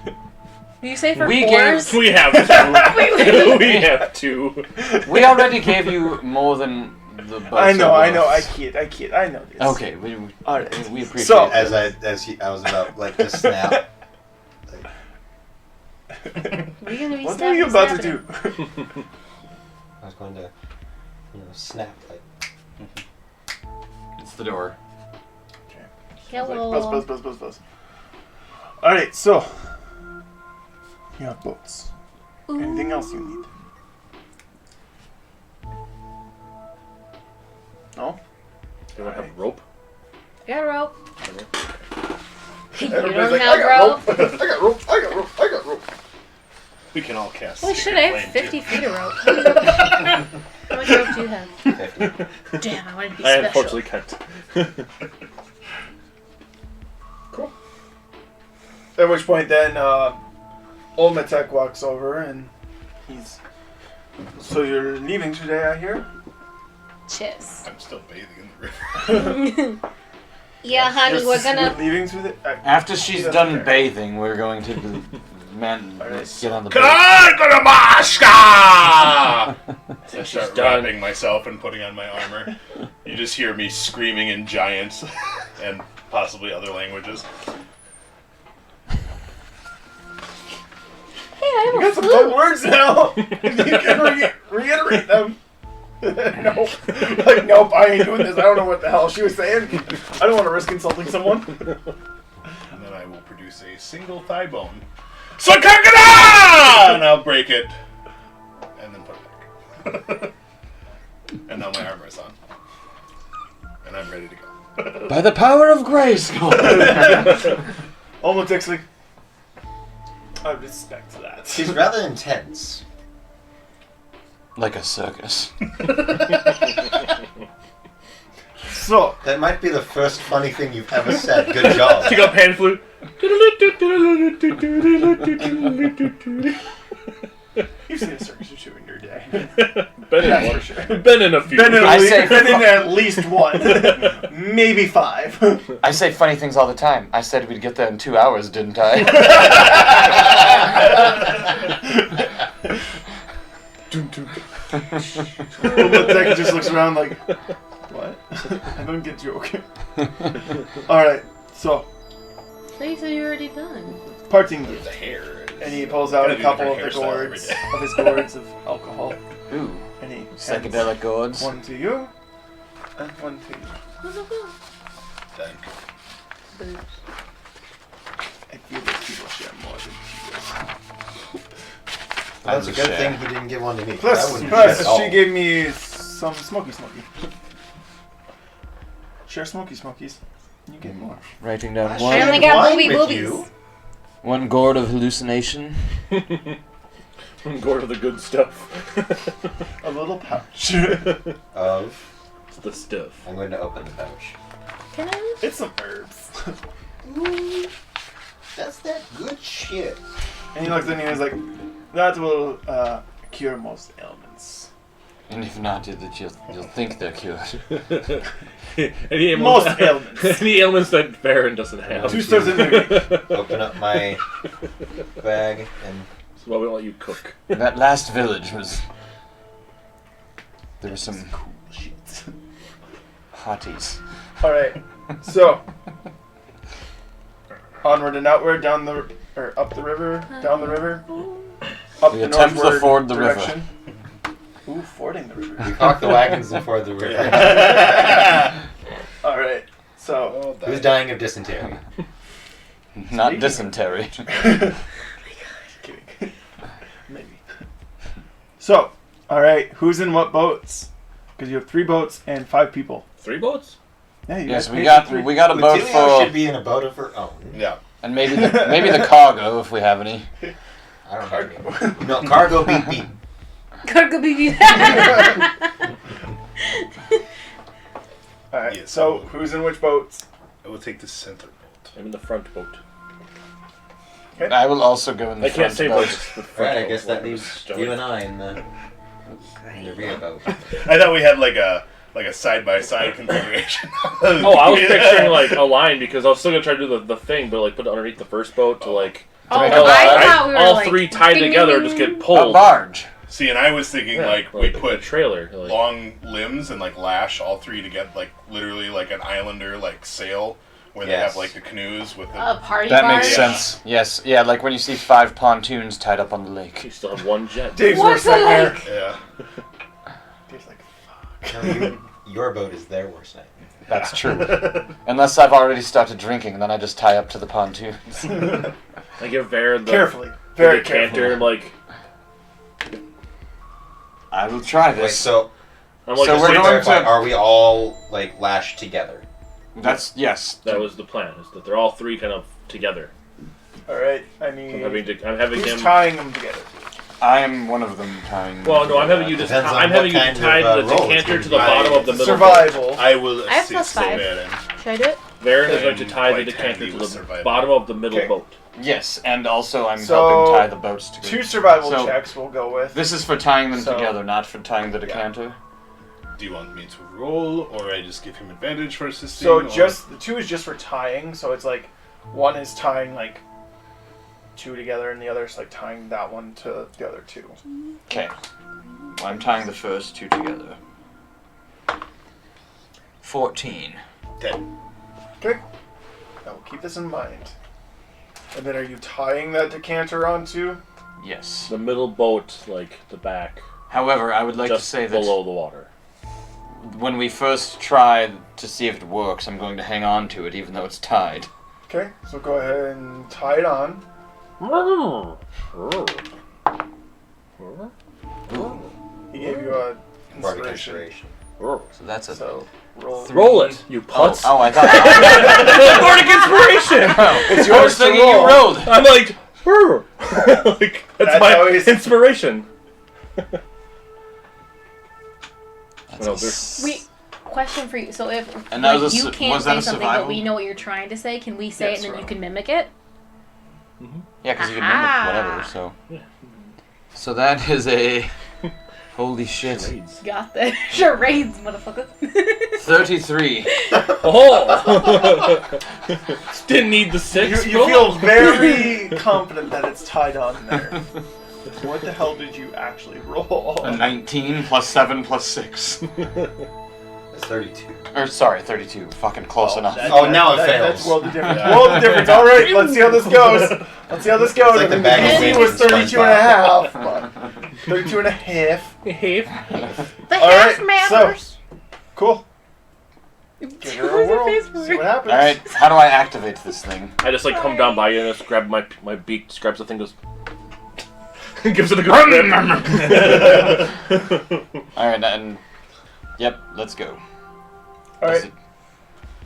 Speaker 7: Do you say for
Speaker 2: We
Speaker 7: fours?
Speaker 5: We have 2. We have 2.
Speaker 2: We already gave you more than the boats.
Speaker 1: I know,
Speaker 2: are
Speaker 1: I know, I
Speaker 2: worth.
Speaker 1: kid, I know this.
Speaker 2: Okay, we
Speaker 1: Alright.
Speaker 2: appreciate
Speaker 1: So-
Speaker 2: it.
Speaker 6: As I was about like to snap.
Speaker 7: We're gonna be
Speaker 1: What are you about to
Speaker 7: snapping.
Speaker 1: do?
Speaker 6: I was going to, snap like.
Speaker 2: It's the door.
Speaker 7: Hello.
Speaker 1: Like, buzz. Alright, so. You have boats. Anything else you need? No?
Speaker 5: Do I have rope?
Speaker 7: I got a rope. You
Speaker 1: Everybody's
Speaker 7: don't
Speaker 1: like,
Speaker 7: have rope?
Speaker 1: I got rope.
Speaker 3: We can all cast.
Speaker 7: Holy shit, I have 50 feet of rope. How much rope do you have?
Speaker 6: 50.
Speaker 7: Damn, I wanted to be
Speaker 5: I
Speaker 7: special.
Speaker 5: unfortunately can't.
Speaker 1: Cool. At which point then, Olmetek walks over and he's... So you're leaving today, I hear?
Speaker 7: Cheers.
Speaker 3: I'm still bathing in the river.
Speaker 4: Yeah, honey, we're gonna.
Speaker 1: You're leaving today?
Speaker 2: After she's
Speaker 1: doesn't
Speaker 2: done
Speaker 1: care.
Speaker 2: bathing, we're going to Men, let's get on the boat.
Speaker 3: Karguramaska! I start
Speaker 5: done.
Speaker 3: wrapping myself and putting on my armor. You just hear me screaming in giant and possibly other languages.
Speaker 7: Hey, I
Speaker 1: You
Speaker 7: have
Speaker 1: got
Speaker 7: a
Speaker 1: some fun
Speaker 7: flute.
Speaker 1: words now. You can reiterate them. Nope. Like, nope, I ain't doing this. I don't know what the hell she was saying. I don't want to risk insulting someone.
Speaker 3: And then I will produce a single thigh bone. Sakakada! And I'll break it. And then put it back. And now my armor is on. And I'm ready to go.
Speaker 2: By the power of Grayskull.
Speaker 1: Almost takes like... I respect that.
Speaker 6: She's rather intense.
Speaker 2: Like a circus.
Speaker 1: So,
Speaker 6: That might be the first funny thing you've ever said. Good job.
Speaker 5: Pick up pan flute.
Speaker 1: you've seen a circus or two in your day.
Speaker 5: Been in
Speaker 1: That's
Speaker 5: one.
Speaker 1: for sure.
Speaker 5: Been in a few.
Speaker 1: Been in,
Speaker 2: I say-
Speaker 1: been in at least one. Maybe 5.
Speaker 2: I say funny things all the time. I said we'd get there in 2 hours, didn't I?
Speaker 1: The deck just looks around like, what? I don't get joke. Alright, so,
Speaker 7: They said you're already done.
Speaker 1: parting gift.
Speaker 3: The hair.
Speaker 1: And he pulls out a couple of the
Speaker 3: Different hairstyle every
Speaker 1: gourds,
Speaker 3: day.
Speaker 1: of his gourds of alcohol.
Speaker 2: Ooh,
Speaker 1: And he hands
Speaker 2: psychedelic gourds.
Speaker 1: one to you, and one to you.
Speaker 3: Thank you.
Speaker 1: I feel that people share more than you.
Speaker 6: That's a good thing he didn't give one to me. 'cause I
Speaker 1: Plus,
Speaker 6: wouldn't do that at
Speaker 1: plus
Speaker 6: all.
Speaker 1: she gave me some smoky. Share smokies. You get more.
Speaker 2: Writing down
Speaker 7: I
Speaker 2: one,
Speaker 7: only got
Speaker 6: Wine
Speaker 7: booby
Speaker 6: with
Speaker 7: boobies.
Speaker 6: you?
Speaker 2: one gourd of hallucination.
Speaker 5: Go to the good stuff.
Speaker 1: A little pouch.
Speaker 6: Of.
Speaker 5: It's the stuff.
Speaker 6: I'm going to open the pouch.
Speaker 7: Can I?
Speaker 1: It's some herbs.
Speaker 6: Ooh, that's that good shit.
Speaker 1: And he looks at me and he's like, that will cure most ailments.
Speaker 2: And if not, you'll think they're cured.
Speaker 5: Any
Speaker 1: Most
Speaker 5: ailments,
Speaker 1: ailments.
Speaker 5: any ailments that Baron doesn't have.
Speaker 1: 2 stars in there.
Speaker 6: Open up my bag and
Speaker 5: That's why we don't let you cook.
Speaker 2: That last village was... There were some
Speaker 1: Cool shit.
Speaker 2: hotties.
Speaker 1: Alright, so onward and outward, up the river, down the river, up
Speaker 2: We
Speaker 1: the
Speaker 2: attempt to
Speaker 1: northward
Speaker 2: ford the river.
Speaker 1: direction. Ooh, fording the river.
Speaker 6: we park the wagons and ford the river.
Speaker 1: Alright, so
Speaker 6: Who's dying of dysentery?
Speaker 2: Not dysentery.
Speaker 1: kidding. Maybe. So, alright, who's in what boats? Because you have 3 boats and 5 people.
Speaker 5: 3 boats?
Speaker 1: Yeah, you
Speaker 2: Yes,
Speaker 1: guys
Speaker 2: we
Speaker 1: paid
Speaker 2: got
Speaker 1: for 3.
Speaker 2: we got a boat
Speaker 6: Latilio
Speaker 2: for,
Speaker 6: should be in a boat of her own.
Speaker 3: Yeah.
Speaker 2: and maybe the cargo if we have any.
Speaker 6: I don't know. Any. No, cargo beep beep.
Speaker 7: Cargo baby.
Speaker 1: Alright,
Speaker 3: Yes,
Speaker 1: so
Speaker 3: I will.
Speaker 1: who's in which boats?
Speaker 3: I will take the center boat.
Speaker 5: I'm in the front boat.
Speaker 2: I will also go in the
Speaker 5: I can't
Speaker 2: front
Speaker 5: say
Speaker 2: boat.
Speaker 5: boats. The front
Speaker 6: Alright, I
Speaker 5: boat
Speaker 6: guess that
Speaker 5: one
Speaker 6: leaves
Speaker 5: was
Speaker 6: you and I in the rear boat.
Speaker 3: I thought we had like a side-by-side configuration.
Speaker 5: Oh, I was picturing like a line because I was still gonna try to do the thing, but like put it underneath the first boat to like
Speaker 7: Oh,
Speaker 2: make
Speaker 7: I
Speaker 2: a bar-
Speaker 7: thought we were
Speaker 5: all
Speaker 7: like,
Speaker 5: 3 tied
Speaker 7: ding, ding,
Speaker 5: together
Speaker 7: ding,
Speaker 5: just
Speaker 7: ding.
Speaker 5: get
Speaker 2: A
Speaker 5: pulled.
Speaker 2: barge.
Speaker 3: See, and I was thinking
Speaker 5: Yeah,
Speaker 3: like we
Speaker 5: the
Speaker 3: put
Speaker 5: trailer. Like,
Speaker 3: long limbs and like lash all 3 together, like literally like an islander like sail where they
Speaker 6: Yes.
Speaker 3: have like the canoes with the.
Speaker 7: A party
Speaker 2: That
Speaker 7: barge?
Speaker 2: makes sense. Yes, yeah, like when you see 5 pontoons tied up on the lake.
Speaker 5: you still have 1 jet.
Speaker 1: Dave's
Speaker 7: What's
Speaker 1: worst
Speaker 7: a
Speaker 1: nightmare.
Speaker 7: lake?
Speaker 3: Yeah.
Speaker 1: Dave's like, fuck.
Speaker 6: No, your boat is their worst nightmare.
Speaker 2: That's true. Unless I've already started drinking, then I just tie up to the pontoons.
Speaker 5: I give Baron the
Speaker 1: Carefully. Very
Speaker 5: decanter.
Speaker 1: carefully.
Speaker 5: Like
Speaker 2: I will try
Speaker 6: Wait,
Speaker 2: this.
Speaker 6: so
Speaker 5: I'm like
Speaker 2: So
Speaker 5: just
Speaker 2: we're
Speaker 6: to
Speaker 5: like,
Speaker 2: going
Speaker 6: clarify,
Speaker 2: to-
Speaker 6: are we all like lashed together?
Speaker 2: That's, yes.
Speaker 5: that was the plan. Is that they're all 3 kind of together.
Speaker 1: Alright, I
Speaker 5: I'm
Speaker 1: need...
Speaker 5: having
Speaker 1: Who's
Speaker 5: him.
Speaker 1: tying them together?
Speaker 2: I am one of them tying.
Speaker 5: Well, no, I'm having you just.
Speaker 6: Depends on
Speaker 5: I'm
Speaker 6: what
Speaker 5: having you
Speaker 6: kind of,
Speaker 5: tie the
Speaker 6: roll it's
Speaker 5: decanter
Speaker 6: gonna
Speaker 5: to the
Speaker 6: be.
Speaker 5: bottom of the middle.
Speaker 1: Survival.
Speaker 3: I will
Speaker 7: I have
Speaker 3: assist
Speaker 7: +5.
Speaker 3: Baron.
Speaker 7: Should I do it?
Speaker 5: Baron is going to
Speaker 3: I'm
Speaker 5: tie the
Speaker 3: quite
Speaker 5: decanter
Speaker 3: handy
Speaker 5: to
Speaker 3: with
Speaker 5: the
Speaker 3: survival.
Speaker 5: bottom of the middle
Speaker 1: Okay.
Speaker 5: boat.
Speaker 2: Yes, and also I'm
Speaker 1: So,
Speaker 2: helping tie the boats together.
Speaker 1: 2 survival
Speaker 2: So-
Speaker 1: checks we'll go with.
Speaker 2: This is for tying them
Speaker 1: So-
Speaker 2: together, not for tying the decanter.
Speaker 3: Do you want me to roll, or I just give him advantage for assisting?
Speaker 1: So
Speaker 3: or-
Speaker 1: just the 2 is just for tying. So it's like 1 is tying like two together, and the other's like tying that one to the other two.
Speaker 2: Okay. I'm tying the first two together. 14.
Speaker 3: 10.
Speaker 1: Okay. I will keep this in mind. And then are you tying that decanter onto?
Speaker 2: Yes.
Speaker 5: The middle boat, like the back,
Speaker 2: However, I would like to
Speaker 5: just
Speaker 2: say that
Speaker 5: below the water.
Speaker 2: when we first try to see if it works, I'm going to hang on to it even though it's tied.
Speaker 1: Okay, so go ahead and tie it on. He gave you a
Speaker 6: Bardic
Speaker 1: inspiration.
Speaker 6: inspiration.
Speaker 2: So that's a
Speaker 1: So roll.
Speaker 5: Roll it, you putz.
Speaker 2: Oh, I thought
Speaker 5: Bardic inspiration.
Speaker 1: It's
Speaker 2: I was
Speaker 1: yours to
Speaker 2: thinking
Speaker 1: roll.
Speaker 2: you rolled.
Speaker 5: I'm like, like that's
Speaker 1: That's
Speaker 5: my
Speaker 1: always-
Speaker 5: inspiration.
Speaker 2: That's
Speaker 5: No,
Speaker 2: a
Speaker 5: there's-
Speaker 7: We question for you. So if
Speaker 2: And that
Speaker 7: like,
Speaker 2: was a
Speaker 7: you
Speaker 2: su-
Speaker 7: can't
Speaker 2: was that
Speaker 7: say
Speaker 2: a
Speaker 7: something,
Speaker 2: survival?
Speaker 7: but we know what you're trying to say, can we say
Speaker 1: Yes,
Speaker 7: it and then you
Speaker 1: survival.
Speaker 7: can mimic it?
Speaker 2: Yeah, because you can mimic whatever, so. So that is a. Holy shit.
Speaker 5: Charades.
Speaker 7: Got that. Charades, motherfucker.
Speaker 2: 33.
Speaker 5: Oh! Didn't need the 6.
Speaker 1: You feel very confident that it's tied on there. What the hell did you actually roll?
Speaker 2: A 19 plus 7 plus 6.
Speaker 6: It's 32.
Speaker 2: Or, sorry, 32. Fucking close enough.
Speaker 6: Now it fails.
Speaker 1: That's world of difference. World of difference. All right, let's see how this goes. Let's see how this goes.
Speaker 6: It's like the
Speaker 1: I mean,
Speaker 6: bag of
Speaker 1: DC
Speaker 6: wind
Speaker 1: was
Speaker 6: from
Speaker 1: 32 and a half. but 32 and a half.
Speaker 7: The
Speaker 1: All right,
Speaker 7: half matters.
Speaker 1: Cool. Give her a whirl. See what happens.
Speaker 2: Alright, how do I activate this thing?
Speaker 5: I just like come down by you and just grab my beak, just grabs the thing, goes. Gives it a good grip.
Speaker 2: Alright, and. Yep, let's go.
Speaker 1: All right.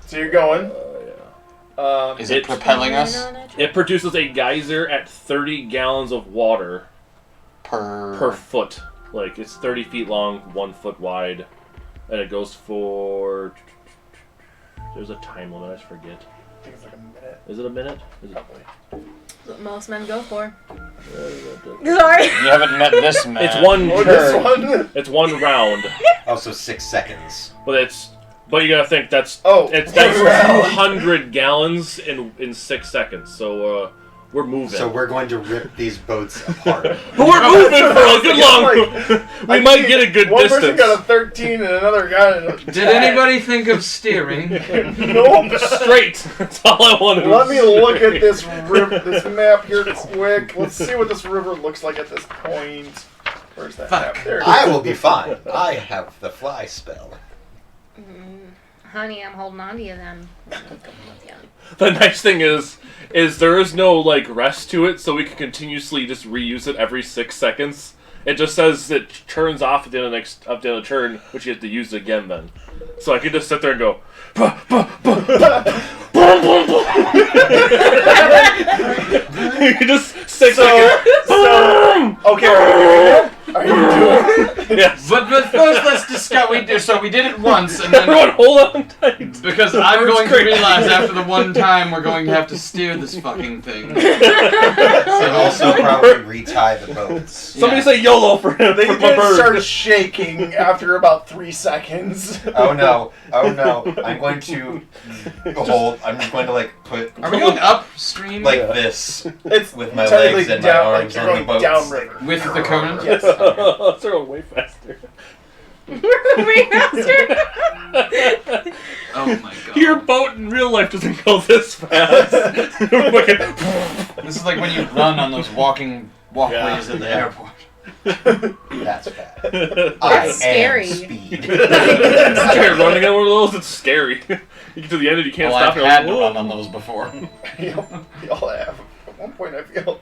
Speaker 1: So you're going.
Speaker 2: Is it propelling us?
Speaker 5: It produces a geyser at 30 gallons of water per foot. Like, it's 30 feet long, 1 foot wide. And it goes for... There's a time limit, I forget.
Speaker 1: I think it's like a minute.
Speaker 5: Is it a minute? Is it...
Speaker 1: Probably.
Speaker 7: That's what most men go for. Sorry.
Speaker 2: You haven't met this man.
Speaker 5: It's one
Speaker 1: Or this
Speaker 5: turn.
Speaker 1: one.
Speaker 5: It's one round.
Speaker 6: Also 6 seconds.
Speaker 5: But you gotta think that's
Speaker 1: Oh,
Speaker 5: that's
Speaker 1: round.
Speaker 5: 200 gallons in 6 seconds. So we're moving.
Speaker 6: So we're going to rip these boats apart.
Speaker 5: But we're moving for a good long.
Speaker 1: I
Speaker 5: We might
Speaker 1: think
Speaker 5: get a good
Speaker 1: one
Speaker 5: distance.
Speaker 1: person got a 13 and another got a 10.
Speaker 2: Did anybody think of steering?
Speaker 1: Nope.
Speaker 5: Straight. That's all I wanted.
Speaker 1: Let me look at this this map here quick. Let's see what this river looks like at this point. Where's that map? There it is.
Speaker 6: I will be fine. I have the fly spell.
Speaker 7: Honey, I'm holding on to you then.
Speaker 5: The nice thing is there is no like rest to it, so we can continuously just reuse it every 6 seconds. It just says it turns off at the end of the turn, which you have to use it again then. So I can just sit there and go. Bah, bah, bah, bah, boom, boom, boom. You can just 6 seconds.
Speaker 1: Okay, are you doing it?
Speaker 5: Yes.
Speaker 2: But first, let's discuss. We did it once, and then
Speaker 5: Everyone, hold on tight.
Speaker 2: because I'm
Speaker 5: It's
Speaker 2: going to
Speaker 5: crazy.
Speaker 2: realize after the one time we're going to have to steer this fucking thing.
Speaker 6: And also probably retie the boats.
Speaker 5: Somebody
Speaker 2: Yeah.
Speaker 5: say YOLO for him.
Speaker 1: They
Speaker 5: for my
Speaker 1: did
Speaker 5: bird.
Speaker 1: start shaking after about 3 seconds.
Speaker 6: Oh no. I'm going to hold. I'm just going to like put
Speaker 2: Are we going upstream
Speaker 6: like this
Speaker 1: It's
Speaker 6: with my
Speaker 1: technically
Speaker 6: legs and my
Speaker 1: down,
Speaker 6: arms
Speaker 1: like
Speaker 6: on
Speaker 1: you're
Speaker 6: the
Speaker 1: going
Speaker 6: boats.
Speaker 1: downriver.
Speaker 2: with the current?
Speaker 1: Yes.
Speaker 5: It's going way faster.
Speaker 2: Oh my god.
Speaker 5: Your boat in real life doesn't go this fast. Fucking-
Speaker 2: This is like when you run on those walkways
Speaker 5: Yeah.
Speaker 2: at the airport.
Speaker 6: That's bad.
Speaker 7: That's scary.
Speaker 6: Speed.
Speaker 5: Start running on one of those, it's scary. You get to the end and you can't
Speaker 2: Well,
Speaker 5: stop.
Speaker 2: I've
Speaker 5: You're
Speaker 2: had
Speaker 5: like,
Speaker 2: to run
Speaker 5: "Whoa."
Speaker 2: on those before.
Speaker 1: We all have. At one point, I feel.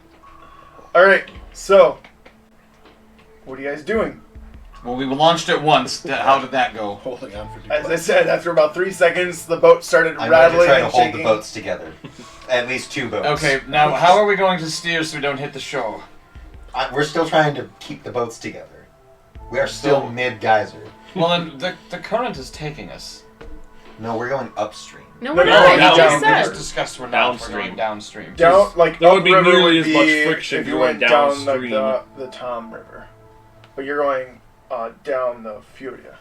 Speaker 1: Alright, so. What are you guys doing?
Speaker 2: Well, we launched it once. How did that go?
Speaker 3: Holding on for dear
Speaker 1: As I
Speaker 3: life.
Speaker 1: said, after about 3 seconds, the boat started
Speaker 6: I'm going to
Speaker 1: rattling
Speaker 6: try to
Speaker 1: and
Speaker 6: hold
Speaker 1: shaking.
Speaker 6: the boats together. At least 2 boats.
Speaker 2: Okay, now how are we going to steer so we don't hit the shore?
Speaker 6: We're still trying to keep the boats together. We are still
Speaker 2: So-
Speaker 6: mid-geyser.
Speaker 2: Well, then the current is taking us.
Speaker 6: No, we're going upstream.
Speaker 7: No, we're
Speaker 1: No,
Speaker 7: not.
Speaker 1: no,
Speaker 7: You
Speaker 1: no,
Speaker 7: just
Speaker 2: We
Speaker 7: said.
Speaker 2: just discussed we're not
Speaker 5: Downstream.
Speaker 2: going downstream.
Speaker 1: Down, like,
Speaker 5: There would be
Speaker 1: upriver
Speaker 5: nearly
Speaker 1: would
Speaker 5: as much
Speaker 1: be
Speaker 5: friction
Speaker 1: if
Speaker 5: if
Speaker 1: you
Speaker 5: you
Speaker 1: went
Speaker 5: went
Speaker 1: down
Speaker 5: downstream.
Speaker 1: the Tom River. But you're going down the Furia.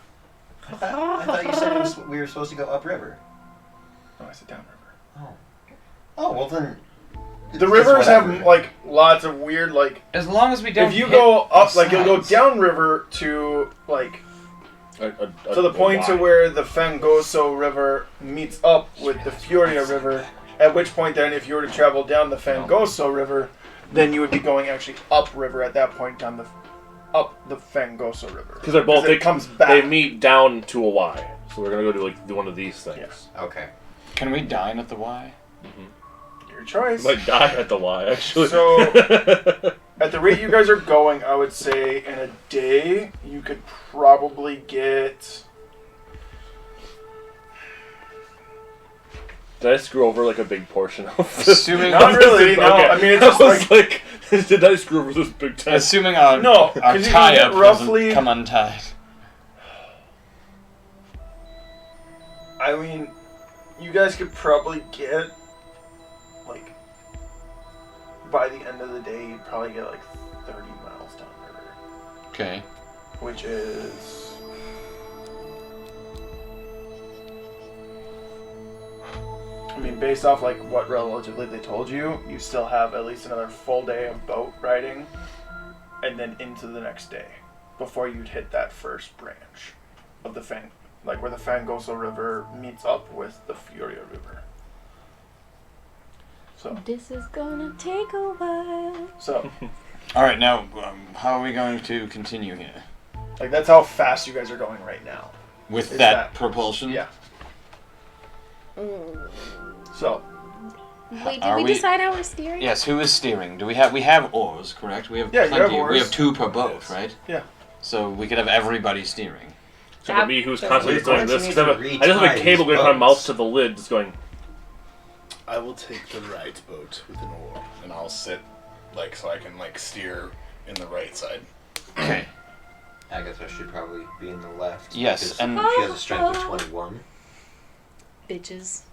Speaker 6: I thought you said we were supposed to go upriver.
Speaker 1: No, I said downriver.
Speaker 6: Oh, well then,
Speaker 1: The rivers have
Speaker 6: whatever.
Speaker 1: like lots of weird like.
Speaker 2: As long as we don't.
Speaker 1: If you
Speaker 2: hit
Speaker 1: go up,
Speaker 2: the
Speaker 1: like you'll go
Speaker 2: sides.
Speaker 1: downriver to like to the point to where the Fangoso River meets up with the Furia River. At which point, then, if you were to travel down the Fangoso River, then you would be going actually upriver at that point down up the Fangoso River.
Speaker 5: Because they're both.
Speaker 1: it comes back.
Speaker 5: They meet down to a Y. So we're gonna go do one of these things.
Speaker 1: Yes.
Speaker 6: Okay.
Speaker 2: Can we dine at the Y?
Speaker 1: Your choice.
Speaker 5: Might die at the Y actually.
Speaker 1: So, at the rate you guys are going, I would say in a day you could probably get.
Speaker 5: Did I screw over like a big portion of this?
Speaker 2: Assuming,
Speaker 1: Not really. No,
Speaker 5: Okay.
Speaker 1: I mean it's
Speaker 5: I
Speaker 1: just
Speaker 5: was
Speaker 1: like
Speaker 5: did I screw over this big time?
Speaker 2: assuming our
Speaker 1: No,
Speaker 2: our
Speaker 1: 'cause you can
Speaker 2: tie
Speaker 1: get
Speaker 2: up
Speaker 1: roughly-
Speaker 2: doesn't come untied.
Speaker 1: I mean, you guys could probably get, like, by the end of the day, you'd probably get like 30 miles downriver,
Speaker 2: Okay.
Speaker 1: which is. I mean, based off like what relatively they told you, you still have at least another full day of boat riding, and then into the next day, before you'd hit that first branch of the like where the Fangoso River meets up with the Furia River. So,
Speaker 7: This is gonna take a while.
Speaker 2: All right. Now, how are we going to continue here
Speaker 1: like that's how fast you guys are going right now.
Speaker 2: with
Speaker 1: Is
Speaker 2: that
Speaker 1: that-
Speaker 2: propulsion?
Speaker 1: Yeah. So,
Speaker 7: Wait,
Speaker 2: Are
Speaker 7: did we
Speaker 2: we-
Speaker 7: decide how we're steering?
Speaker 2: Yes. Who is steering? Do we have oars? Correct. We have
Speaker 1: Yeah, you
Speaker 2: plenty.
Speaker 1: have
Speaker 2: We
Speaker 1: oars.
Speaker 2: have 2 per boat, right?
Speaker 1: Yeah.
Speaker 2: So we could have everybody steering.
Speaker 5: So for me, who's constantly
Speaker 6: Wait,
Speaker 5: doing
Speaker 6: why
Speaker 5: this?
Speaker 6: don't
Speaker 5: 'Cause
Speaker 6: you
Speaker 5: I
Speaker 6: need to
Speaker 5: just have a
Speaker 6: retie
Speaker 5: cable
Speaker 6: these
Speaker 5: going from my mouth
Speaker 6: boats?
Speaker 5: to the lid, just going.
Speaker 3: I will take the right boat with an oar, and I'll sit, like, so I can, like, steer in the right side.
Speaker 2: Okay.
Speaker 6: Agatha should probably be in the left.
Speaker 2: Yes,
Speaker 6: because
Speaker 2: and-
Speaker 6: she has a strength of 21.
Speaker 7: Bitches.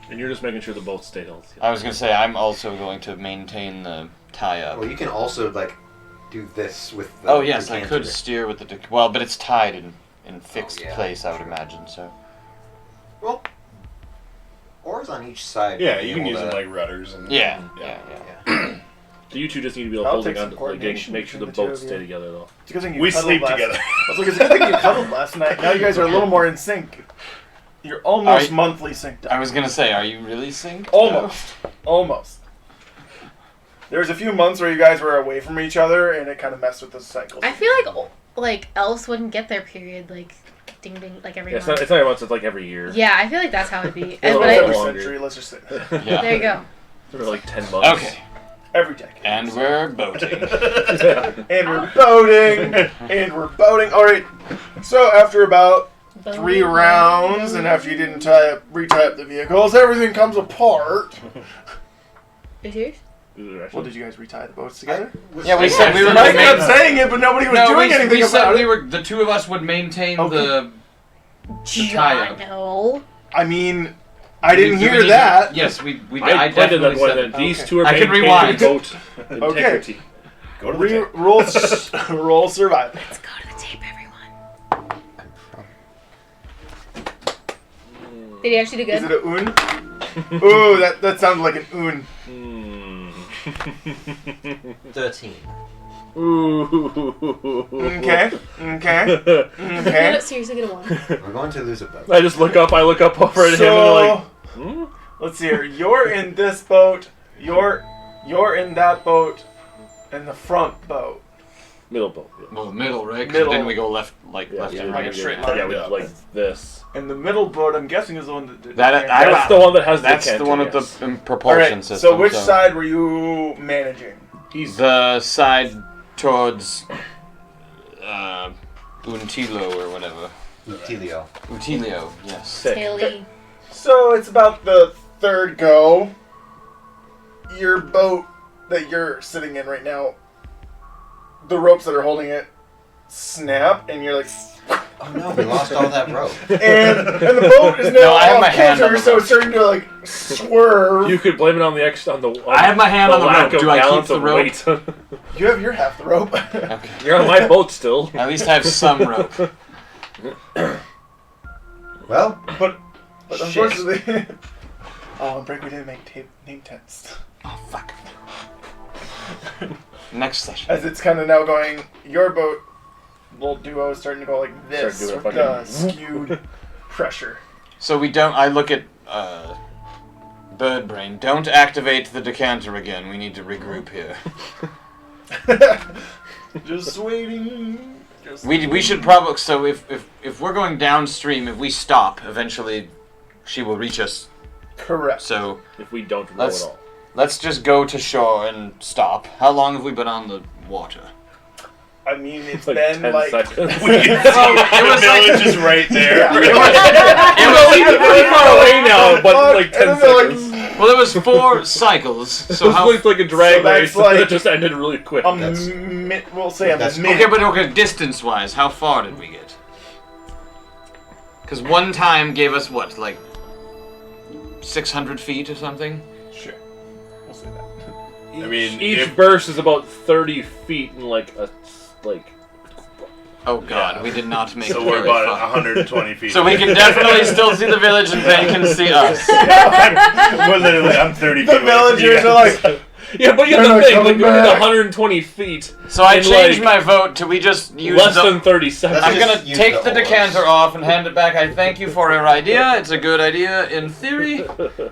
Speaker 5: And you're just making sure the boat stay healthy.
Speaker 2: I was gonna say I'm also going to maintain the tie up.
Speaker 6: Well, you can also like do this with the.
Speaker 2: Oh yes, I
Speaker 6: decanter.
Speaker 2: could steer with the well, but it's tied in fixed
Speaker 6: yeah,
Speaker 2: place, I would
Speaker 6: sure.
Speaker 2: imagine. So
Speaker 6: Well, oars on each side.
Speaker 3: Yeah,
Speaker 6: would be
Speaker 3: you can
Speaker 6: able
Speaker 3: use
Speaker 6: to-
Speaker 3: them like rudders and.
Speaker 2: yeah.
Speaker 5: So you two just need to be able
Speaker 1: I'll
Speaker 5: holding
Speaker 1: take
Speaker 5: on
Speaker 1: some
Speaker 5: to like,
Speaker 1: coordination
Speaker 5: make sure the
Speaker 1: between the two
Speaker 5: boats
Speaker 1: of
Speaker 5: stay
Speaker 1: you.
Speaker 5: together though.
Speaker 1: it's a good thing you
Speaker 3: We
Speaker 1: cuddled
Speaker 3: sleep
Speaker 1: last-
Speaker 3: together.
Speaker 1: I was like, it's a good thing you cuddled last night. Now you guys are a little more in sync. You're almost monthly synced up.
Speaker 2: I was gonna say, are you really synced?
Speaker 1: Almost. Almost. There was a few months where you guys were away from each other, and it kind of messed with the cycles.
Speaker 7: I feel like elves wouldn't get their period like ding ding like every
Speaker 5: Yeah, it's
Speaker 7: month.
Speaker 5: not every month, it's like every year.
Speaker 7: Yeah, I feel like that's how it'd be.
Speaker 5: Yeah,
Speaker 7: And,
Speaker 1: Well,
Speaker 7: but
Speaker 1: every
Speaker 5: longer.
Speaker 1: century, let's just say.
Speaker 2: Yeah.
Speaker 7: there you go.
Speaker 5: For like 10 months.
Speaker 2: Okay.
Speaker 1: Every decade.
Speaker 2: And we're boating.
Speaker 1: And we're boating. And we're boating. All right. So after about 3 rounds, and after you didn't retie up the vehicles, everything comes apart.
Speaker 7: Is yours?
Speaker 1: Well, did you guys retie the boats together?
Speaker 2: Yeah, we said we were
Speaker 1: Mike
Speaker 2: gonna
Speaker 1: kept saying it, but nobody was
Speaker 2: No,
Speaker 1: doing
Speaker 2: we
Speaker 1: anything
Speaker 2: said
Speaker 1: about
Speaker 2: we
Speaker 1: it.
Speaker 2: were the 2 of us would maintain
Speaker 1: Okay.
Speaker 2: the tie up.
Speaker 7: No.
Speaker 1: I mean, I didn't
Speaker 2: Do we
Speaker 1: hear
Speaker 2: need
Speaker 1: that.
Speaker 2: to- Yes, we
Speaker 5: I played it
Speaker 2: definitely
Speaker 5: that way
Speaker 2: said
Speaker 5: that
Speaker 2: that.
Speaker 5: these
Speaker 1: Okay.
Speaker 5: two are
Speaker 2: I can
Speaker 5: maintaining
Speaker 2: rewind.
Speaker 5: boat integrity.
Speaker 3: Go to the tape.
Speaker 1: Roll survival.
Speaker 7: Let's go to the tape, everyone. Did he actually do
Speaker 1: Is
Speaker 7: good?
Speaker 1: it a un? Ooh, that sounded like an un.
Speaker 5: Hmm.
Speaker 6: 13.
Speaker 5: Ooh.
Speaker 1: Okay. Okay.
Speaker 7: No,
Speaker 1: Okay.
Speaker 7: no, seriously, get a 1.
Speaker 6: We're going to lose a boat.
Speaker 5: I just look up over at him and
Speaker 1: So,
Speaker 5: like, hmm?
Speaker 1: let's see here. You're in this boat. You're in that boat. In the front boat.
Speaker 5: Middle boat. Yeah.
Speaker 2: Well, middle, right? 'Cause
Speaker 1: Middle.
Speaker 2: Then we go left, like
Speaker 5: Yeah,
Speaker 2: left
Speaker 5: yeah,
Speaker 2: and
Speaker 1: like
Speaker 2: right.
Speaker 1: a straight line.
Speaker 5: Yeah, we
Speaker 3: Yeah.
Speaker 5: like this.
Speaker 1: And the middle boat, I'm guessing, is the one that did
Speaker 2: That-
Speaker 5: That's the one that has
Speaker 2: That's
Speaker 5: the
Speaker 2: the one with
Speaker 5: yes.
Speaker 2: the
Speaker 1: All
Speaker 2: propulsion
Speaker 1: right.
Speaker 2: system.
Speaker 1: So which side were you managing?
Speaker 2: The side towards Untilo or whatever.
Speaker 6: Utilio.
Speaker 2: Utilio, yes.
Speaker 5: Sick.
Speaker 7: Haley.
Speaker 1: So it's about the third go. Your boat that you're sitting in right now, the ropes that are holding it snap, and you're like,
Speaker 6: Oh no, we lost all that rope.
Speaker 1: and the boat is now
Speaker 2: No, I have
Speaker 1: off
Speaker 2: my hand
Speaker 1: kilter,
Speaker 2: on the
Speaker 1: so
Speaker 2: rope.
Speaker 1: it's starting to like swerve.
Speaker 5: You could blame it on the extra on the. On
Speaker 2: I have my hand
Speaker 5: the
Speaker 2: on the
Speaker 5: lack
Speaker 2: rope.
Speaker 5: of
Speaker 2: Do I keep
Speaker 5: balance
Speaker 2: the
Speaker 5: of
Speaker 2: rope?
Speaker 5: weight.
Speaker 1: You have your half the rope.
Speaker 2: Okay.
Speaker 5: You're on my boat still.
Speaker 2: At least I have some rope.
Speaker 6: Well,
Speaker 1: But
Speaker 6: Shit.
Speaker 1: unfortunately, Oh, and break, we didn't make name tests.
Speaker 2: Oh, fuck. Next session.
Speaker 1: As it's kind of now going, your boat, little duo, is starting to go like this
Speaker 5: Start
Speaker 1: with
Speaker 5: doing
Speaker 1: the
Speaker 5: fucking-
Speaker 1: skewed pressure.
Speaker 2: So we don't. I look at Bird Brain. Don't activate the decanter again. We need to regroup here.
Speaker 1: Just waiting.
Speaker 2: We should probably. So if we're going downstream, if we stop, eventually, she will reach us.
Speaker 1: Correct.
Speaker 2: So
Speaker 5: If we don't roll
Speaker 2: Let's-
Speaker 5: at all.
Speaker 2: let's just go to shore and stop. How long have we been on the water?
Speaker 1: I mean, it's
Speaker 5: Like
Speaker 1: been
Speaker 5: 10
Speaker 1: like.
Speaker 5: seconds.
Speaker 3: We can see the village is right there.
Speaker 1: Yeah.
Speaker 5: We're really far away now, but like 10
Speaker 1: And then they're
Speaker 5: seconds.
Speaker 2: Well, there was 4 cycles. So
Speaker 5: This
Speaker 2: how?
Speaker 5: looked like a drag
Speaker 1: So that's
Speaker 5: race
Speaker 1: like-
Speaker 5: that just ended really quick.
Speaker 6: That's-
Speaker 1: We'll say a
Speaker 6: that's-
Speaker 1: minute.
Speaker 2: Okay, but okay, distance-wise, how far did we get? Because one time gave us what, like 600 feet or something?
Speaker 1: Sure. We'll say that.
Speaker 3: I mean,
Speaker 5: Each
Speaker 3: if-
Speaker 5: burst is about 30 feet and like a
Speaker 2: Oh god,
Speaker 3: Yeah.
Speaker 2: we did not make
Speaker 3: so
Speaker 2: it
Speaker 3: we're
Speaker 2: very
Speaker 3: about
Speaker 2: far.
Speaker 3: 120 feet.
Speaker 2: So we can definitely still see the village and they can see us.
Speaker 3: We're literally, I'm 30
Speaker 1: The
Speaker 3: feet away from you
Speaker 1: villagers are
Speaker 3: guys.
Speaker 1: like,
Speaker 5: yeah, but you
Speaker 1: They're
Speaker 5: have
Speaker 1: not
Speaker 5: to think
Speaker 1: coming
Speaker 5: like you're at
Speaker 1: back.
Speaker 5: 120 feet,
Speaker 2: So I
Speaker 5: In,
Speaker 2: changed
Speaker 5: like,
Speaker 2: my vote to we just use
Speaker 5: less
Speaker 2: the...
Speaker 5: than 30 seconds.
Speaker 2: I'm
Speaker 6: Just
Speaker 2: gonna
Speaker 6: use
Speaker 2: take
Speaker 6: the
Speaker 2: the
Speaker 6: oars.
Speaker 2: decanter off and hand it back. I thank you for your idea. It's a good idea in theory.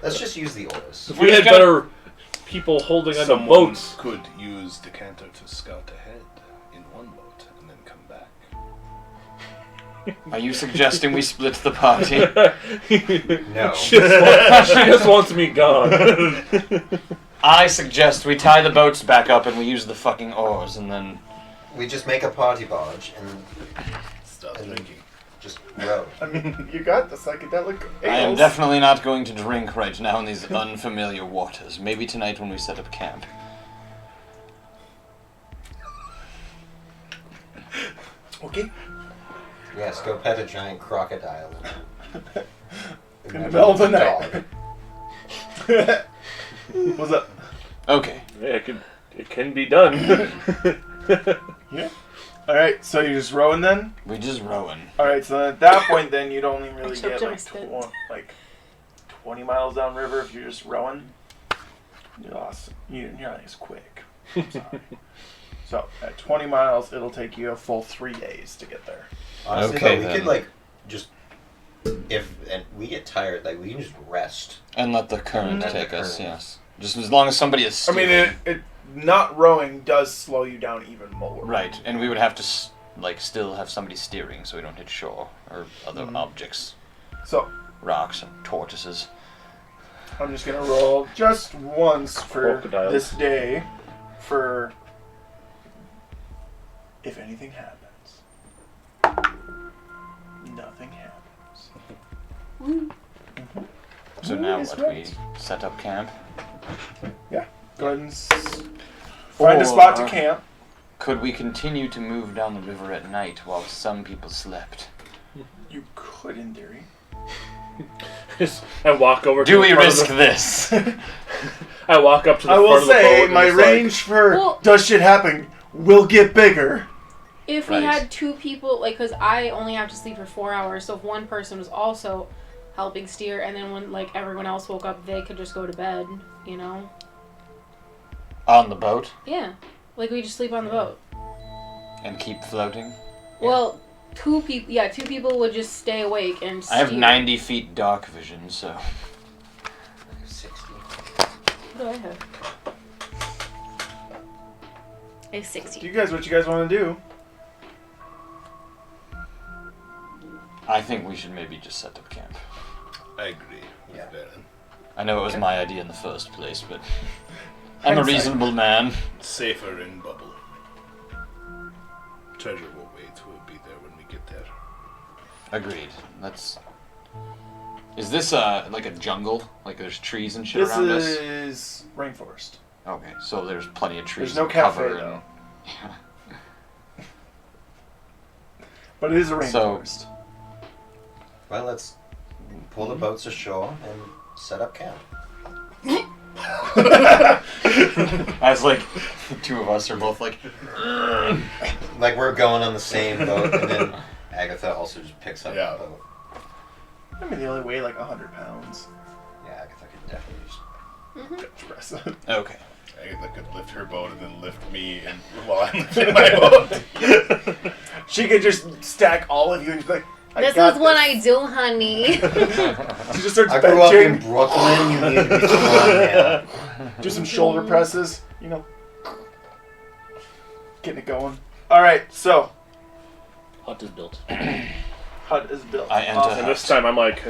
Speaker 6: Let's just use the oars.
Speaker 5: If we had better people holding on to
Speaker 3: Someone
Speaker 5: boats.
Speaker 3: could use decanter to scout ahead in one boat and then come back.
Speaker 2: Are you suggesting we split the party?
Speaker 6: No.
Speaker 5: she just wants me gone.
Speaker 2: I suggest we tie the boats back up and we use the fucking oars and then...
Speaker 6: We just make a party barge and
Speaker 3: Stop
Speaker 6: And-
Speaker 3: drinking.
Speaker 6: just row.
Speaker 1: I mean, you got the psychedelic
Speaker 2: I am
Speaker 1: ales.
Speaker 2: definitely not going to drink right now in these unfamiliar waters. Maybe tonight when we set up camp.
Speaker 1: Okay.
Speaker 6: Yes, go pet a giant crocodile.
Speaker 1: In the middle of the night. What's up?
Speaker 2: Okay.
Speaker 5: Yeah, it can be done.
Speaker 1: Yeah. Alright, so you're just rowing then?
Speaker 2: We just rowing.
Speaker 1: Alright, so at that point then you'd only really
Speaker 7: choked
Speaker 1: get
Speaker 7: on my
Speaker 1: like,
Speaker 7: spit.
Speaker 1: like 20 miles downriver if you're just rowing. You're not as quick. I'm sorry. So at 20 miles it'll take you a full 3 days to get there.
Speaker 6: Honestly,
Speaker 2: Okay,
Speaker 6: though, we
Speaker 2: then.
Speaker 6: could like just and we get tired, like we can just rest.
Speaker 2: And let the current
Speaker 6: Let the
Speaker 2: take us,
Speaker 6: current.
Speaker 2: yes. Just as long as somebody is
Speaker 1: I
Speaker 2: steering.
Speaker 1: mean, it not rowing does slow you down even more.
Speaker 2: Right, and we would have to still have somebody steering so we don't hit shore or other objects,
Speaker 1: So
Speaker 2: rocks and tortoises.
Speaker 1: I'm just gonna roll just once for
Speaker 5: Crocodiles.
Speaker 1: this day for if anything happens. Nothing happens.
Speaker 2: So
Speaker 1: Ooh,
Speaker 2: now
Speaker 1: it's
Speaker 2: what?
Speaker 1: right.
Speaker 2: We set up camp.
Speaker 1: Go ahead and find a spot to
Speaker 2: Or
Speaker 1: camp.
Speaker 2: Could we continue to move down the river at night while some people slept?
Speaker 1: You could, in theory.
Speaker 5: I walk over. to
Speaker 2: Do
Speaker 5: the
Speaker 2: we
Speaker 5: front of
Speaker 2: risk
Speaker 5: the-
Speaker 2: this?
Speaker 5: I walk up to the
Speaker 1: I
Speaker 5: front
Speaker 1: will
Speaker 5: of the boat
Speaker 1: say
Speaker 5: and
Speaker 1: my
Speaker 5: just, like,
Speaker 1: range for
Speaker 7: Well-
Speaker 1: does shit happen will get bigger.
Speaker 7: If
Speaker 2: Right.
Speaker 7: we had 2 people, like, because I only have to sleep for 4 hours, so if one person was also helping steer, and then when, like, everyone else woke up, they could just go to bed, you know?
Speaker 2: On the boat
Speaker 7: Yeah. Like, we just sleep on the boat.
Speaker 2: and keep floating?
Speaker 7: Well, 2 people would just stay awake and steer.
Speaker 2: I have 90 feet dark vision, so...
Speaker 6: 60.
Speaker 7: What do I have?
Speaker 4: I have 60.
Speaker 1: Do you guys what you guys want to do?
Speaker 2: I think we should maybe just set up camp.
Speaker 3: I agree with
Speaker 6: Yeah.
Speaker 3: Baron.
Speaker 2: I know it was my idea in the first place, but... I'm a
Speaker 1: Hindsight.
Speaker 2: reasonable man.
Speaker 3: Safer in bubble. Treasure will wait. We'll be there when we get there.
Speaker 2: Agreed. Let's... Is this like a jungle? Like there's trees and shit
Speaker 1: This
Speaker 2: around us?
Speaker 1: is rainforest.
Speaker 2: Okay, so there's plenty of trees
Speaker 1: There's no
Speaker 2: and cover
Speaker 1: cafe,
Speaker 2: and...
Speaker 1: But it is a
Speaker 2: So-
Speaker 1: rainforest.
Speaker 6: Well, let's pull the boats ashore and set up camp.
Speaker 2: As like, the two of us are both like...
Speaker 6: Like we're going on the same boat, and then Agatha also just picks up
Speaker 3: Yeah.
Speaker 6: the boat.
Speaker 1: I mean, they only weigh like 100 pounds.
Speaker 6: Yeah, Agatha can definitely just
Speaker 1: Bench press.
Speaker 2: Okay.
Speaker 3: I could lift her boat and then lift me and while I'm lifting my boat.
Speaker 1: She could just stack all of you and be like,
Speaker 4: This is what I do, honey.
Speaker 1: She just starts
Speaker 6: I grew up in
Speaker 1: benching,
Speaker 6: Brooklyn. You need to be strong, man.
Speaker 1: do some shoulder presses, getting it going. All right, so
Speaker 5: Hut is built.
Speaker 1: hut is built.
Speaker 2: I enter
Speaker 5: And this time I'm like,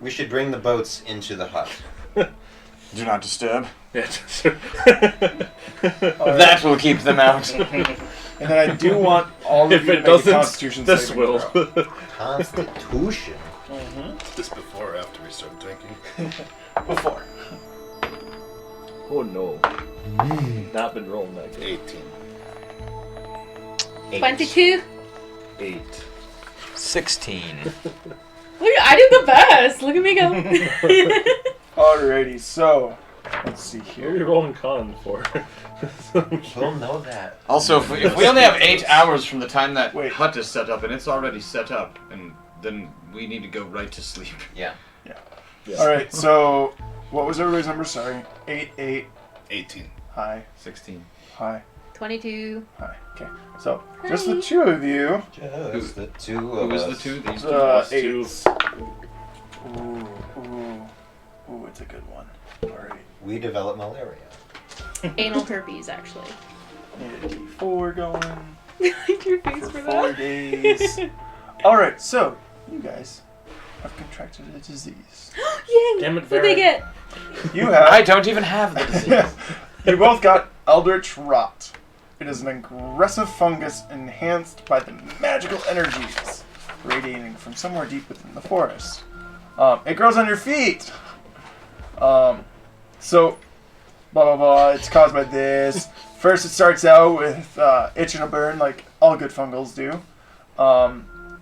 Speaker 6: We should bring the boats into the hut.
Speaker 2: Do not disturb.
Speaker 5: yeah.
Speaker 2: That will keep them out.
Speaker 1: And then I do want all of
Speaker 5: If
Speaker 1: you to
Speaker 5: it
Speaker 1: make a
Speaker 5: doesn't,
Speaker 1: Constitution
Speaker 5: this
Speaker 1: saving
Speaker 5: will.
Speaker 1: throw.
Speaker 6: Constitution.
Speaker 3: Just before or after we start drinking.
Speaker 1: Before.
Speaker 5: Oh no. Not been rolling that good.
Speaker 3: 18.
Speaker 4: 22.
Speaker 5: 8.
Speaker 2: 16.
Speaker 7: Look, I did the best. Look at me go.
Speaker 1: Alrighty, so let's see
Speaker 5: What are
Speaker 1: here.
Speaker 5: you rolling con for?
Speaker 6: We'll know that.
Speaker 2: Also, if we only have 8 hours from the time that
Speaker 1: Wait.
Speaker 2: hut is set up, and it's already set up, and then we need to go right to sleep.
Speaker 6: Yeah.
Speaker 1: All right, so what was everybody's number? Sorry, 8, 8,
Speaker 3: 18.
Speaker 1: high,
Speaker 2: 16.
Speaker 1: high,
Speaker 4: 22.
Speaker 1: high. Okay, so just the two of you.
Speaker 6: Just the two
Speaker 2: Who
Speaker 6: of
Speaker 2: was
Speaker 6: us.
Speaker 2: the two? These two?
Speaker 5: Us two.
Speaker 1: Eights. Ooh, it's a good one. Alrighty,
Speaker 6: We develop malaria.
Speaker 7: Anal herpes, actually.
Speaker 1: need a D4 going
Speaker 7: Like your face
Speaker 1: for
Speaker 7: for
Speaker 1: 4
Speaker 7: that.
Speaker 1: days. All right, so you guys have contracted a disease.
Speaker 7: Yay!
Speaker 5: Damn it,
Speaker 7: What'd they
Speaker 5: Vera.
Speaker 7: get?
Speaker 1: You have.
Speaker 2: I don't even have the disease.
Speaker 1: You both got Eldritch Rot. It is an aggressive fungus enhanced by the magical energies radiating from somewhere deep within the forest. It grows on your feet. So, blah blah blah. It's caused by this. First, it starts out with itch and a burn, like all good fungals do,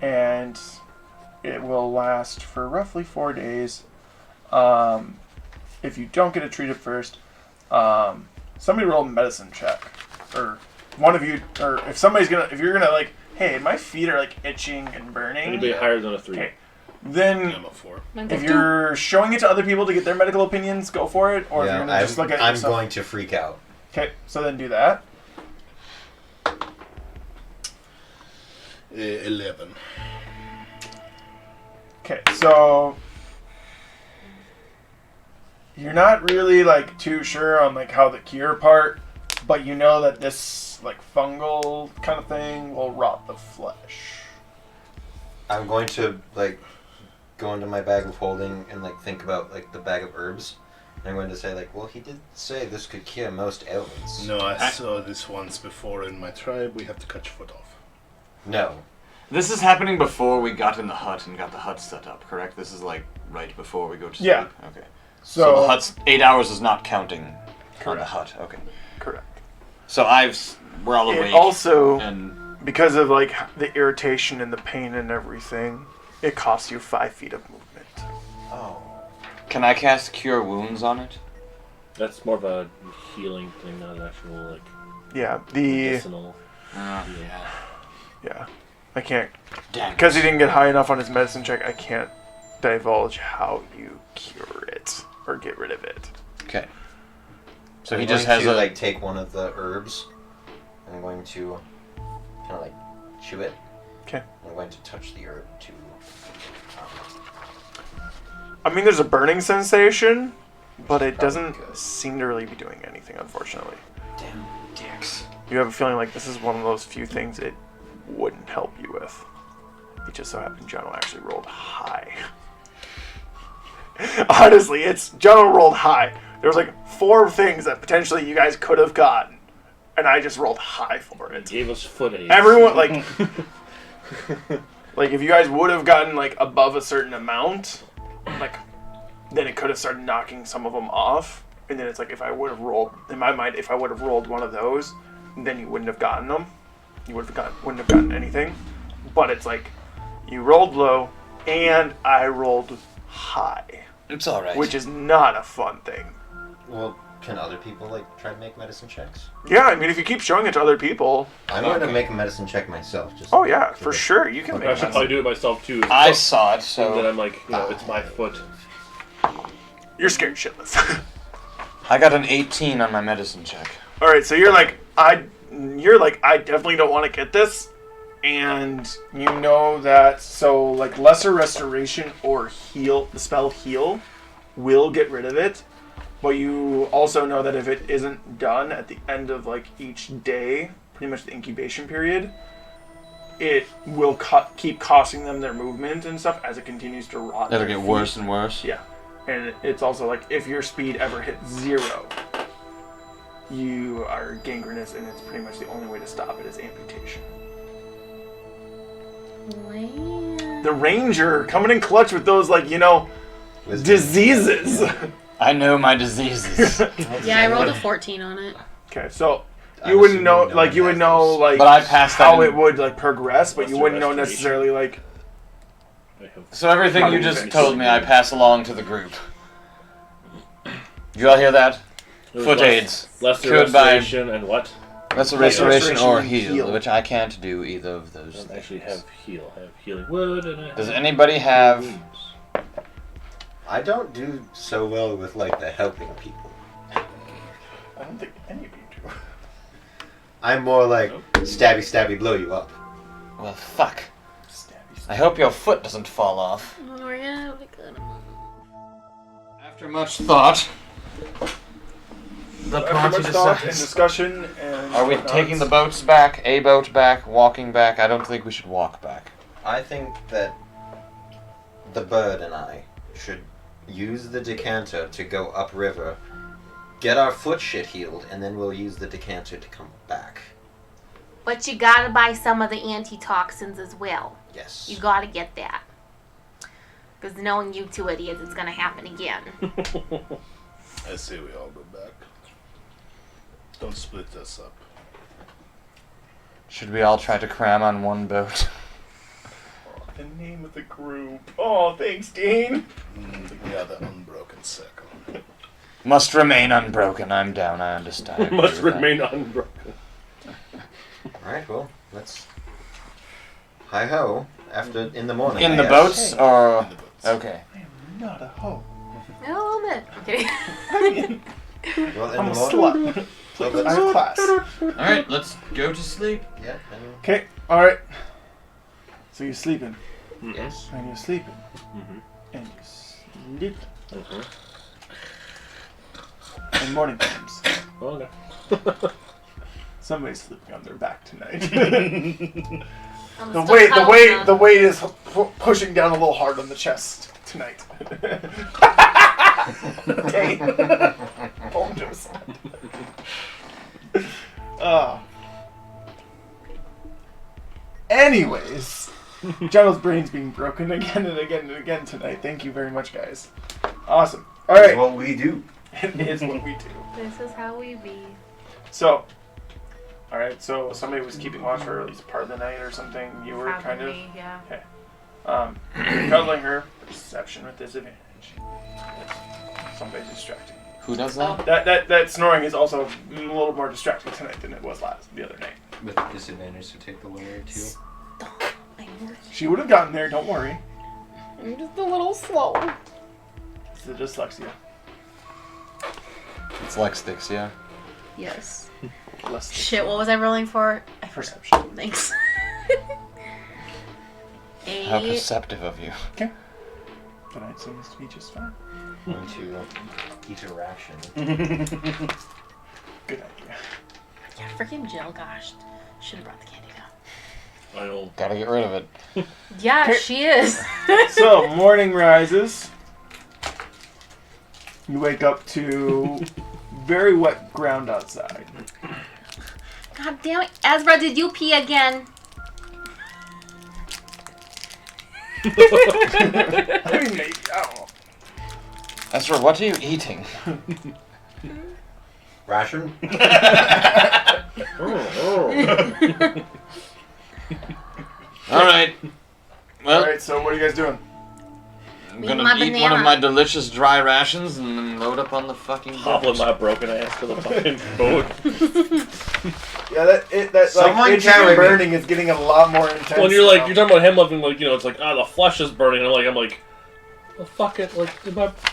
Speaker 1: and it will last for roughly 4 days. If you don't get it treated first, somebody roll a medicine check, or one of you, or if you're gonna like, hey, my feet are like itching and burning.
Speaker 5: Anybody higher than a 3.
Speaker 1: Okay. Then
Speaker 3: I'm a 4.
Speaker 1: if you're showing it to other people to get their medical opinions, go for it. Or if
Speaker 6: Yeah,
Speaker 1: you're gonna just look at it
Speaker 6: I'm
Speaker 1: yourself.
Speaker 6: going to freak out.
Speaker 1: Okay, so then do that.
Speaker 3: 11.
Speaker 1: Okay, so you're not really like too sure on like how the cure part, but you know that this like fungal kind of thing will rot the flesh.
Speaker 6: I'm going to like go into my bag of holding and like think about like the bag of herbs. And I'm going to say like, well, he did say this could cure most ailments.
Speaker 3: No, I saw this once before in my tribe. We have to cut your foot off.
Speaker 6: No.
Speaker 2: This is happening before we got in the hut and got the hut set up, correct? This is like right before we go to sleep?
Speaker 1: Yeah.
Speaker 2: Okay. So the
Speaker 1: So
Speaker 2: hut's 8 hours is not counting on the
Speaker 1: Correct.
Speaker 2: hut. Okay.
Speaker 1: correct.
Speaker 2: So we're all awake.
Speaker 1: It also,
Speaker 2: and
Speaker 1: because of like the irritation and the pain and everything, it costs you 5 feet of movement.
Speaker 6: Oh.
Speaker 2: can I cast Cure Wounds on it?
Speaker 5: That's more of a healing thing, not an actual, like,
Speaker 1: Yeah, the
Speaker 5: medicinal.
Speaker 2: Yeah.
Speaker 1: yeah, I can't
Speaker 2: Damn.
Speaker 1: because he didn't get high enough on his medicine check. I can't divulge how you cure it or get rid of it.
Speaker 2: Okay. So
Speaker 6: I'm
Speaker 2: he just
Speaker 6: going
Speaker 2: has
Speaker 6: to
Speaker 2: a
Speaker 6: like take one of the herbs. I'm going to kind of like chew it.
Speaker 1: Okay.
Speaker 6: I'm going to touch the herb to.
Speaker 1: I mean, there's a burning sensation, but it doesn't
Speaker 6: good.
Speaker 1: seem to really be doing anything, unfortunately.
Speaker 2: damn dicks.
Speaker 1: You have a feeling like this is one of those few things it wouldn't help you with. It just so happened Jono actually rolled high. Honestly, Jono rolled high. There was like 4 things that potentially you guys could have gotten, and I just rolled high for it.
Speaker 5: Gave us foot aids.
Speaker 1: Everyone, like, like if you guys would have gotten like above a certain amount, like, then it could have started knocking some of them off. And then it's like if I would have rolled, in my mind, if I would have rolled one of those, then you wouldn't have gotten them. You wouldn't have gotten anything. But it's like you rolled low, and I rolled high,
Speaker 2: It's alright.
Speaker 1: which is not a fun thing.
Speaker 6: Well, can other people like try to make medicine checks?
Speaker 1: Yeah, I mean, if you keep showing it to other people,
Speaker 6: I'm going to make a medicine check myself. Just.
Speaker 1: oh yeah,
Speaker 6: to
Speaker 1: for
Speaker 6: get-
Speaker 1: sure, you can
Speaker 6: Okay.
Speaker 1: make
Speaker 5: I should
Speaker 1: that.
Speaker 5: probably do it myself too.
Speaker 2: I saw it,
Speaker 5: And then
Speaker 2: so
Speaker 5: I'm like, it's my foot.
Speaker 1: You're scared shitless.
Speaker 2: I got an 18 on my medicine check.
Speaker 1: All right, so you're like, I definitely don't want to get this, and you know that. So like, lesser restoration or heal, the spell heal, will get rid of it. But you also know that if it isn't done at the end of like each day, pretty much the incubation period, it will keep costing them their movement and stuff as it continues to rot.
Speaker 2: It'll get worse and worse.
Speaker 1: Yeah, and it's also like if your speed ever hits 0, you are gangrenous, and it's pretty much the only way to stop it is amputation.
Speaker 4: Wow.
Speaker 1: The ranger coming in clutch with those diseases.
Speaker 2: I know my diseases.
Speaker 7: Yeah, I rolled a 14 on it.
Speaker 1: Okay, so you wouldn't know, you would know,
Speaker 2: but I passed
Speaker 1: how
Speaker 2: that
Speaker 1: it would, progress, but you wouldn't know
Speaker 5: restoration.
Speaker 1: necessarily,
Speaker 2: So everything you just told me, I pass along to the group. You all hear that? Foot aids.
Speaker 5: Lesser
Speaker 2: Could by-
Speaker 5: restoration and what?
Speaker 2: That's a restoration or
Speaker 1: and
Speaker 2: heal,
Speaker 1: heal.
Speaker 2: which I can't do either of those
Speaker 5: I don't
Speaker 2: things.
Speaker 5: actually have heal. I have healing wood and I
Speaker 2: Does
Speaker 5: have
Speaker 2: anybody have...
Speaker 5: wounds.
Speaker 6: I don't do so well with the helping people.
Speaker 1: I don't think any of you do.
Speaker 6: I'm more like stabby stabby blow you up.
Speaker 2: Well, fuck.
Speaker 1: Stabby.
Speaker 2: I hope your foot doesn't fall off.
Speaker 7: We're gonna have a good
Speaker 2: After much thought, the
Speaker 1: After
Speaker 2: party
Speaker 1: much thought and
Speaker 2: decides...
Speaker 1: discussion and
Speaker 2: Are we
Speaker 1: whatnot,
Speaker 2: taking the boats back, a boat back, walking back? I don't think we should walk back.
Speaker 6: I think that the bird and I should use the decanter to go upriver, get our foot shit healed, and then we'll use the decanter to come back.
Speaker 4: But you gotta buy some of the antitoxins as well.
Speaker 6: Yes.
Speaker 4: You gotta get that. Because knowing you two idiots, it's gonna happen again.
Speaker 3: I say we all go back. Don't split this up.
Speaker 2: Should we all try to cram on one boat?
Speaker 1: The name of the group. Oh, thanks, Dean.
Speaker 3: Yeah, the unbroken circle.
Speaker 2: Must remain unbroken. I'm down. I understand.
Speaker 5: Must remain unbroken.
Speaker 6: Alright, well, let's... Hi-ho. In the morning,
Speaker 2: In
Speaker 6: I
Speaker 2: the
Speaker 6: guess.
Speaker 2: boats, or...
Speaker 3: In the boats.
Speaker 2: Okay.
Speaker 1: I am not a hoe.
Speaker 4: No, a little bit. Okay.
Speaker 6: Well, in
Speaker 1: I'm a
Speaker 6: the morning...
Speaker 1: slut.
Speaker 6: So
Speaker 1: I
Speaker 6: let's...
Speaker 1: have class.
Speaker 2: Alright, let's go to sleep.
Speaker 6: Yeah,
Speaker 1: Okay, alright. So you're sleeping.
Speaker 6: yes.
Speaker 1: And you're sleeping.
Speaker 5: Mhm.
Speaker 1: And you're sleeping.
Speaker 5: Mhm.
Speaker 1: And morning comes.
Speaker 5: Okay.
Speaker 1: Somebody's sleeping on their back tonight.
Speaker 4: I'm
Speaker 1: The
Speaker 4: still
Speaker 1: weight
Speaker 4: counting
Speaker 1: the weight is pushing down a little hard on the chest tonight. Dang. Bone juice. Anyways, General's brain's being broken again and again and again tonight. Thank you very much, guys. Awesome. All right,
Speaker 6: What we do.
Speaker 1: it is what we do.
Speaker 4: This is how we be.
Speaker 1: So, all right. So somebody was keeping watch for at least part of the night or something. You were kind of.
Speaker 4: Probably, yeah.
Speaker 1: You're cuddling her. Perception with disadvantage. Somebody's distracting.
Speaker 2: Who does that?
Speaker 1: That snoring is also a little more distracting tonight than it was the other night.
Speaker 6: With disadvantage to take the layer too.
Speaker 1: She would have gotten there. Don't worry.
Speaker 7: I'm just a little slow.
Speaker 1: It's the dyslexia.
Speaker 2: It's Lex Sticks, yeah.
Speaker 7: Yes.
Speaker 1: Less
Speaker 7: Shit, what was I rolling for?
Speaker 1: perception.
Speaker 7: Thanks.
Speaker 2: How
Speaker 7: 8.
Speaker 2: perceptive of you.
Speaker 1: Tonight seems to be just fine.
Speaker 6: Going to eat a ration.
Speaker 1: Good idea.
Speaker 7: Yeah, freaking Jill, gosh. Should have brought the candy down.
Speaker 5: I don't.
Speaker 2: Gotta get rid of it.
Speaker 7: Yeah,
Speaker 1: Okay.
Speaker 7: she is.
Speaker 1: So morning rises. You wake up to very wet ground outside.
Speaker 4: God damn it. Ezra, did you pee again?
Speaker 1: I mean, maybe. I don't know.
Speaker 2: Ezra, what are you eating?
Speaker 6: Ration?
Speaker 2: Alright. Well,
Speaker 1: All right. So what are you guys doing?
Speaker 2: I'm
Speaker 4: Eat
Speaker 2: gonna
Speaker 4: my
Speaker 2: eat one
Speaker 4: banana.
Speaker 2: of my delicious dry rations and then load up on the fucking
Speaker 5: Hobbling
Speaker 2: boat.
Speaker 5: my broken ass to the fucking boat.
Speaker 1: Yeah, that
Speaker 6: Someone
Speaker 1: like itching
Speaker 6: carry
Speaker 1: and
Speaker 6: me.
Speaker 1: burning is getting a lot more intense.
Speaker 5: When you're
Speaker 1: now.
Speaker 5: talking about him loving, like, it's like, the flesh is burning. I'm like, Well, fuck it. Like,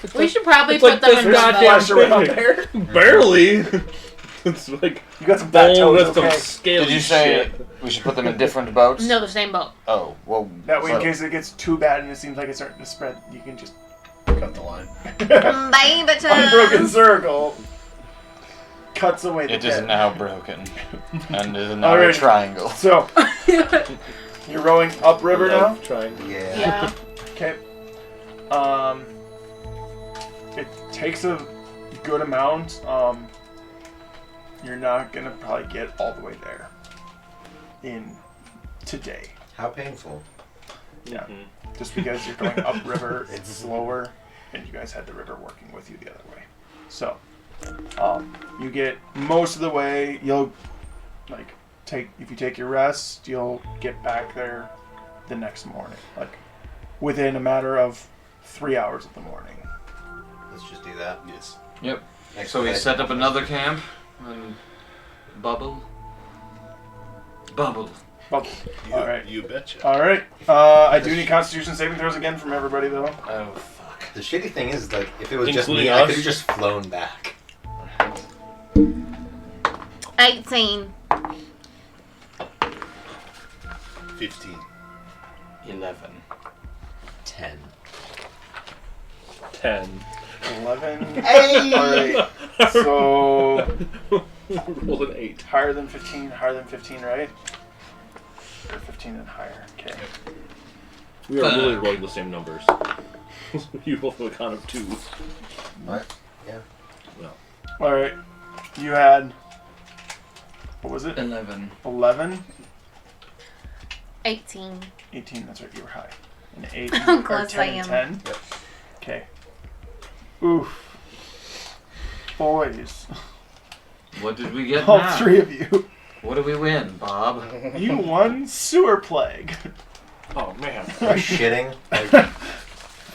Speaker 5: it's
Speaker 7: We
Speaker 5: like,
Speaker 7: should probably
Speaker 5: it's
Speaker 7: put
Speaker 5: like
Speaker 7: them
Speaker 5: this
Speaker 7: in
Speaker 5: goddamn
Speaker 1: Flash around
Speaker 5: thing.
Speaker 1: there.
Speaker 5: Barely. It's like
Speaker 1: You got some fat
Speaker 5: bone
Speaker 1: toes,
Speaker 5: with some
Speaker 1: okay?
Speaker 5: scaly
Speaker 2: Did you say
Speaker 5: shit.
Speaker 2: we should put them in different boats?
Speaker 7: No, the same boat.
Speaker 2: Oh, well.
Speaker 1: That way, in
Speaker 2: so-
Speaker 1: case it gets too bad and it seems like it's starting to spread, you can just
Speaker 3: Cut the line.
Speaker 4: Bye,
Speaker 1: unbroken
Speaker 4: bitches.
Speaker 1: circle cuts away the
Speaker 2: It is
Speaker 1: dead.
Speaker 2: now broken. And is now a
Speaker 1: Alright.
Speaker 2: triangle.
Speaker 1: So you're rowing upriver now.
Speaker 5: Triangle.
Speaker 6: Yeah.
Speaker 7: Yeah.
Speaker 1: Okay. It takes a good amount. You're not gonna probably get all the way there in today.
Speaker 6: How painful.
Speaker 1: Yeah. Just because you're going upriver, it's slower, and you guys had the river working with you the other way. So, you get most of the way. You'll if you take your rest, you'll get back there the next morning, like within a matter of 3 hours of the morning.
Speaker 6: Let's just do that.
Speaker 3: Yes.
Speaker 2: Yep.
Speaker 6: Next
Speaker 2: So we
Speaker 6: day.
Speaker 2: set up another camp and bubble. Bubble.
Speaker 1: Bubble. All right.
Speaker 3: You betcha.
Speaker 1: All right. I do need Constitution saving throws again from everybody, though.
Speaker 2: Oh, fuck.
Speaker 6: The shitty thing is, like, if it was just
Speaker 5: Including
Speaker 6: me, I
Speaker 5: us?
Speaker 6: could have just flown back.
Speaker 4: 18.
Speaker 3: 15.
Speaker 2: 11.
Speaker 6: 10.
Speaker 5: 10.
Speaker 1: 11.
Speaker 6: Hey!
Speaker 1: All right. So
Speaker 5: Rolled an 8.
Speaker 1: higher than 15. Higher than 15, right? Or 15 and higher. Okay.
Speaker 5: We are really rolling the same numbers. You both have a count of 2.
Speaker 6: What? Yeah.
Speaker 1: All right. You had. What was it?
Speaker 2: 11.
Speaker 1: 11.
Speaker 4: 18.
Speaker 1: 18. That's right. You were high. And 8.
Speaker 4: How
Speaker 1: or
Speaker 4: close
Speaker 1: 10
Speaker 4: I
Speaker 1: and
Speaker 4: am.
Speaker 1: 10.
Speaker 6: Yep.
Speaker 1: Okay. Oof. Boys.
Speaker 2: What did we get
Speaker 1: All
Speaker 2: now?
Speaker 1: 3 of you.
Speaker 2: What did we win, Bob?
Speaker 1: You won sewer plague.
Speaker 5: Oh, man.
Speaker 6: Are you shitting? Like,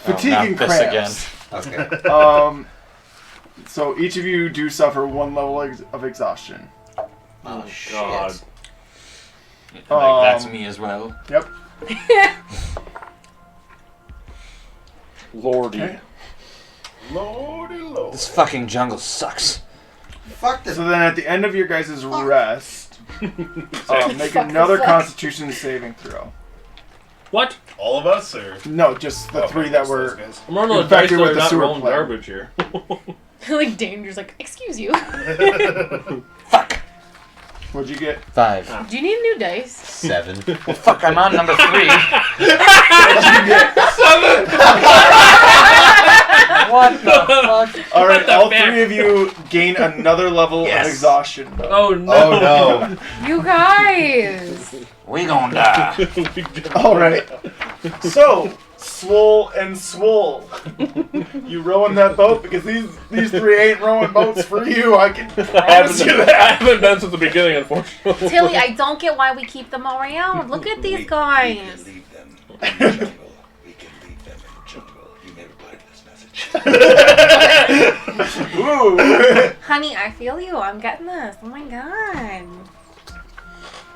Speaker 1: Fatigue
Speaker 2: not
Speaker 1: and
Speaker 2: this
Speaker 1: cramps.
Speaker 6: okay.
Speaker 1: So each of you do suffer 1 level of exhaustion.
Speaker 6: Oh, shit.
Speaker 5: God.
Speaker 2: That's me as well.
Speaker 1: Yep.
Speaker 5: Lordy.
Speaker 1: Okay.
Speaker 3: Lordy Lord.
Speaker 2: This fucking jungle sucks.
Speaker 6: Fuck this.
Speaker 1: So then at the end of your guys' rest, make
Speaker 7: Fuck
Speaker 1: another
Speaker 7: the fuck.
Speaker 1: Constitution saving throw.
Speaker 5: What?
Speaker 3: All of us, or
Speaker 1: No, just the
Speaker 3: Oh,
Speaker 1: 3
Speaker 3: just
Speaker 1: that
Speaker 3: those
Speaker 1: were.
Speaker 3: guys.
Speaker 5: I'm running on dice
Speaker 1: Infected
Speaker 5: that
Speaker 1: with
Speaker 5: are
Speaker 1: the
Speaker 5: not
Speaker 1: sewer
Speaker 5: rolling
Speaker 1: plague.
Speaker 5: garbage here.
Speaker 7: Like Danger's like, excuse you.
Speaker 2: Fuck.
Speaker 1: What'd you get?
Speaker 2: 5.
Speaker 7: Do you need new dice?
Speaker 6: 7.
Speaker 2: Well, fuck, I'm on number 3. What the fuck?
Speaker 1: All right,
Speaker 5: the
Speaker 1: all
Speaker 5: fuck?
Speaker 1: 3 of you gain another level
Speaker 6: Yes.
Speaker 1: of exhaustion. Though.
Speaker 5: Oh, no.
Speaker 6: Oh no.
Speaker 7: You guys.
Speaker 2: We gonna die.
Speaker 1: All right. So, swole and swole. You rowing that boat because these 3 ain't rowing boats for you. I can promise you
Speaker 5: I
Speaker 1: that.
Speaker 5: haven't been since the beginning, unfortunately.
Speaker 4: Tilly, I don't get why we keep them around. Look at these guys.
Speaker 8: Leave them in the jungle. We can leave them in the jungle. You may reply to this message.
Speaker 1: Ooh.
Speaker 4: Honey, I feel you. I'm getting this. Oh my god.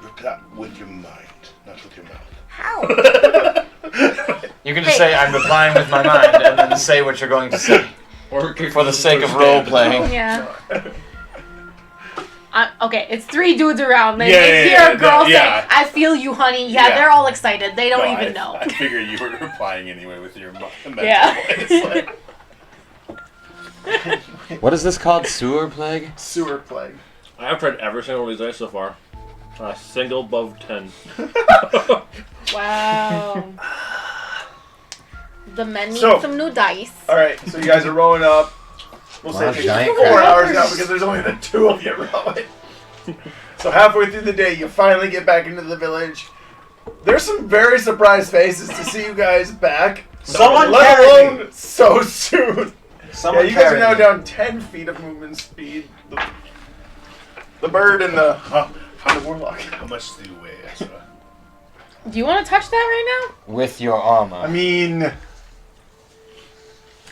Speaker 8: Reply with your mind, not with your mouth.
Speaker 4: How?
Speaker 2: You can just say, I'm replying with my mind, and then say what you're going to say.
Speaker 5: Or
Speaker 2: For the sake of role playing.
Speaker 4: Yeah.
Speaker 7: Okay, it's 3 dudes around. They
Speaker 3: Yeah,
Speaker 7: hear
Speaker 3: yeah,
Speaker 7: a girl
Speaker 3: yeah.
Speaker 7: say, I feel you, honey. Yeah,
Speaker 3: Yeah.
Speaker 7: they're all excited. They don't
Speaker 3: No,
Speaker 7: even know.
Speaker 3: I figured you were replying anyway with your mental
Speaker 7: Yeah.
Speaker 3: voice. Like,
Speaker 2: What is this called? Sewer plague?
Speaker 1: Sewer plague.
Speaker 5: I have tried every single one of these dice so far. Not a single above 10.
Speaker 7: Wow.
Speaker 4: The men need
Speaker 1: So-
Speaker 4: some new dice.
Speaker 1: All right, so you guys are rowing up. We'll say
Speaker 6: Wow,
Speaker 1: it takes
Speaker 6: giant
Speaker 1: 4
Speaker 6: crack.
Speaker 1: hours now because there's only the 2 of you rowing. So halfway through the day, you finally get back into the village. There's some very surprised faces to see you guys back.
Speaker 6: Someone
Speaker 1: let
Speaker 6: carry me.
Speaker 1: alone so soon.
Speaker 6: Someone
Speaker 1: Yeah, you guys are
Speaker 6: carry
Speaker 1: now
Speaker 6: me.
Speaker 1: down 10 feet of movement speed. The bird and the warlock.
Speaker 3: how much do you weigh, Ezra?
Speaker 7: Do you want to touch that right
Speaker 2: With your armor.
Speaker 1: I mean,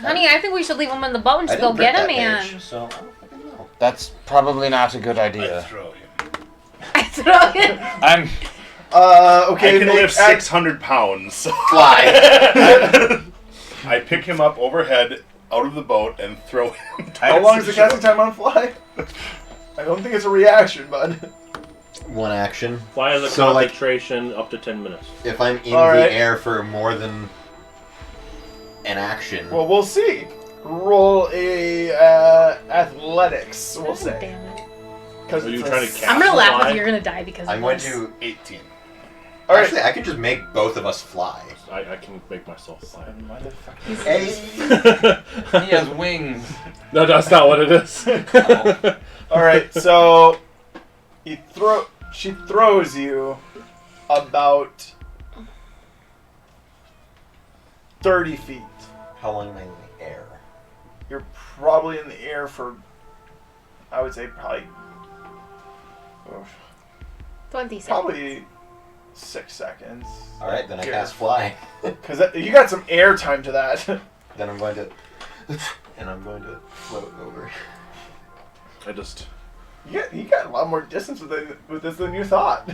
Speaker 4: Honey, I think we should leave them in the boat and
Speaker 6: I
Speaker 4: just go
Speaker 6: didn't
Speaker 4: get
Speaker 6: print
Speaker 4: him,
Speaker 6: that
Speaker 4: man.
Speaker 6: page, so I don't fucking know.
Speaker 2: That's probably not a good
Speaker 3: I
Speaker 2: idea.
Speaker 3: throw him.
Speaker 2: I'm.
Speaker 1: okay.
Speaker 3: I can
Speaker 1: make
Speaker 3: lift 600 pounds.
Speaker 6: Fly.
Speaker 3: I pick him up overhead out of the boat and throw him.
Speaker 1: How long is the casting time on fly? I don't think it's a reaction, bud.
Speaker 6: One action.
Speaker 5: Fly has a
Speaker 6: So, like-
Speaker 5: concentration up to 10 minutes.
Speaker 6: If I'm in
Speaker 1: All
Speaker 6: the
Speaker 1: right.
Speaker 6: air for more than an action,
Speaker 1: Well, we'll see. Roll a athletics, we'll
Speaker 4: God
Speaker 1: say.
Speaker 4: damn it.
Speaker 1: Because
Speaker 3: Are you trying to catch
Speaker 7: I'm gonna laugh
Speaker 5: fly?
Speaker 7: if you're gonna die because
Speaker 6: I'm
Speaker 7: of
Speaker 6: going
Speaker 7: this.
Speaker 6: to.
Speaker 3: 18.
Speaker 1: All right.
Speaker 6: Actually, I could just make both of us fly.
Speaker 5: I can make myself fly.
Speaker 6: Hey.
Speaker 2: He has wings.
Speaker 5: No, that's not what it is.
Speaker 1: All right. So she throws you about 30 feet.
Speaker 6: How long am I in the air?
Speaker 1: You're probably in the air for, I would say, probably
Speaker 4: 20 seconds.
Speaker 1: probably 6 seconds.
Speaker 6: All right, then I
Speaker 1: Here.
Speaker 6: cast fly.
Speaker 1: Because you got some air time to that.
Speaker 6: Then I'm going to, and I'm going to float over.
Speaker 5: I just...
Speaker 1: You got a lot more distance with this than you thought.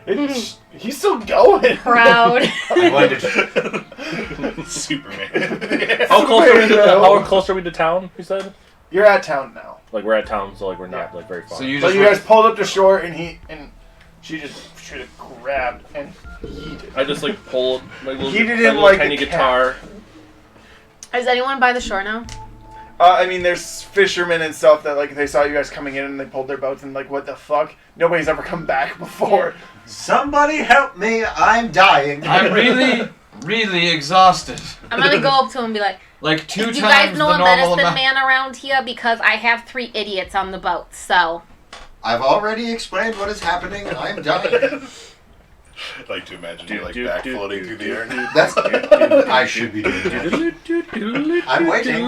Speaker 1: He's still going.
Speaker 4: Proud.
Speaker 6: I'm going to.
Speaker 3: Superman.
Speaker 5: How close are we to town, you said?
Speaker 1: You're at town now.
Speaker 5: Like, we're at town, so like we're not
Speaker 1: Yeah.
Speaker 5: like very far.
Speaker 2: So you
Speaker 1: So
Speaker 2: just
Speaker 1: you guys pulled up to shore, and she just should have grabbed and yeeted.
Speaker 5: I just like pulled my little,
Speaker 1: He didn't
Speaker 5: my little
Speaker 1: like
Speaker 5: tiny
Speaker 1: the cat.
Speaker 5: guitar.
Speaker 7: Is anyone by the shore now?
Speaker 1: I mean, there's fishermen and stuff that like they saw you guys coming in and they pulled their boats and like, what the fuck? Nobody's ever come back before.
Speaker 6: Somebody help me! I'm dying.
Speaker 2: I'm really, really exhausted.
Speaker 4: I'm gonna go up to him and be like,
Speaker 2: Like 2
Speaker 4: "Do
Speaker 2: times
Speaker 4: you guys know
Speaker 2: the
Speaker 4: a
Speaker 2: normal
Speaker 4: medicine
Speaker 2: amount.
Speaker 4: man around here? Because I have 3 idiots on the boat, so."
Speaker 6: I've already explained what is happening. I'm dying.
Speaker 3: I'd like to imagine you like back floating through the air.
Speaker 6: That's. I should be doing that. I'm waiting.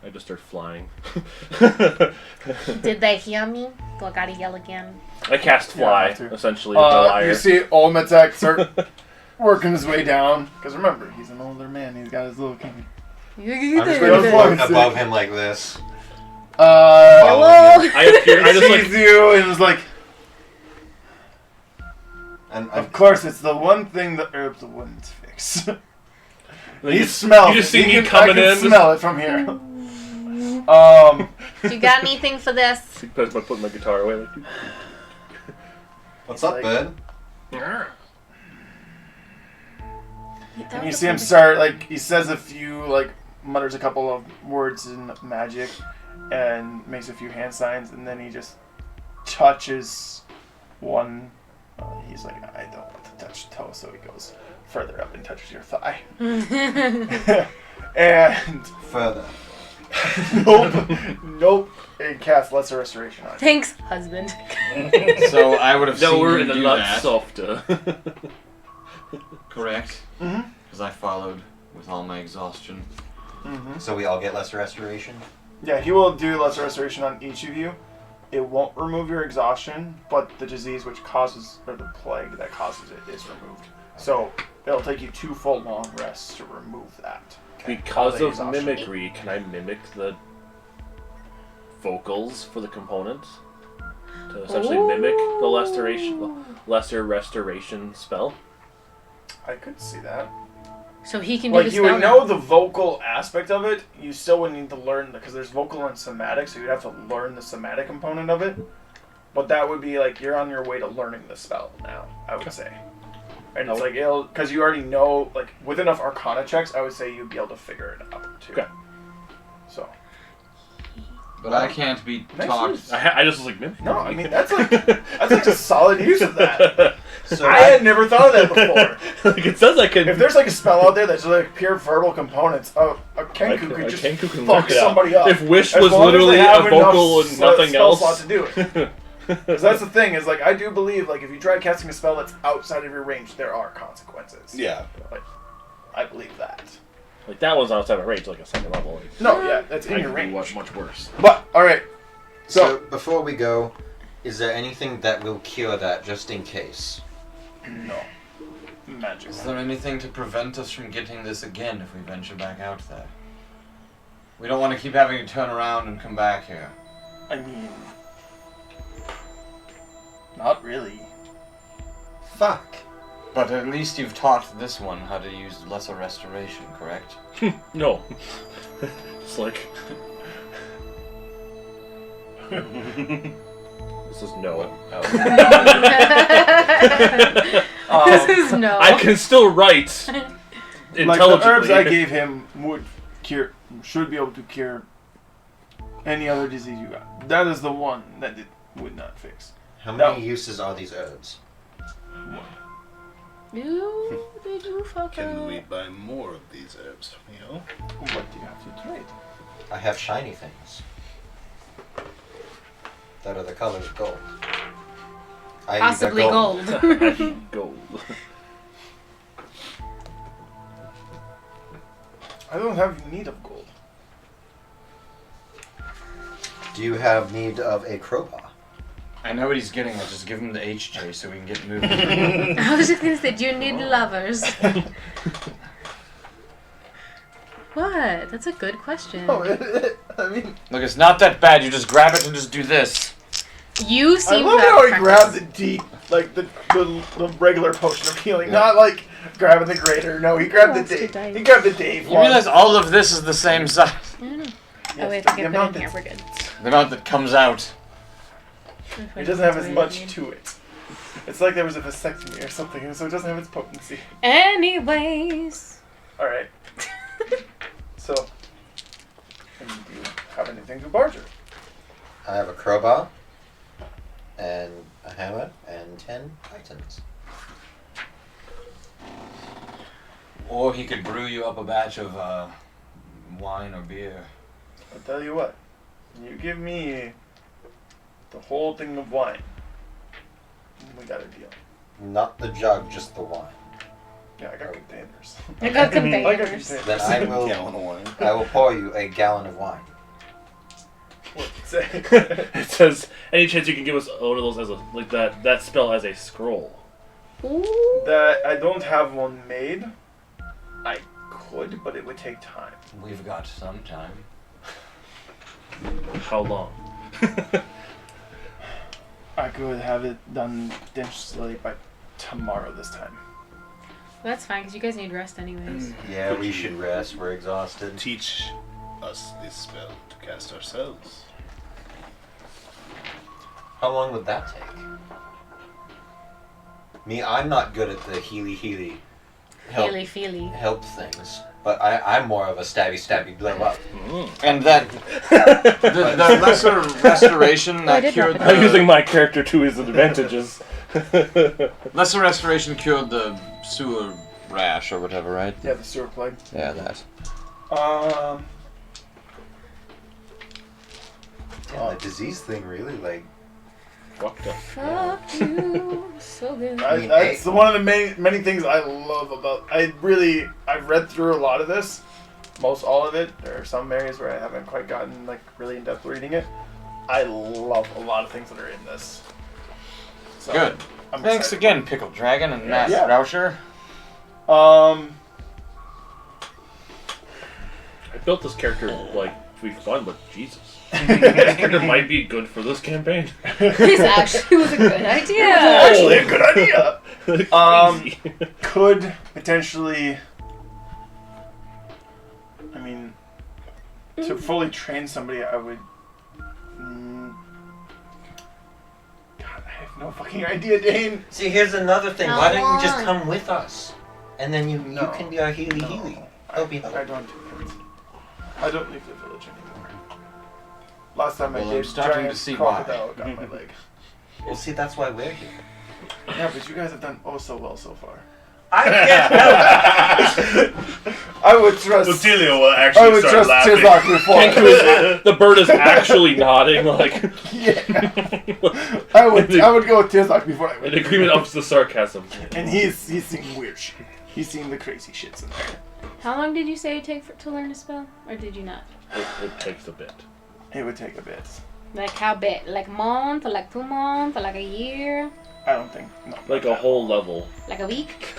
Speaker 5: I just start flying.
Speaker 4: Did they hear me? Do I gotta yell again?
Speaker 5: I cast fly,
Speaker 1: Yeah, me too.
Speaker 5: essentially, with the lyre.
Speaker 1: You see Olmetek start working his way down. Because remember, he's an older man. He's got his little king.
Speaker 6: I'm just going to float above him like this.
Speaker 1: Hello.
Speaker 5: I appear, I
Speaker 1: He
Speaker 5: just like
Speaker 1: sees you and is like,
Speaker 6: And
Speaker 1: of course, it's the one thing the herbs wouldn't fix.
Speaker 5: like,
Speaker 1: He
Speaker 5: you
Speaker 1: smells.
Speaker 5: You just see
Speaker 1: He
Speaker 5: me
Speaker 1: can-
Speaker 5: coming
Speaker 1: I can
Speaker 5: in.
Speaker 1: smell it from here.
Speaker 4: You got anything for this?
Speaker 5: Just put my guitar away. Like,
Speaker 6: what's up, bud?
Speaker 1: And you see him start, like, he says a few, like, mutters a couple of words in magic and makes a few hand signs, and then he just touches one. He's like, I don't want to touch toe, so he goes further up and touches your thigh. And
Speaker 6: Further.
Speaker 1: nope, and casts Lesser Restoration on you.
Speaker 4: Thanks, husband.
Speaker 2: So I would have
Speaker 5: no,
Speaker 2: seen
Speaker 5: we're
Speaker 2: you
Speaker 5: in a
Speaker 2: do
Speaker 5: lot
Speaker 2: that.
Speaker 5: softer.
Speaker 2: Correct.
Speaker 1: Mm-hmm.
Speaker 2: Because I followed with all my exhaustion.
Speaker 1: Mm-hmm.
Speaker 6: So we all get lesser restoration?
Speaker 1: Yeah, he will do Lesser Restoration on each of you. It won't remove your exhaustion, but the disease which causes, or the plague that causes it, is removed. So it'll take you 2 full long rests to remove that.
Speaker 5: Because
Speaker 1: The
Speaker 5: of
Speaker 1: exhaustion.
Speaker 5: mimicry, can I mimic the vocals for the components to essentially mimic the lesser restoration spell?
Speaker 1: I could see that.
Speaker 7: So he can do
Speaker 1: Like,
Speaker 7: the
Speaker 1: you
Speaker 7: spell
Speaker 1: would
Speaker 7: now.
Speaker 1: know the vocal aspect of it, you still would need to learn, because there's vocal and somatic, so you'd have to learn the somatic component of it. But that would be like, you're on your way to learning the spell now, I would say. And it's like, it'll, because you already know, like, with enough Arcana checks, I would say you'd be able to figure it out, too.
Speaker 5: Okay.
Speaker 1: So.
Speaker 2: But I can't be
Speaker 1: Nice
Speaker 2: talked.
Speaker 1: use.
Speaker 5: I just was like, mimic.
Speaker 1: No, I mean, that's like a solid use of that.
Speaker 6: So
Speaker 1: I had never thought of that before.
Speaker 5: Like, it says I can.
Speaker 1: If there's like a spell out there that's like pure verbal components, a Kenku could just fuck somebody up.
Speaker 5: If wish
Speaker 1: As
Speaker 5: was
Speaker 1: long as
Speaker 5: literally
Speaker 1: they
Speaker 5: a
Speaker 1: have enough
Speaker 5: vocal and nothing
Speaker 1: spell
Speaker 5: else.
Speaker 1: slot to do it. Because that's the thing, is like, I do believe, like, if you try casting a spell that's outside of your range, there are consequences.
Speaker 3: Yeah.
Speaker 1: Like, I believe that.
Speaker 5: Like that one's outside of range, like a second level. Like,
Speaker 1: No, yeah, that's
Speaker 5: I
Speaker 1: in your
Speaker 5: can do
Speaker 1: range.
Speaker 5: much worse.
Speaker 1: But, alright.
Speaker 6: So
Speaker 1: So,
Speaker 6: before we go, is there anything that will cure that just in case?
Speaker 1: no. Magic.
Speaker 2: Is there anything to prevent us from getting this again if we venture back out there? We don't want to keep having to turn around and come back here.
Speaker 1: I mean, not really.
Speaker 6: Fuck.
Speaker 2: But at least you've taught this one how to use lesser restoration, correct?
Speaker 5: No. It's like. This is no.
Speaker 7: This is no.
Speaker 5: I can still write
Speaker 1: Like
Speaker 5: intelligently.
Speaker 1: the herbs I gave him should be able to cure any other disease you got. That is the one that it would not fix.
Speaker 6: How many uses are these herbs?
Speaker 7: Did you fuck
Speaker 8: Can
Speaker 7: up?
Speaker 8: we buy more of these herbs from you?
Speaker 1: What do you have to trade?
Speaker 6: I have shiny things. That are the color of gold. I
Speaker 7: Possibly
Speaker 6: either
Speaker 7: gold.
Speaker 5: Gold.
Speaker 1: I don't have need of gold.
Speaker 6: Do you have need of a crowbar?
Speaker 2: I know what he's getting at. Just give him the HJ so we can get moving.
Speaker 7: I was just gonna say, do you need lovers? What? That's a good question.
Speaker 1: I mean,
Speaker 2: Look, it's not that bad. You just grab it and just do this.
Speaker 7: You
Speaker 1: I
Speaker 7: seem
Speaker 1: love
Speaker 7: to
Speaker 1: how he
Speaker 7: have
Speaker 1: grabbed
Speaker 7: practiced.
Speaker 1: the deep, like the regular potion of healing, not like grabbing the greater. No, he grabbed
Speaker 7: Lost
Speaker 1: the
Speaker 7: your
Speaker 1: Dave.
Speaker 7: dice.
Speaker 1: He grabbed the Dave
Speaker 2: You
Speaker 1: one.
Speaker 2: realize all of this is the same size.
Speaker 7: I don't know.
Speaker 1: Yes,
Speaker 7: Oh, we have
Speaker 1: the
Speaker 7: to get
Speaker 1: amount
Speaker 7: that in here.
Speaker 1: that's-
Speaker 7: We're good.
Speaker 2: The amount that comes out.
Speaker 1: It doesn't have as much to it. It's like there was a vasectomy or something, so it doesn't have its potency.
Speaker 7: Anyways.
Speaker 1: All right. So, and do you have anything to barter?
Speaker 6: I have a crowbar, and a hammer, and 10 items.
Speaker 2: Or he could brew you up a batch of wine or beer.
Speaker 1: I'll tell you what. You give me the whole thing of wine. We got a deal.
Speaker 6: Not the jug, just the wine.
Speaker 1: Yeah, I got containers.
Speaker 7: I got
Speaker 1: I got
Speaker 7: containers.
Speaker 1: containers.
Speaker 6: Then I will,
Speaker 8: Gallon of wine.
Speaker 6: I will pour you a gallon of wine.
Speaker 1: What's it?
Speaker 5: It says, any chance you can give us one of those as a like that spell as a scroll.
Speaker 7: Ooh.
Speaker 1: That I don't have one made. I could, but it would take time.
Speaker 2: We've got some time.
Speaker 5: How long?
Speaker 1: I could have it done potentially by tomorrow this time.
Speaker 7: That's fine, because you guys need rest anyways.
Speaker 6: Yeah, we should rest. We're exhausted.
Speaker 8: Teach us this spell to cast ourselves.
Speaker 6: How long would that take? Me, I'm not good at the healy help,
Speaker 7: Feely, feely.
Speaker 6: help things, but I'm more of a stabby blow up.
Speaker 2: And that the lesser restoration
Speaker 7: I
Speaker 2: that
Speaker 7: did
Speaker 2: cured
Speaker 7: drop it
Speaker 5: I'm
Speaker 2: the
Speaker 5: using my character to his advantages.
Speaker 2: lesser restoration cured the sewer rash or whatever, right?
Speaker 1: Yeah, the sewer plague.
Speaker 2: Yeah, that.
Speaker 6: Damn, the disease thing really, like,
Speaker 5: Fucked up.
Speaker 7: Fuck you. So good.
Speaker 1: That's one of the many things I love about. I've read through a lot of this, most all of it. There are some areas where I haven't quite gotten like really in depth reading it. I love a lot of things that are in this. So,
Speaker 2: Good.
Speaker 1: I'm
Speaker 2: Thanks
Speaker 1: excited.
Speaker 2: again, Pickled Dragon and Matt
Speaker 1: Yeah.
Speaker 2: Rauscher.
Speaker 5: I built this character like to be fun, but Jesus. This character might be good for this campaign.
Speaker 7: This actually was a good idea.
Speaker 1: Actually, a good idea.
Speaker 5: Crazy.
Speaker 1: Could potentially. I mean, to fully train somebody, I would. God, I have no fucking idea, Dane.
Speaker 6: see, here's another thing.
Speaker 4: How
Speaker 6: Why don't you just
Speaker 4: long?
Speaker 6: come with us? And then you can be our healy. Help you
Speaker 1: I
Speaker 6: help.
Speaker 1: don't do it. I don't leave the village anymore. Last time I
Speaker 2: Well,
Speaker 1: did,
Speaker 2: I'm starting
Speaker 1: giant
Speaker 2: to see
Speaker 1: crocodile got my leg.
Speaker 6: Well, see, that's why we're here.
Speaker 1: Yeah, but you guys have done oh so well so far.
Speaker 6: I can't help.
Speaker 1: I would trust.
Speaker 3: Otilio will
Speaker 1: I
Speaker 3: actually
Speaker 1: would
Speaker 3: start
Speaker 1: trust
Speaker 3: laughing.
Speaker 1: Tizok before.
Speaker 5: The bird is actually nodding, like
Speaker 1: Yeah. I would go with Tizok before I
Speaker 5: in
Speaker 1: would.
Speaker 5: agreement ups the sarcasm.
Speaker 1: And he's seen weird shit. He's seen the crazy shits in there.
Speaker 7: How long did you say it take to learn a spell? Or did you not?
Speaker 5: It takes a bit.
Speaker 1: It would take a bit.
Speaker 7: Like how big? Like a month? Or like 2 months? Or like a year?
Speaker 1: I don't think. No.
Speaker 5: Like a whole level.
Speaker 7: Like a week?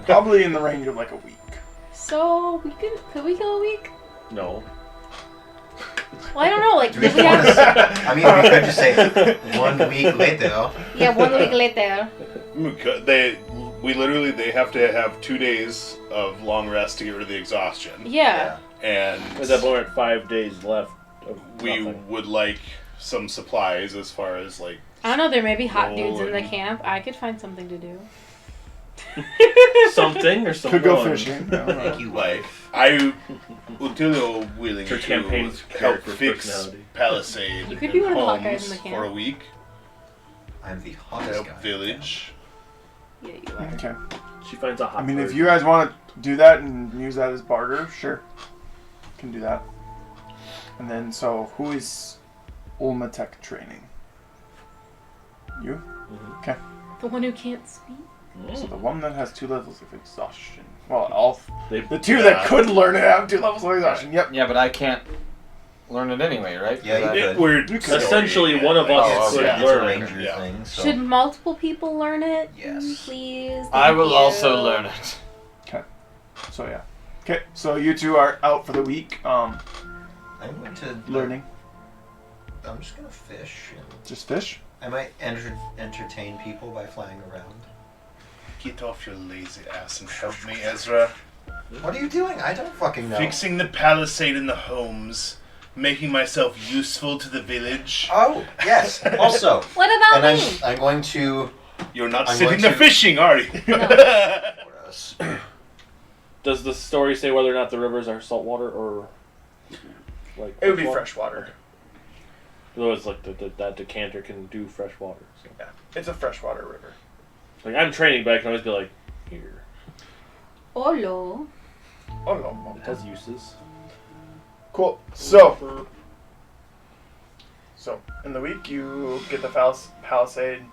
Speaker 1: Probably in the range of like a week.
Speaker 7: So, could we go a week?
Speaker 5: No.
Speaker 7: Well, I don't know. Like,
Speaker 6: Do we
Speaker 7: did we have...
Speaker 6: I mean, we could just say 1 week later.
Speaker 7: Yeah, 1 week later.
Speaker 3: they have to have 2 days of long rest to get rid of the exhaustion.
Speaker 7: Yeah.
Speaker 3: And
Speaker 5: At that point, 5 days left. Of
Speaker 3: we
Speaker 5: nothing.
Speaker 3: would like some supplies as far as like
Speaker 7: I don't know, there may be hot
Speaker 3: Roll
Speaker 7: dudes in the
Speaker 3: and-
Speaker 7: camp. I could find something to do.
Speaker 5: Something or someone.
Speaker 1: Could go fishing. I don't know.
Speaker 6: Thank you, wife.
Speaker 3: I until willing
Speaker 5: Your
Speaker 3: to
Speaker 5: campaign's
Speaker 3: help
Speaker 5: character
Speaker 3: fix
Speaker 5: personality.
Speaker 3: Palisade
Speaker 7: You could be one of the hot guys
Speaker 3: homes
Speaker 7: in the camp.
Speaker 3: for a week.
Speaker 6: I'm the
Speaker 3: To
Speaker 6: hottest
Speaker 3: help
Speaker 6: guy.
Speaker 3: village.
Speaker 7: Yeah, you are.
Speaker 1: Okay.
Speaker 5: She finds a hot
Speaker 1: I mean, if
Speaker 5: bird.
Speaker 1: you guys want to do that and use that as barter, sure. Can do that. And then, so who is Olmatech training? You?
Speaker 7: The one who can't speak?
Speaker 1: So the one that has 2 levels of exhaustion. Well, all
Speaker 5: They-
Speaker 1: the 2 that could learn it have 2 levels of exhaustion. Yep.
Speaker 2: Yeah, but I can't learn it anyway, right?
Speaker 6: Yeah, you
Speaker 2: Because
Speaker 6: could.
Speaker 3: We're
Speaker 5: Essentially, one of us
Speaker 6: Oh,
Speaker 5: could
Speaker 6: yeah, it's a
Speaker 5: learn.
Speaker 6: ranger
Speaker 3: Yeah.
Speaker 6: thing. So.
Speaker 7: Should multiple people learn it?
Speaker 6: Yes.
Speaker 7: Please.
Speaker 2: I
Speaker 7: Thank
Speaker 2: will
Speaker 7: you.
Speaker 2: also learn it.
Speaker 1: So yeah. Okay. So you 2 are out for the week.
Speaker 6: I'm going to
Speaker 1: Learning.
Speaker 6: I'm just gonna fish. And
Speaker 1: Just fish.
Speaker 6: I might entertain people by flying around.
Speaker 3: Get off your lazy ass and help me, Ezra.
Speaker 6: What are you doing? I don't fucking know.
Speaker 3: Fixing the palisade in the homes, making myself useful to the village.
Speaker 6: Oh, yes. Also,
Speaker 4: What about
Speaker 6: and
Speaker 4: me?
Speaker 6: I'm going to.
Speaker 3: You're not
Speaker 6: I'm
Speaker 3: sitting
Speaker 6: going
Speaker 3: there
Speaker 6: to-
Speaker 3: fishing, are you?
Speaker 5: Does the story say whether or not the rivers are saltwater or like?
Speaker 1: It would be
Speaker 5: freshwater?
Speaker 1: freshwater.
Speaker 5: Though it's like that decanter can do fresh water. So.
Speaker 1: Yeah. It's a freshwater river.
Speaker 5: Like I'm training, but I can always be like, here.
Speaker 7: Olo.
Speaker 1: Oh no.
Speaker 5: It has uses.
Speaker 1: Cool. So in the week you get the palisade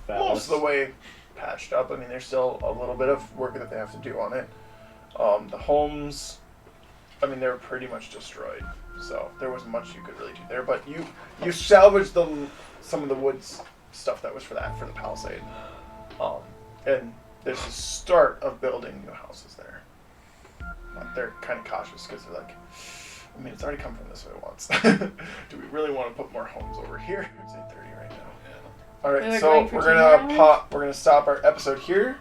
Speaker 1: most of the way patched up. I mean, there's still a little bit of work that they have to do on it. The homes, I mean, they were pretty much destroyed, so there wasn't much you could really do there. But you salvaged some of the woods stuff that was for the palisade, and there's a start of building new houses there. But they're kind of cautious because they're like, I mean, it's already come from this way once. Do we really want to put more homes over here? It's 8:30 right now. All
Speaker 7: We
Speaker 1: right,
Speaker 7: were
Speaker 1: so
Speaker 7: going for
Speaker 1: we're
Speaker 7: 2
Speaker 1: gonna
Speaker 7: hours?
Speaker 1: we're gonna stop our episode here,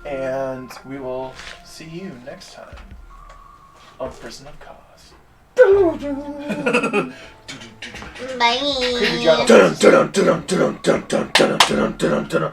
Speaker 1: and we will see you next time on Prison of Cause.
Speaker 4: Bye.
Speaker 1: Creepy John.
Speaker 8: Dun dun dun dun dun dun dun dun dun dun dun dun.